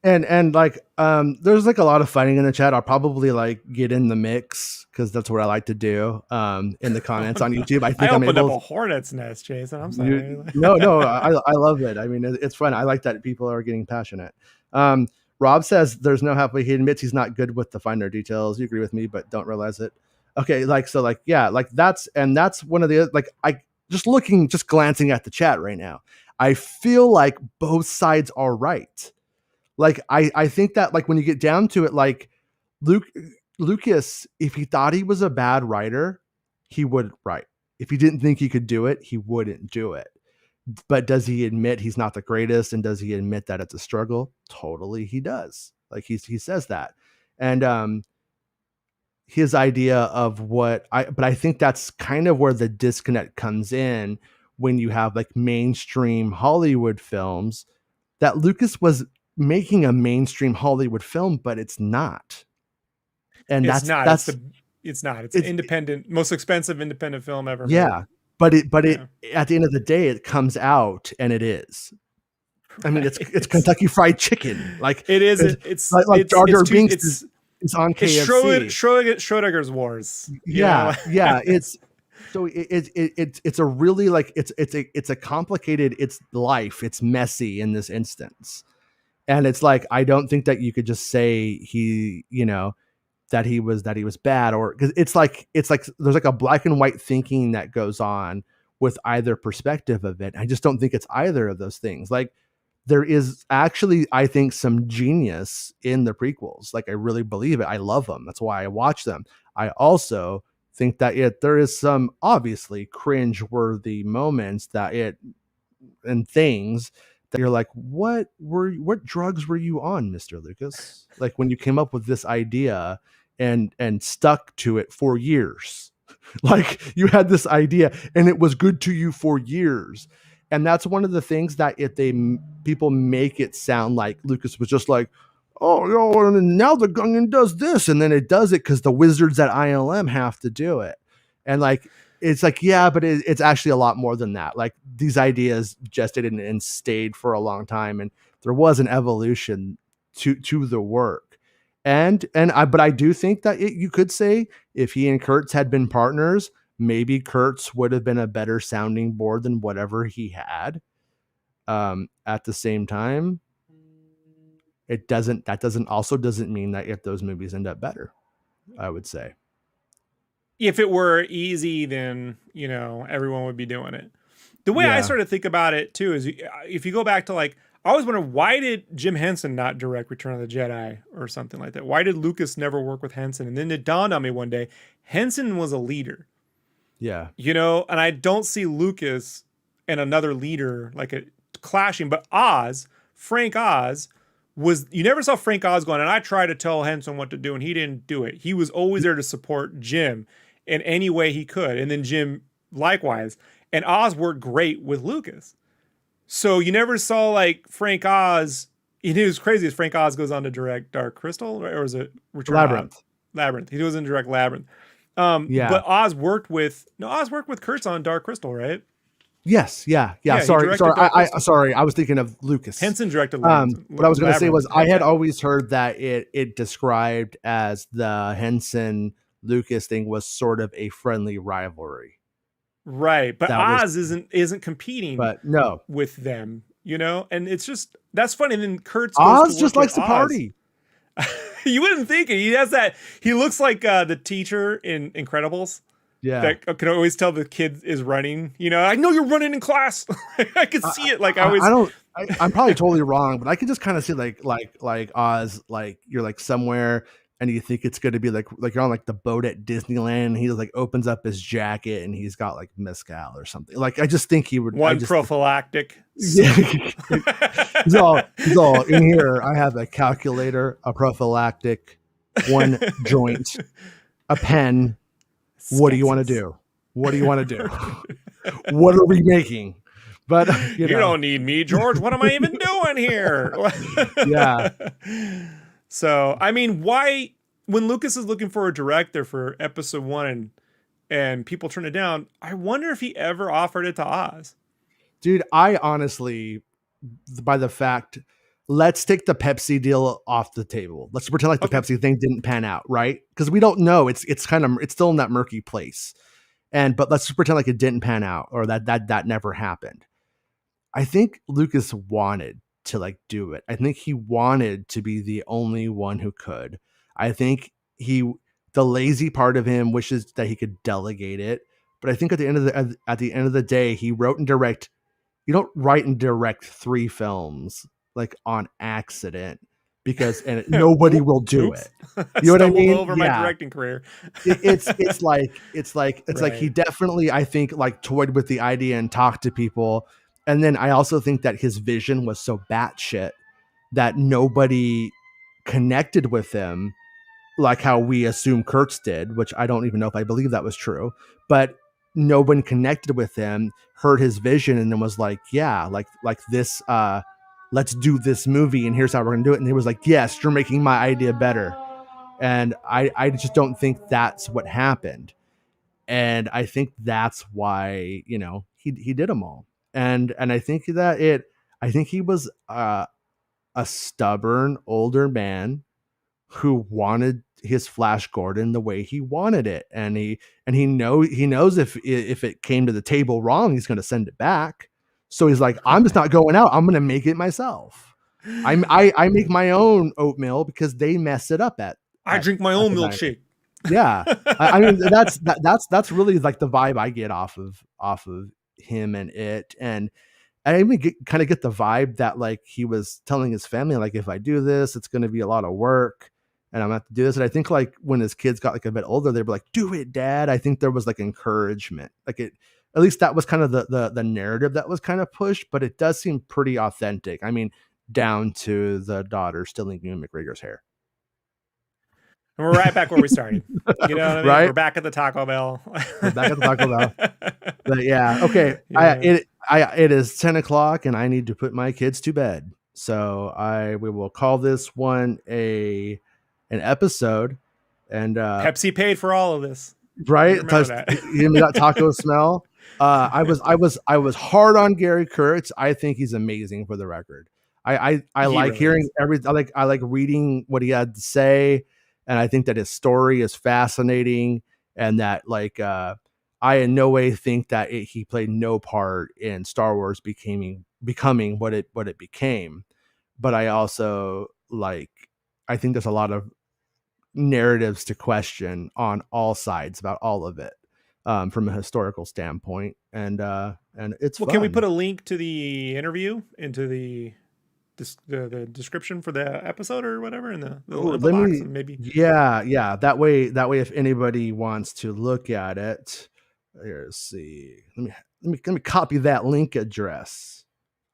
And like, there's like a lot of fighting in the chat. I'll probably like get in the mix because that's what I like to do. In the comments on YouTube, I think I opened up a hornet's nest, Jason. I'm sorry. No, I love it. I mean, it's fun. I like that people are getting passionate. Rob says there's no halfway. He admits he's not good with the finer details. You agree with me, but don't realize it. Okay, like so, like yeah, like that's one of the like I just glancing at the chat right now. I feel like both sides are right. Like I think that like when you get down to it, like Lucas, if he thought he was a bad writer, he would write. If he didn't think he could do it, he wouldn't do it. But does he admit he's not the greatest? And does he admit that it's a struggle? Totally, he does. Like he says that. And his idea of but I think that's kind of where the disconnect comes in when you have like mainstream Hollywood films that Lucas was making a mainstream Hollywood film, but it's not. And it's not. It's an independent, most expensive independent film ever. Yeah. Made. But it at the end of the day, it comes out and it is. I mean, it's Kentucky Fried Chicken. Like it is. It's like Jar Jar Binks is on KFC. It's Schrodinger's Wars. Yeah. It's so it's a really like it's a complicated. It's life. It's messy in this instance, and it's like I don't think that you could just say that he was bad, or because it's like there's like a black and white thinking that goes on with either perspective of it. I just don't think it's either of those things. Like there is actually, I think, some genius in the prequels. Like I really believe it. I love them. That's why I watch them. I also think that there is some obviously cringe-worthy moments and things that you're like, what drugs were you on, Mr. Lucas? Like when you came up with this idea and stuck to it for years. Like you had this idea and it was good to you for years. And that's one of the things that people make it sound like Lucas was just like, oh, and now the Gungan does this, and then it does it because the wizards at ILM have to do it. And like it's like, yeah, but it's actually a lot more than that. Like these ideas gestated and stayed for a long time, and there was an evolution to the work. But I do think that you could say if he and Kurtz had been partners, maybe Kurtz would have been a better sounding board than whatever he had. At the same time, that doesn't mean that if those movies end up better, I would say. If it were easy, then, everyone would be doing it. The way I sort of think about it too is if you go back to I always wonder, why did Jim Henson not direct Return of the Jedi or something like that? Why did Lucas never work with Henson? And then it dawned on me one day, Henson was a leader. Yeah. And I don't see Lucas and another leader clashing, but Frank Oz you never saw Frank Oz going, and I tried to tell Henson what to do and he didn't do it. He was always there to support Jim in any way he could. And then Jim likewise. And Oz worked great with Lucas. So you never saw Frank Oz. It was crazy as Frank Oz goes on to direct Dark Crystal, or is it Labyrinth? Labyrinth. He goes in to direct Labyrinth. But Oz worked with Kurtz on Dark Crystal, right? Yes. Yeah. Sorry. I was thinking of Lucas. Henson directed Labyrinth. What I was going to say was I had always heard that it described as the Henson Lucas thing was sort of a friendly rivalry. Right. But Oz isn't competing with them, and it's just, that's funny. And then Kurtz Oz just likes to party. You wouldn't think it. He has that. He looks like the teacher in Incredibles. Yeah. That can always tell the kid is running. I know you're running in class. I can see it. I'm probably totally wrong, but I can just kind of see like Oz, you're somewhere and you think it's going to be like you're on the boat at Disneyland. And he opens up his jacket and he's got mezcal or something. I just think he would prophylactic. Yeah. he's all in here. I have a calculator, a prophylactic, one joint, a pen. What do you want to do? What are we making? But you don't need me, George. What am I even doing here? Yeah. So, I mean, why, when Lucas is looking for a director for episode 1 and people turn it down, I wonder if he ever offered it to Oz. Dude, I honestly, by the fact, let's take the Pepsi deal off the table. Let's pretend the Pepsi thing didn't pan out, right? Because we don't know. It's still in that murky place. But let's just pretend it didn't pan out, or that never happened. I think Lucas wanted to do it. I think he wanted to be the only one who could. I think the lazy part of him wishes that he could delegate it. But I think at the end of the day, he wrote and direct. You don't write and direct 3 films on accident because nobody will do it. You know what I mean? Over my directing career. It's like he definitely, I think, toyed with the idea and talked to people. And then I also think that his vision was so batshit that nobody connected with him like how we assume Kurtz did, which I don't even know if I believe that was true. But no one connected with him, heard his vision, and then was this, let's do this movie, and here's how we're going to do it. And he was like, yes, you're making my idea better. And I just don't think that's what happened. And I think that's why, he did them all. And I think I think he was a stubborn older man who wanted his Flash Gordon the way he wanted it. And he knows if it came to the table wrong, he's going to send it back. So he's like, I'm just not going out. I'm going to make it myself. I make my own oatmeal because they mess it up I drink my own milkshake. Yeah. I mean, that's really the vibe I get off of him and it. And I even kind of get the vibe that he was telling his family, if I do this, it's going to be a lot of work and I'm going to have to do this. And I think when his kids got a bit older, they were like, do it, Dad. I think there was encouragement. At least that was kind of the narrative that was kind of pushed, but it does seem pretty authentic. I mean, down to the daughter stealing Ewan McGregor's hair. And we're right back where we started. You know what I mean? Right? We're back at the Taco Bell. But yeah, okay. Yeah. It is 10:00 and I need to put my kids to bed. So we will call this one an episode. And Pepsi paid for all of this. right? Remember that. Give me that taco smell. I was hard on Gary Kurtz. I think he's amazing, for the record. I like really hearing I like reading what he had to say, and I think that his story is fascinating, and that I in no way think that he played no part in Star Wars becoming what it became. But I also I think there's a lot of narratives to question on all sides about all of it, from a historical standpoint, and it's well. fun. Can we put a link to the interview into the description for the episode or whatever in the box, and maybe yeah that way if anybody wants to look at it, let's see, let me copy that link address.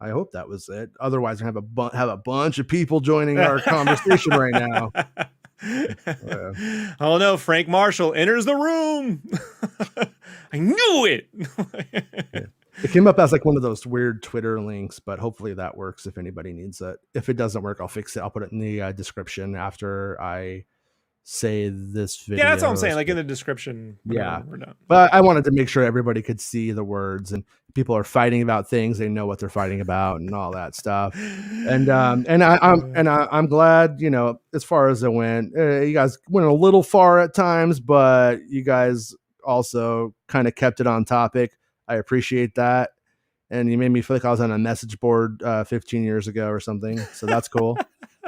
I hope that was it. Otherwise, I have a bunch of people joining our conversation right now. Oh no, Frank Marshall enters the room. I knew it. It came up as one of those weird Twitter links, but hopefully that works if anybody needs it. If it doesn't work, I'll fix it. I'll put it in the description after I say this video. Yeah, that's what I'm saying. In the description. Yeah, we're done. But I wanted to make sure everybody could see the words, and people are fighting about things. They know what they're fighting about and all that stuff. And I'm glad, as far as it went, you guys went a little far at times, but you guys also kind of kept it on topic. I appreciate that. And you made me feel like I was on a message board 15 years ago or something. So that's cool.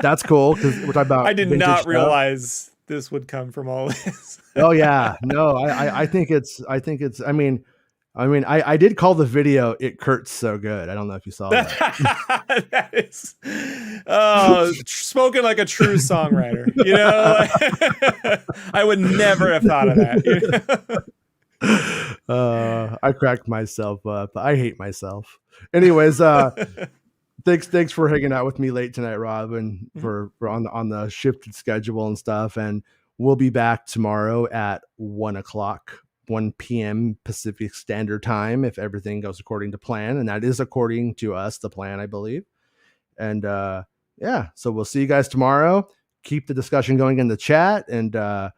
That's cool, because we're talking about. I did not realize this would come from all this. Oh yeah, no, I think it's. I mean, I did call the video "It Kurtz So Good." I don't know if you saw that. That is, spoken like a true songwriter. I would never have thought of that. I cracked myself up. I hate myself. Anyways, thanks for hanging out with me late tonight, Rob, and for on the shifted schedule and stuff. And we'll be back tomorrow at 1 p.m. Pacific Standard Time, if everything goes according to plan, and that is according to us the plan, I believe. And so we'll see you guys tomorrow. Keep the discussion going in the chat, and I'm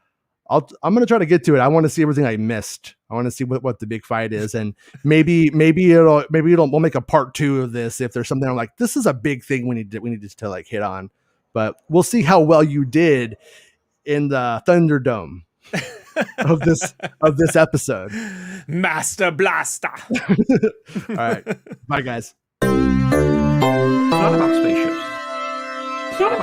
going to try to get to it. I want to see everything I missed. I want to see what the big fight is, and maybe we'll make a part 2 of this if there's something I'm like, this is a big thing we need to hit on. But we'll see how well you did in the Thunderdome of this episode. Master Blaster. All right, bye guys. It's not about spaceships. It's not about